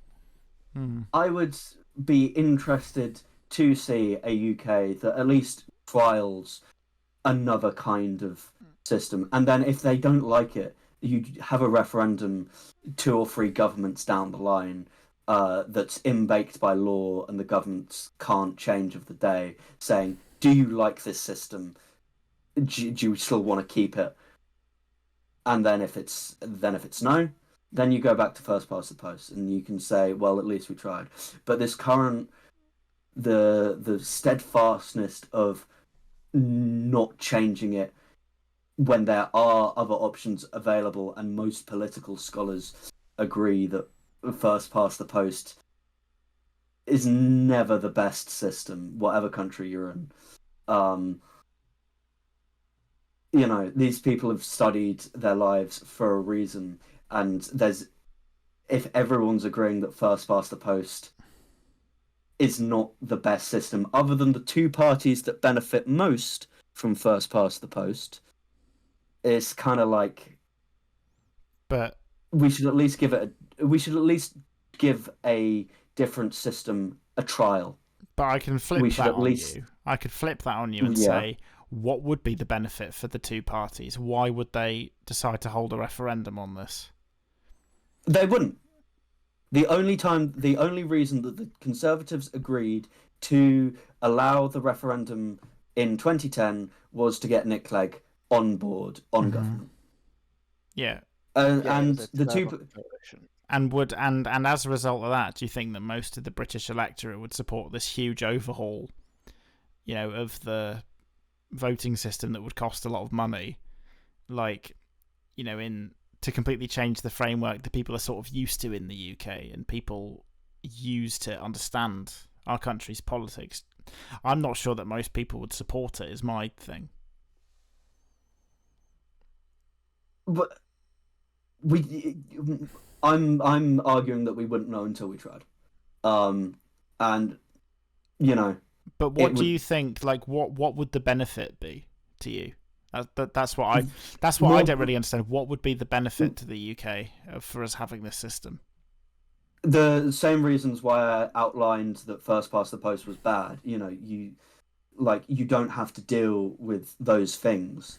I would be interested to see a UK that at least trials another kind of system, and then if they don't like it, you have a referendum 2 or 3 governments down the line that's in-baked by law and the governments can't change of the day, saying, do you like this system? Do you still want to keep it? And then if it's no, then you go back to first past the post and you can say, well, at least we tried. But this current the steadfastness of not changing it when there are other options available, and most political scholars agree that first past the post is never the best system, whatever country you're in. these people have studied their lives for a reason, and if everyone's agreeing that first past the post is not the best system, other than the two parties that benefit most from first past the post, it's kind of like, but we should at least give a different system a trial. But I can flip that on you. I could flip that on you and say, what would be the benefit for the two parties? Why would they decide to hold a referendum on this? They wouldn't. The only reason that the Conservatives agreed to allow the referendum in 2010 was to get Nick Clegg on board on government. Yeah. And the two and as a result of that, do you think that most of the British electorate would support this huge overhaul, of the voting system that would cost a lot of money, to completely change the framework that people are sort of used to in the UK and people use to understand our country's politics? I'm not sure that most people would support it, is my thing. But I'm arguing that we wouldn't know until we tried. And But what do you think? Like, what would the benefit be to you? That's what I don't really understand. What would be the benefit to the UK for us having this system? The same reasons why I outlined that first past the post was bad. You don't have to deal with those things.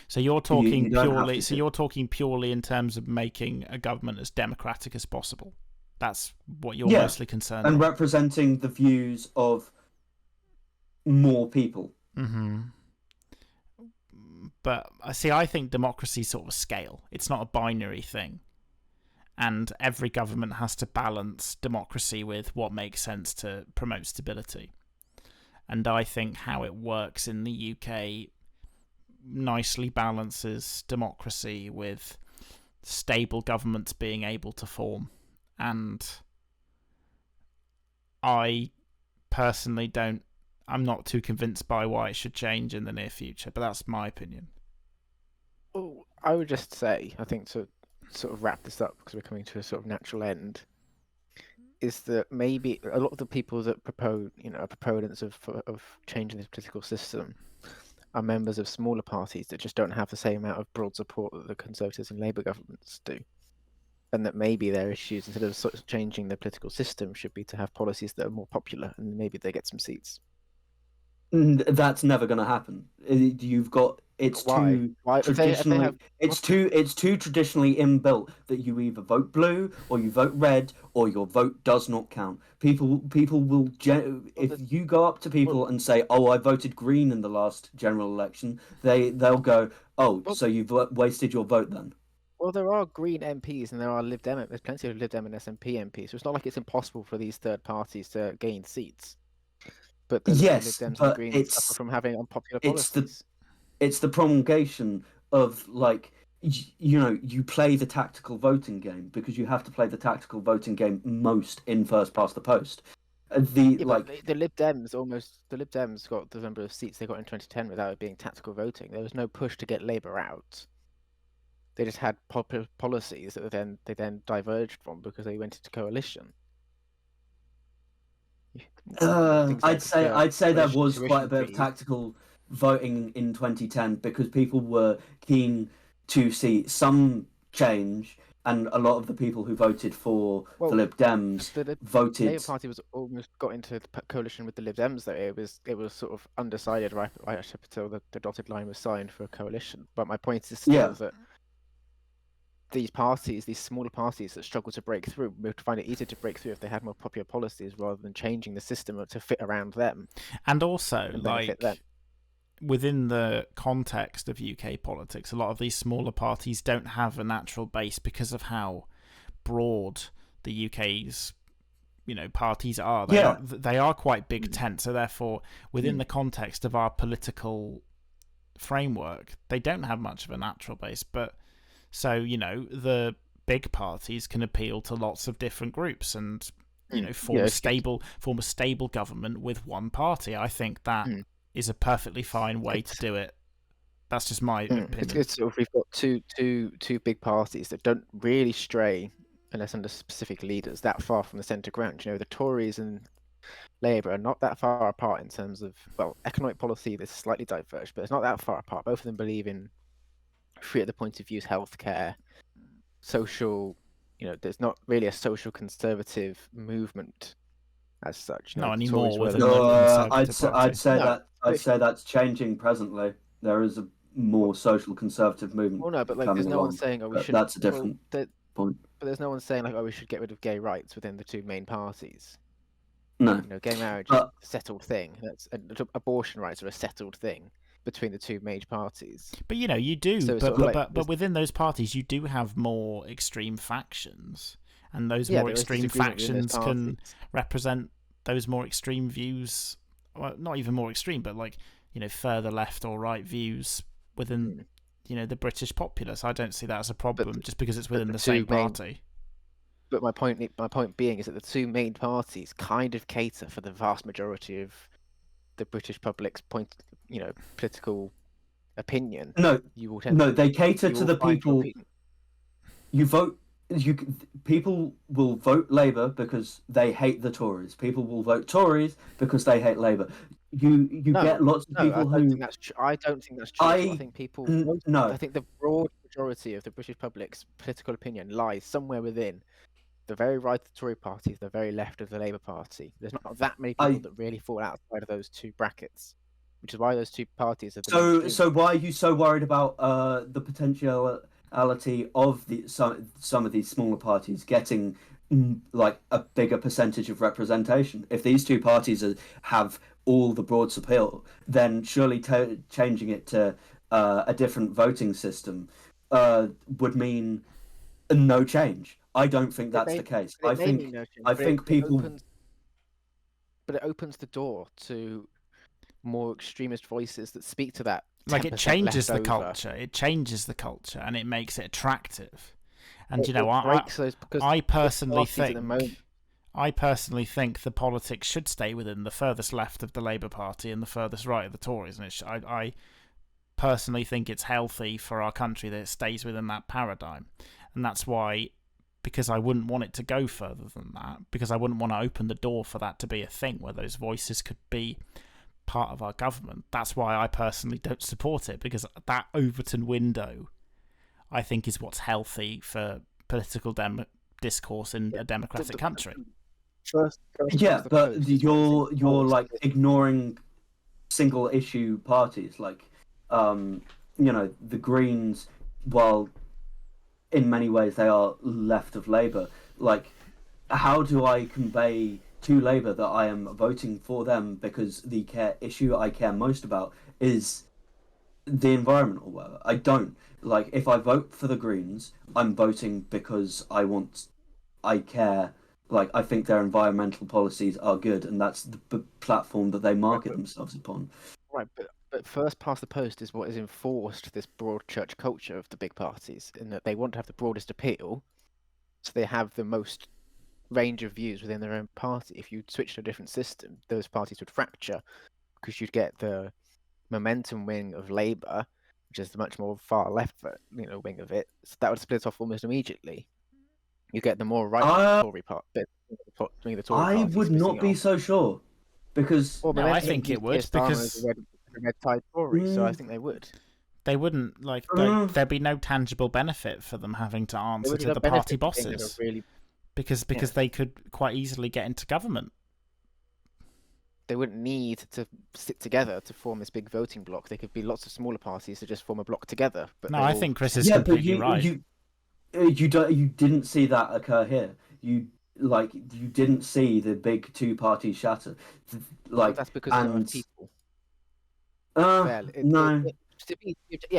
So you're talking purely. So you're talking purely in terms of making a government as democratic as possible. That's what you're mostly concerned and with. Representing the views of more people. Mm-hmm. But see, I think democracy is sort of a scale. It's not a binary thing. And every government has to balance democracy with what makes sense to promote stability. And I think how it works in the UK nicely balances democracy with stable governments being able to form. And I personally I'm not too convinced by why it should change in the near future, but that's my opinion. Well, I would just say, I think to sort of wrap this up, because we're coming to a sort of natural end, is that maybe a lot of the people that are proponents of changing the political system are members of smaller parties that just don't have the same amount of broad support that the Conservatives and Labour governments do. And that maybe their issues, instead of sort of changing the political system, should be to have policies that are more popular, and maybe they get some seats. That's never going to happen. It's too traditionally inbuilt that you either vote blue or you vote red or your vote does not count. People will if you go up to people and say, "Oh, I voted green in the last general election," they'll go, "Oh, so you've wasted your vote then." Well, there are Green MPs and there are Lib Dem. There's plenty of Lib Dem and SNP MPs, so it's not like it's impossible for these third parties to gain seats. But the Lib Dems and the Greens suffer from having unpopular policies. It's the promulgation of, like, you play the tactical voting game because you have to play the tactical voting game most in first past the post. The Lib Dems got the number of seats they got in 2010 without it being tactical voting. There was no push to get Labour out. They just had popular policies that they then diverged from because they went into coalition. I'd say there was quite a bit of tactical voting in 2010 because people were keen to see some change, and a lot of the people who voted for the Lib Dems voted. The Labour Party was almost got into the coalition with the Lib Dems, though it was sort of undecided right up until the dotted line was signed for a coalition. But my point is still that these smaller parties that struggle to break through, would find it easier to break through if they had more popular policies rather than changing the system to fit around them. And also, within the context of UK politics, a lot of these smaller parties don't have a natural base because of how broad the UK's parties are. They are quite big tent, so therefore, within the context of our political framework, they don't have much of a natural base. But so, the big parties can appeal to lots of different groups and, form a stable government with one party. I think that is a perfectly fine way to do it That's just my opinion. It's sort of, we've got two big parties that don't really stray, unless under specific leaders, that far from the centre ground. The Tories and Labour are not that far apart in terms of, well, economic policy. There's slightly diverged, but it's not that far apart. Both of them believe in free at the point of views healthcare, social. There's not really a social conservative movement as such. Not the anymore Tories were within the the I'd Conservative Party. say No, I'd say that's changing presently. There is a more social conservative movement well, no, but like, coming there's no one along. saying, oh, we should. That's a different point. But there's no one saying like, oh, we should get rid of gay rights within the two main parties. No, Gay marriage is a settled thing. That's abortion rights are a settled thing between the two major parties. But you do. So but within those parties, you do have more extreme factions, and those more extreme factions can represent those more extreme views. Well, not even more extreme, but like further left or right views within the British populace. I don't see that as a problem just because it's within the same party. But my point being is that the two main parties kind of cater for the vast majority of the British public's political opinion. No, they cater to the people. You vote. People will vote Labour because they hate the Tories. People will vote Tories because they hate Labour. You get lots of people I don't think that's true. I don't think that's true. I think people. No. I think the broad majority of the British public's political opinion lies somewhere within the very right of the Tory Party, the very left of the Labour Party. There's not that many people that really fall outside of those two brackets, which is why those two parties are the So why are you so worried about the potentiality of some of these smaller parties getting like a bigger percentage of representation? If these two parties have all the broad support, then surely changing it to a different voting system would mean no change. I don't think that's the case. I think people. But it opens the door to more extremist voices that speak to that. Like it changes the culture. It changes the culture, and it makes it attractive. And I personally think the politics should stay within the furthest left of the Labour Party and the furthest right of the Tories. And I personally think it's healthy for our country that it stays within that paradigm. And that's why, because I wouldn't want it to go further than that, because I wouldn't want to open the door for that to be a thing where those voices could be part of our government. That's why I personally don't support it, because that Overton window, I think, is what's healthy for political discourse in a democratic country. But you're like ignoring single issue parties, like the Greens, while in many ways they are left of Labour. Like, how do I convey to Labour that I am voting for them because the issue I care most about is the environment or whatever? I don't. Like, if I vote for the Greens, I'm voting because I care. Like, I think their environmental policies are good, and that's the platform that they market themselves upon. Right, but first past the post is what has enforced this broad church culture of the big parties, in that they want to have the broadest appeal, so they have the most range of views within their own party. If you switch to a different system, those parties would fracture, because you'd get the momentum wing of Labour, which is the much more far left wing of it. So that would split off almost immediately. You get the more right Tory part bit. I would not be so sure, because I think it would, because red tide Tory, so I think they would. They wouldn't there'd be no tangible benefit for them having to answer to the party bosses, because they could quite easily get into government. They wouldn't need to sit together to form this big voting bloc. There could be lots of smaller parties to just form a bloc together. But no, I think Chris is completely right. You didn't see that occur here. You didn't see the big two parties shatter. Like, that's because there are people. No.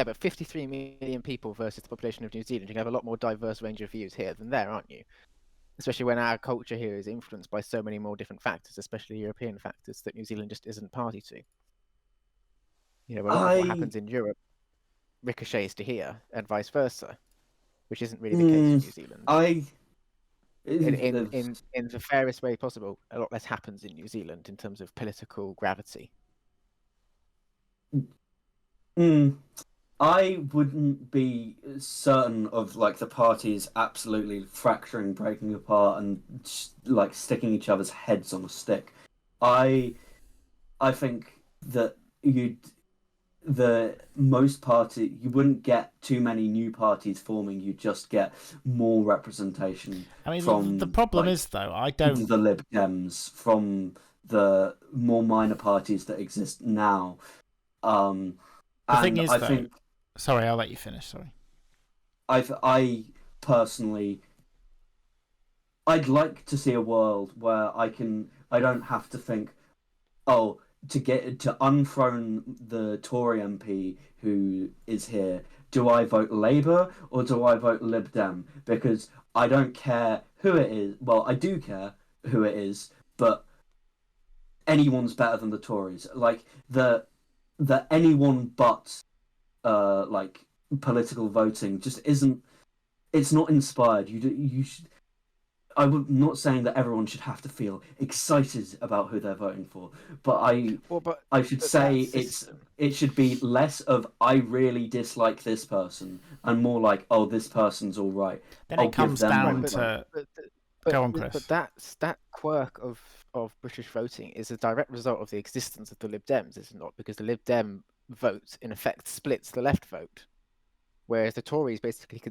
But 53 million people versus the population of New Zealand, you can have a lot more diverse range of views here than there, aren't you? Especially when our culture here is influenced by so many more different factors, especially European factors, that New Zealand just isn't party to. A lot of what happens in Europe ricochets to here, and vice versa, which isn't really the case in New Zealand. In the fairest way possible, a lot less happens in New Zealand in terms of political gravity. I wouldn't be certain of like the parties absolutely fracturing, breaking apart, and like sticking each other's heads on a stick. I I think that you'd the most party you wouldn't get too many new parties forming. You just get more representation I mean, the from problem like is though, I don't. the Lib Dems, from the more minor parties that exist now. Um, The thing and is I though, think sorry, I'll let you finish. Sorry. I personally I'd like to see a world where I don't have to think, oh, to unthrone the Tory MP who is here, do I vote Labour or do I vote Lib Dem? Because I don't care who it is. Well, I do care who it is, but anyone's better than the Tories. Like the anyone but like political voting just isn't. It's not inspired. You should. I'm not saying that everyone should have to feel excited about who they're voting for, but Well, but I should but that say system. it should be less of I really dislike this person and more like, oh, this person's all right. Then I'll it give comes them my down Right, vote. to. but Go on, but Chris. that quirk of British voting is a direct result of the existence of the Lib Dems, is it not? Because the Lib Dem vote in effect splits the left vote, whereas the Tories basically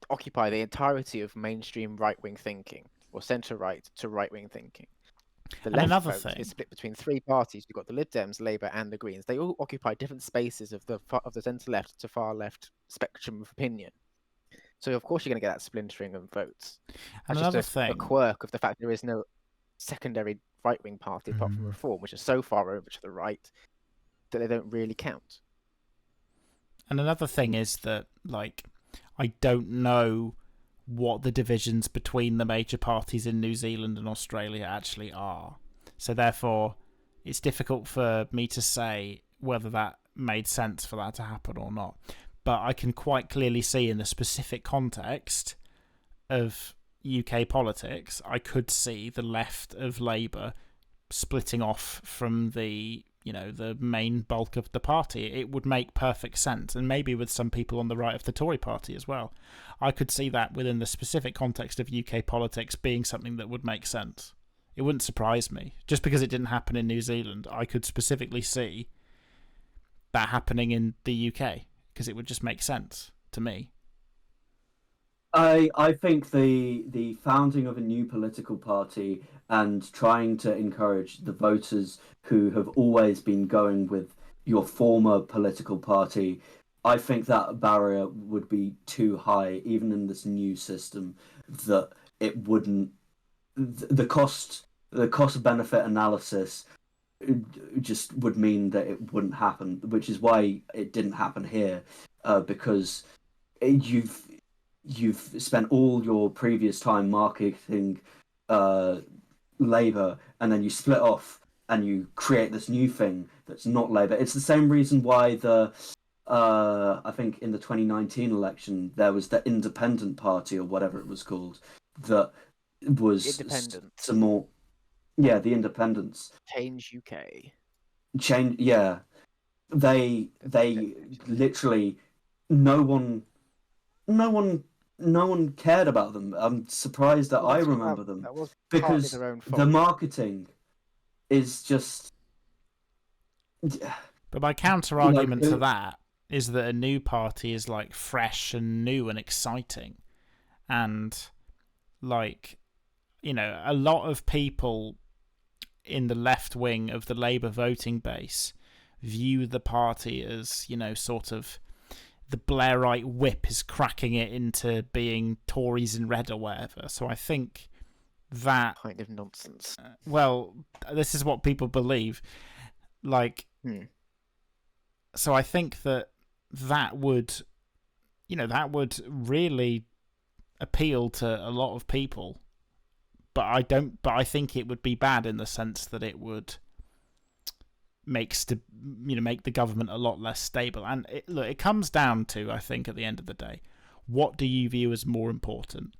occupy the entirety of mainstream right-wing thinking, or centre-right to right-wing thinking. The And left another vote is thing, split between three parties. You've got the Lib Dems, Labour, and the Greens. They all occupy different spaces of the centre left to far left spectrum of opinion. So of course you're going to get that splintering of votes. and That's just another a thing. quirk of the fact there is no secondary right-wing party apart from Reform, which is so far over to the right that they don't really count. And another thing is that, like, I don't know what the divisions between the major parties in New Zealand and Australia actually are. So therefore, it's difficult for me to say whether that made sense for that to happen or not. But I can quite clearly see in the specific context of UK politics, I could see the left of Labour splitting off from the main bulk of the party. It would make perfect sense, and maybe with some people on the right of the Tory party as well. I could see that within the specific context of UK politics being something that would make sense. It wouldn't surprise me. Just because it didn't happen in New Zealand, I could specifically see that happening in the UK, because it would just make sense to me. I think the founding of a new political party and trying to encourage the voters who have always been going with your former political party, I think that barrier would be too high, even in this new system, that it wouldn't the cost benefit analysis just would mean that it wouldn't happen, which is why it didn't happen here, because you've spent all your previous time marketing Labour, and then you split off and you create this new thing that's not Labour. It's the same reason why I think in the 2019 election there was the Independent Party or whatever it was called that was Independent. some more. Yeah, the Independents. Change UK. Change. Yeah, they literally no one no one no one cared about them. I'm surprised that Well, I remember them that was partly because their own the fault. marketing is just But my counter argument to that is that a new party is like fresh and new and exciting, and like a lot of people in the left wing of the Labour voting base view the party as sort of the Blairite whip is cracking it into being Tories in red or whatever. So I think that kind of nonsense. Well, this is what people believe. Like, so I think that would really appeal to a lot of people. But I think it would be bad in the sense that it would make the government a lot less stable. And it comes down to, I think, at the end of the day, what do you view as more important?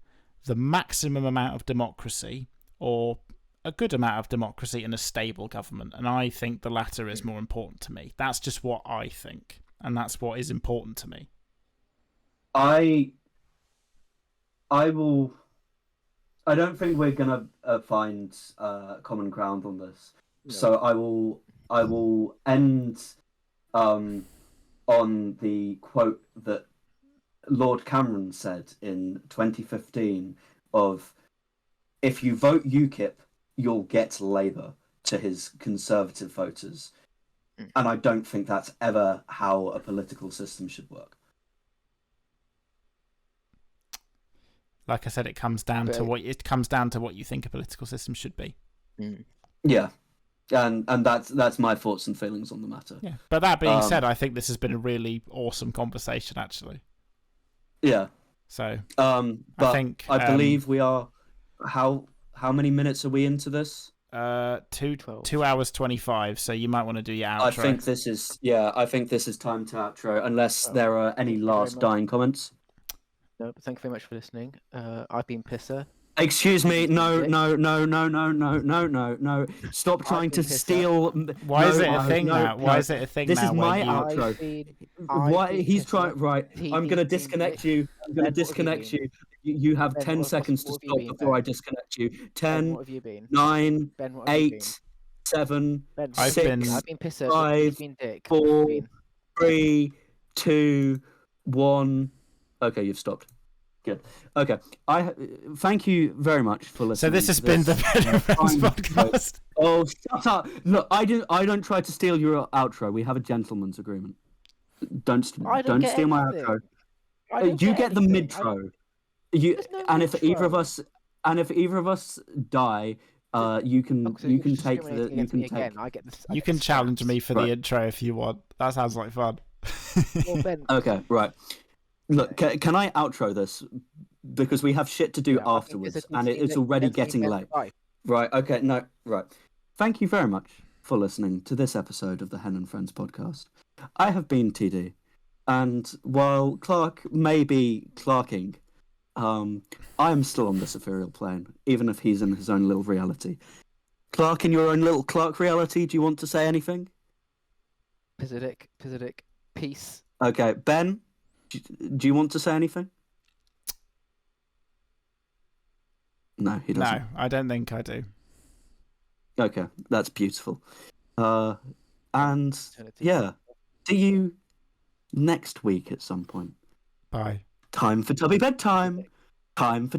The maximum amount of democracy or a good amount of democracy in a stable government? And I think the latter is more important to me. That's just what I think. and that's what is important to me. I will. I don't think we're gonna find common ground on this. No. So I will end on the quote that Lord Cameron said in 2015 of, if you vote UKIP, you'll get Labour, to his Conservative voters. And I don't think that's ever how a political system should work. Like I said, it comes down to what you think a political system should be. Yeah. And that's my thoughts and feelings on the matter. Yeah. But that being said, I think this has been a really awesome conversation, actually. Yeah. So but I believe we are. How many minutes are we into this? 2 hours 25. So you might want to do your outro. I think this is time to outro, unless there are any last dying comments. No, thank you very much for listening. I've been Pisser. Excuse me. No. Stop trying to steal. Why is it a thing now? Why is it a thing now? This is my outro. Why he's trying? Right. I'm gonna disconnect you. I'm gonna disconnect you. You have 10 seconds to stop before I disconnect you. 10, 9, 8, 7, 6, 5, 4, 3, 2, 1. Okay, you've stopped. Good. Okay. Thank you very much for listening. So this has been the Better Friends podcast. Oh, shut up! Look, I don't try to steal your outro. We have a gentleman's agreement. Don't steal my outro. You get the midtro. And if either of us die, you can take the you can challenge me for the intro if you want. That sounds like fun. Okay, right. Look, can I outro this? Because we have shit to do afterwards, and it's already getting late. Right, okay, no, right. Thank you very much for listening to this episode of the Hen and Friends podcast. I have been TD, and while Clark may be Clarking, I am still on this ethereal plane, even if he's in his own little reality. Clark, in your own little Clark reality, do you want to say anything? Pisidic, peace. Okay, Ben, do you want to say anything? No, he doesn't. No, I don't think I do. Okay, that's beautiful. And yeah, see you next week at some point. Bye. Time for Tubby bedtime. Time for